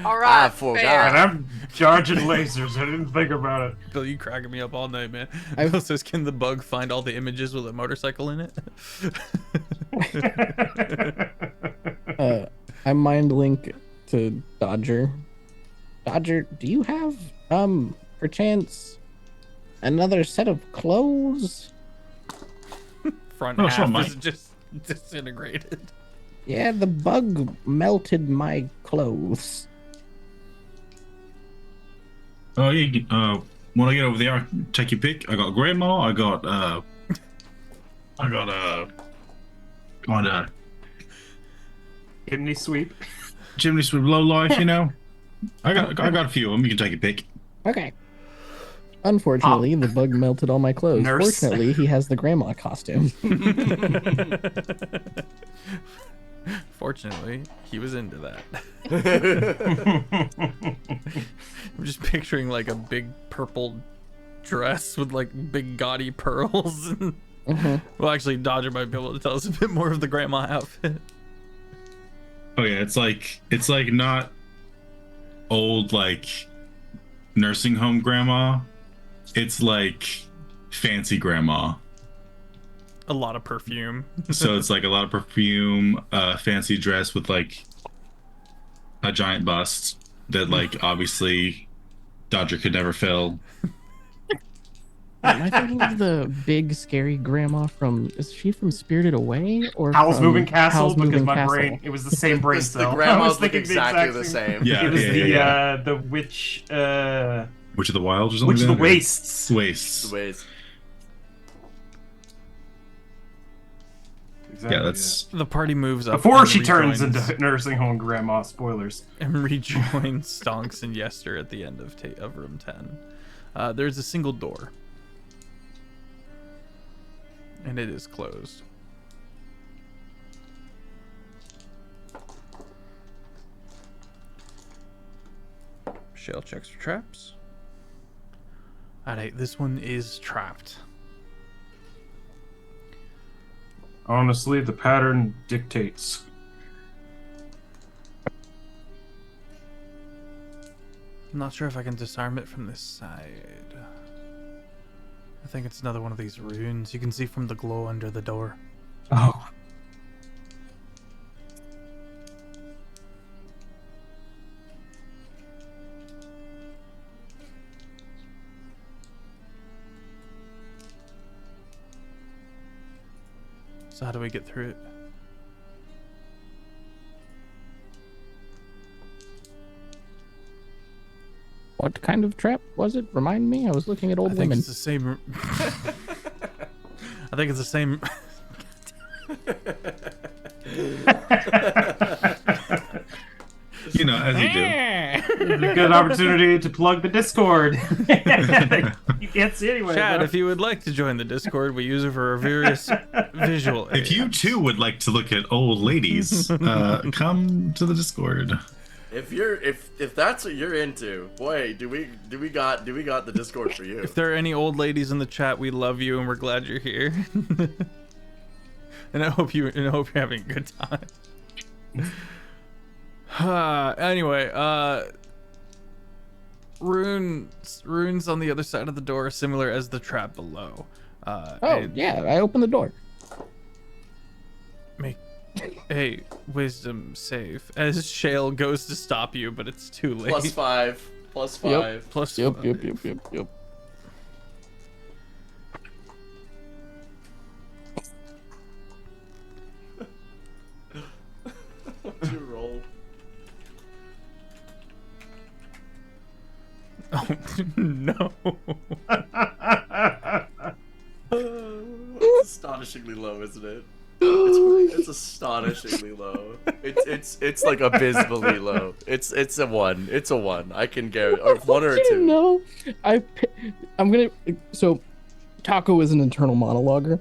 All right, I forgot. fair. And I'm charging lasers. I didn't think about it. Bill, you cracking me up all night, man. I've- Bill says, can the bug find all the images with a motorcycle in it? I mind link to Dodger. Dodger, do you have, perchance, another set of clothes? Front Oh, sure, half Mike. is just disintegrated. Yeah, the bug melted my clothes. Oh, yeah. When I get over there, I can take your pick. I got grandma. I got kind of Kidney sweep. chimney sweep low life. I got a few of them. You can take your pick. Okay. Unfortunately, the bug melted all my clothes. Nurse. Fortunately, he has the grandma costume. Fortunately, he was into that. I'm just picturing like a big purple dress with like big gaudy pearls. And... Well, actually, Dodger might be able to tell us a bit more of the grandma outfit. Oh yeah, it's like not old like nursing home grandma. It's like fancy grandma. A lot of perfume. So it's like a lot of perfume, fancy dress with like a giant bust that like obviously Dodger could never fill. Am I thinking of the big scary grandma from? Is she from Spirited Away or Howl's from Moving Castle, Howl's because Moving my Castle? brain, it was the same brain The cell. I was grandmas look thinking exactly the exact same. Yeah, It was yeah. the witch, Which of the wilds or something? Witch of the like that? Wastes. Wastes. The ways. Exactly, Yeah, that's The party moves up before and she turns rejoins- into nursing home grandma. Spoilers. and rejoins Stonks and Yester at the end of room 10. There's a single door, and it is closed. Shell checks for traps. Alright, this one is trapped. Honestly, the pattern dictates. I'm not sure if I can disarm it from this side. I think it's another one of these runes you can see from the glow under the door. Oh. So how do we get through it? What kind of trap was it? Remind me. I was looking at old I think women. it's the same. I think it's the same. you know, as you do. It's a good opportunity to plug the Discord. You can't see anyway. Chad, bro. if you would like to join the Discord, we use it for various visual If you aids. too would like to look at old ladies, come to the Discord. If that's what you're into, boy, do we got the Discord for you. If there are any old ladies in the chat, we love you and we're glad you're here. And I hope you're having a good time. Anyway, runes on the other side of the door, similar as the trap below. Yeah, I opened the door. Make a wisdom save as Shale goes to stop you, but it's too late. +5. Yep. Plus Yep. 5. What's your roll? Oh no. It's astonishingly low, isn't it? It's astonishingly low. It's like abysmally low. It's a 1. It's a 1. I can guarantee, or 1 or a 2. No, I'm gonna. So, Taco is an internal monologuer.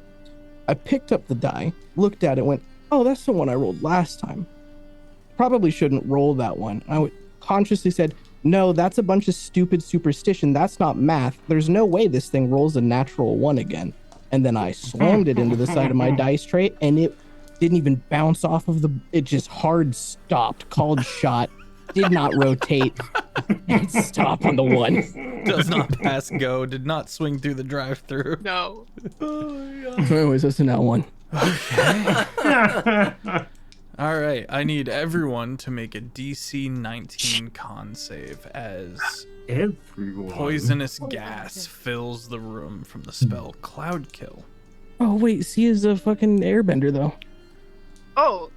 I picked up the die, looked at it, went, "Oh, that's the one I rolled last time. Probably shouldn't roll that one." I consciously said, "No, that's a bunch of stupid superstition. That's not math. There's no way this thing rolls a natural 1 again." And then I slammed it into the side of my dice tray, and it didn't even bounce off of the. It just hard stopped. Called shot. Did not rotate. And stopped on the 1. Does not pass go. Did not swing through the drive-through. No. So anyways, that's an L1. All right, I need everyone to make a DC 19 con save as Everyone. poisonous gas fills the room from the spell Cloud Kill. Oh wait, C is a fucking airbender though. Oh,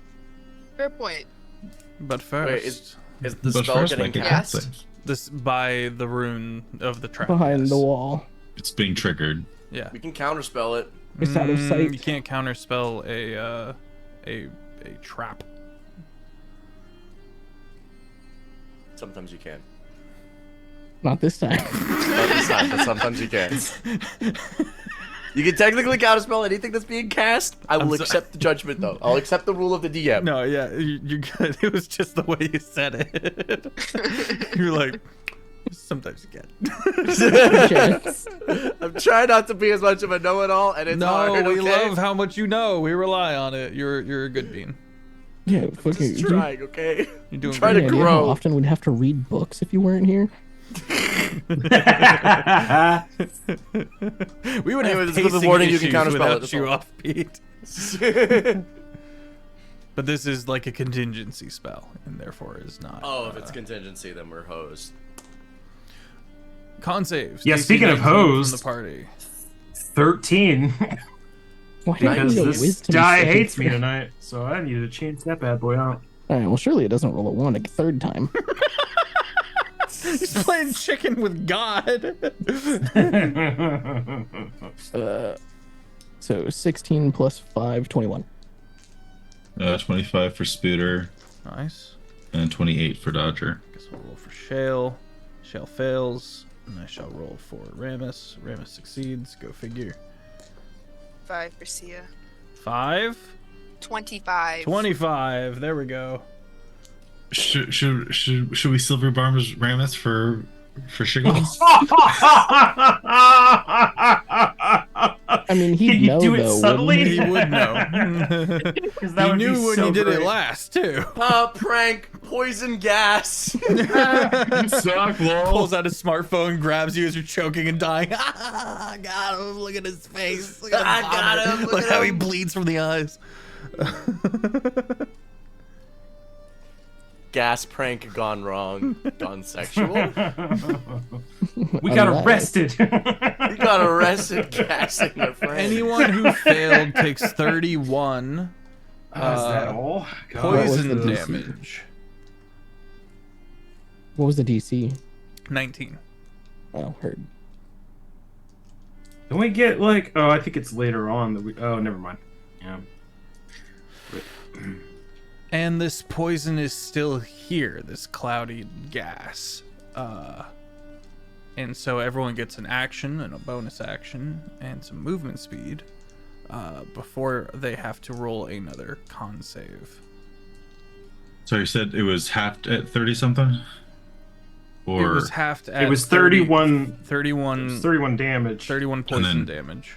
fair point. But first, Wait, is the But spell first, getting make a cast? death save. this by the rune of the trap. Behind yes. the wall. It's being triggered. Yeah. We can counterspell it. It's out of sight. You can't counterspell a trap. Sometimes you can. Not this time. Not this time, but sometimes you can. You can technically counterspell anything that's being cast. I will accept the judgment, though. I'll accept the rule of the DM. No, yeah, you're good. It was just the way you said it. You're like, sometimes you can. I'm trying not to be as much of a know-it-all, and it's hard. No, we okay? love how much you know. We rely on it. You're a good bean. Yeah, fucking. Just trying, okay? You're doing Try great. to Any idea how grow. often we'd have to read books if you weren't here? We would Anyway, have this is the pacing warning, you can issues counterspell it, without that's you all. offbeat. But this is like a contingency spell, and therefore is not. Oh, if it's contingency, then we're hosed. Con saves. Yeah, DC speaking of 19 from hosed. the party. 13. Why do I Because need a this wisdom guy save? hates me tonight, so I need to change that bad boy out. All right, well, surely it doesn't roll a 1 a third time. He's playing chicken with God. So 16 plus 5, 21. 25 for Spooter Nice. and 28 for Dodger. Guess we'll roll for Shale. Shale fails, and I shall roll for Ramus. Ramus succeeds. Go figure. 5 for Sia. 5. 25. 25. There we go. Should we silver Ramus for Shiggles? I mean, he'd Can you know, do it though, subtly? wouldn't He would know. Because that He would knew be when so he did it great. last, too. Prank, poison gas. Suck, lol. Pulls out his smartphone, grabs you as you're choking and dying. I got him. Look at his face. Look at him. I got vomit. him. Look Look at how he him. bleeds from the eyes. Gas prank gone wrong. Gone sexual. We got Alive. arrested. You got arrested gassing a friend. Anyone who failed takes 31 Is that all? God. poison What was the DC? damage. What was the DC? 19. Oh, heard. Don't we get like? Oh, I think it's later on that we. Oh, never mind. Yeah. And this poison is still here, this cloudy gas. And so everyone gets an action and a bonus action and some movement speed before they have to roll another con save. So you said it was halved at 30 something? Or It was halved at It was 31 31 31 damage. 31 poison then- damage.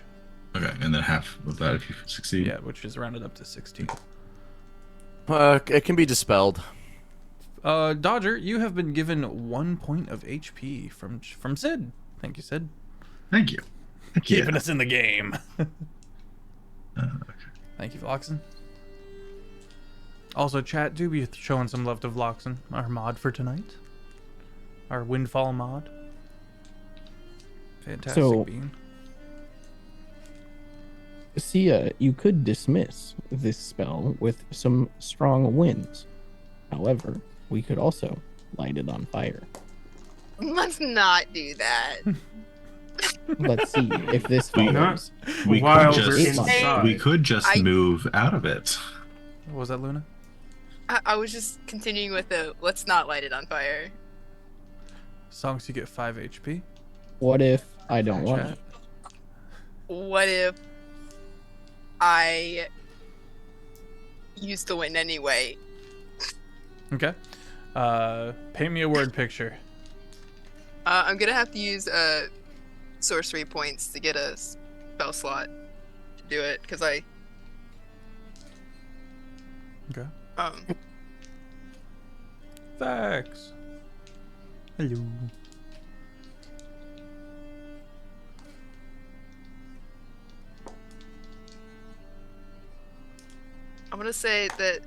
okay, and then half of that if you succeed. Yeah, which is rounded up to 16. It can be dispelled. Dodger, you have been given 1 point of HP from Sid. Thank you, Sid. Thank you. Keeping us in the game. Okay. Thank you, Vloxen. Also, chat, do be showing some love to Vloxen, our mod for tonight. Our Windfall mod. Fantastic So- being. Sia, you could dismiss this spell with some strong winds. However, we could also light it on fire. Let's not do that. Let's see if this We- follows. We While could we're just, inside. we could just I- move out of it. What was that, Luna? I was just continuing with the let's not light it on fire. Songs, you get 5 HP. What if I don't want Chat. it? What if I use the wind anyway? Okay. Paint me a word picture. I'm gonna have to use sorcery points to get a spell slot to do it because I Okay. um Facts. Hello. I'm gonna say that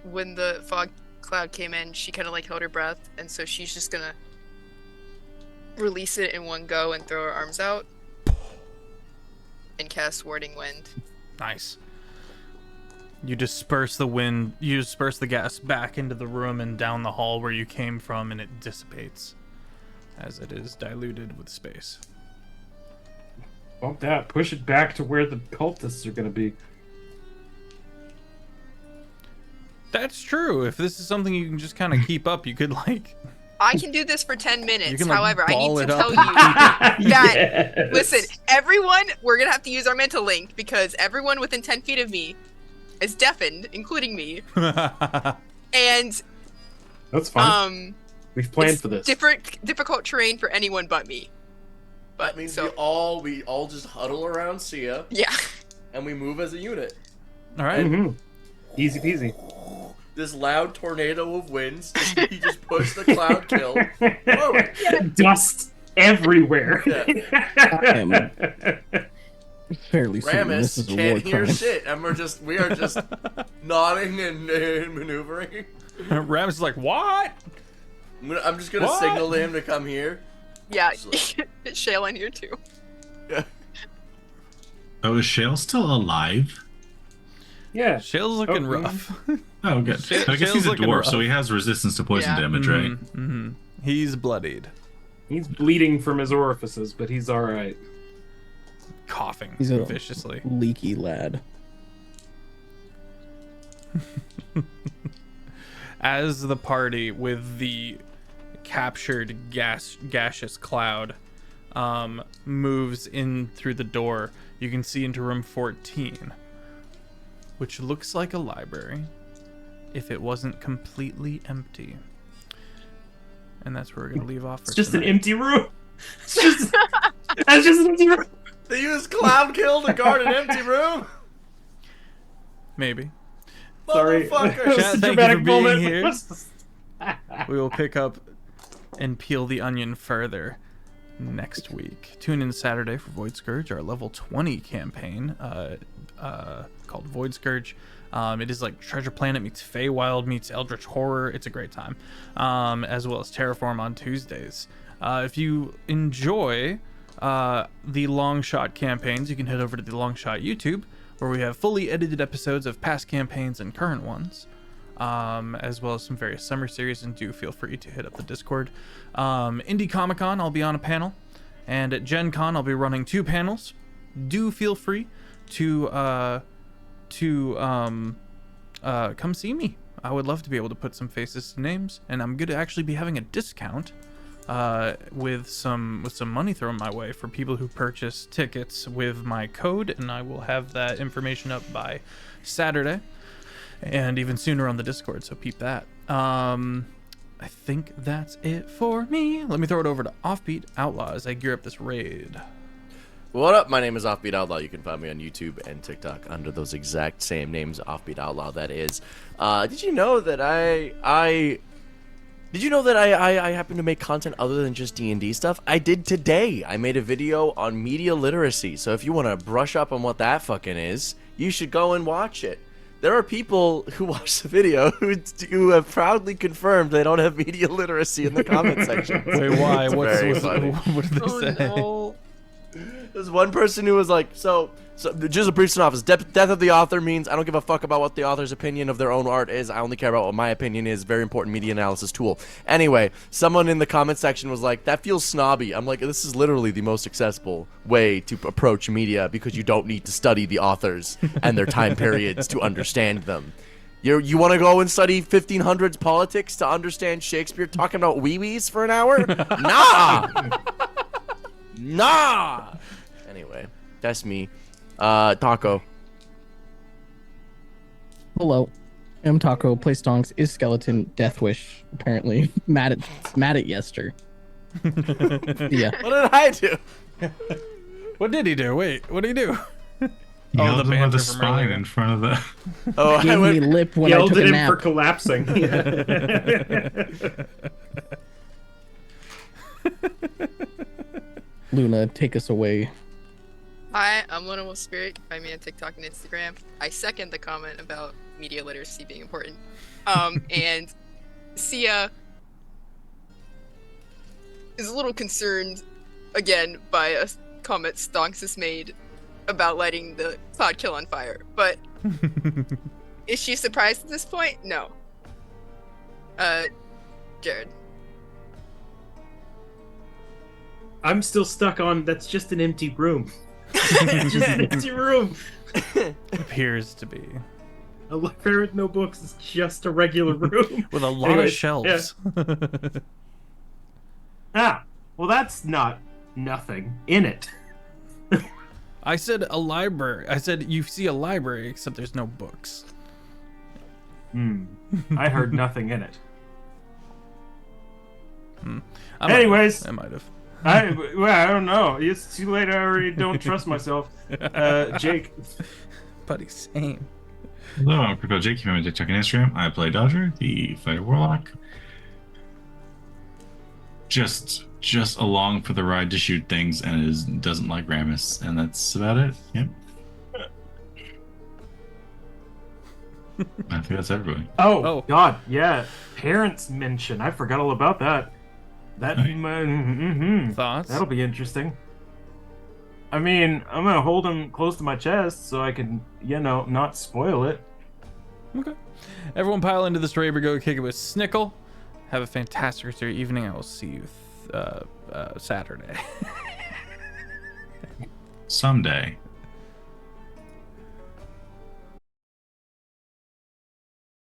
when the fog cloud came in, she kind of like held her breath, and so she's just gonna release it in one go and throw her arms out and cast Warding Wind. Nice. You disperse the wind, you disperse the gas back into the room and down the hall where you came from, and it dissipates as it is diluted with space. Bump that. Push it back to where the cultists are going to be. That's true. If this is something you can just kind of keep up, you could like. I can do this for 10 minutes. can, like, However, I ball need it to up tell you and that Yes. listen, everyone, we're gonna have to use our mental link because everyone within 10 feet of me is deafened, including me. And That's fine. We've planned it's for this. difficult terrain for anyone but me. But That means so we all just huddle around Sia yeah. and we move as a unit. All right. Mhm. Easy peasy. This loud tornado of winds, he just pushed the cloud kill forward. Dust everywhere. Yeah. Fairly certain this Ramus is a war can't hear crime. shit, and we are just nodding and maneuvering. Ram's is like, what? I'm just gonna What? signal to him to come here. Yeah. It's Shale in here too. Oh, is Shale still alive? Yeah. Shale's looking Okay. rough. Oh, good. Shale- I guess Shale's he's a looking dwarf, rough. so he has resistance to poison Yeah. damage, right? Mm-hmm. He's bloodied, He's bleeding from his orifices, but he's alright. coughing He's a viciously. leaky lad. As the party with the captured gaseous cloud moves in through the door, you can see into room 14, which looks like a library if it wasn't completely empty. And that's where we're gonna leave off. It's just an empty room. It's just, that's just an empty room. They used cloud kill to guard an empty room. Maybe. Sorry. Motherfucker. It was Chat, a thank you for dramatic being moment. here. We will pick up and peel the onion further next week. Tune in Saturday for Void Scourge, our level 20 campaign called Void Scourge. It is like Treasure Planet meets Feywild meets Eldritch Horror. It's a great time. As well as Terraform on Tuesdays. If you enjoy the long shot campaigns, you can head over to the long shot YouTube, where we have fully edited episodes of past campaigns and current ones, as well as some various summer series. And do feel free to hit up the Discord. Indie Comic Con, I'll be on a panel, and at Gen Con, I'll be running 2 panels. Do feel free to come see me. I would love to be able to put some faces to names, and I'm going to actually be having a discount with some money thrown my way for people who purchase tickets with my code, and I will have that information up by Saturday. and even sooner on the Discord, so peep that. I think that's it for me. Let me throw it over to Offbeat Outlaw as I gear up this raid. What up? My name is Offbeat Outlaw. You can find me on YouTube and TikTok under those exact same names, Offbeat Outlaw. That is. Did you know that I happen to make content other than just D&D stuff? I did today. I made a video on media literacy. So if you want to brush up on what that fucking is, you should go and watch it. There are people who watch the video who have proudly confirmed they don't have media literacy in the comment section. Wait, why? It's very funny. What did they say? No. There's one person who was like, so just a brief synopsis. Death of the author means I don't give a fuck about what the author's opinion of their own art is. I only care about what my opinion is. Very important media analysis tool. Anyway, someone in the comment section was like, that feels snobby. I'm like, this is literally the most accessible way to approach media because you don't need to study the authors and their time periods to understand them. You want to go and study 1500s politics to understand Shakespeare talking about wee-wees for an hour? Nah! Anyway, that's me. Taco. Hello, I'm Taco. Play stonks. Is skeleton. Death wish. Apparently, mad at Yester. Yeah. What did I do? What did he do? Wait, what did he do? Yelled the him with banter the from spine earlier. in front of the. Oh, I Gave me went. lip when I Yelled took at a him nap. for collapsing. Luna, take us away. Hi, I'm LunaWolfSpirit. Find me on TikTok and Instagram. I second the comment about media literacy being important. And Sia is a little concerned, again, by a comment Stonks has made about lighting the cloud kill on fire. But is she surprised at this point? No. Jared. I'm still stuck on that's just an empty room. It's just an empty room. Appears to be. A library with no books is just a regular room. With a lot of Anyways, shelves. Well, that's not nothing in it. I said a library. I said you see a library, except there's no books. I heard nothing in it. I might have. I don't know. It's too late. I already don't trust myself. Jake. Buddy, same. Hello, I'm CritFailJake. You can find me on TikTok and Instagram. I play Dodger, the fighter warlock. Just along for the ride to shoot things, and doesn't like Ramus, and that's about it. Yep. I think that's everybody. Oh God, yeah. Parents mention. I forgot all about that. Thoughts? That'll be interesting. I mean, I'm gonna hold him close to my chest so I can, not spoil it. Okay. Everyone pile into this raid. We go kick it with Snickle. Have a fantastic rest of your evening. I will see you Saturday. Someday.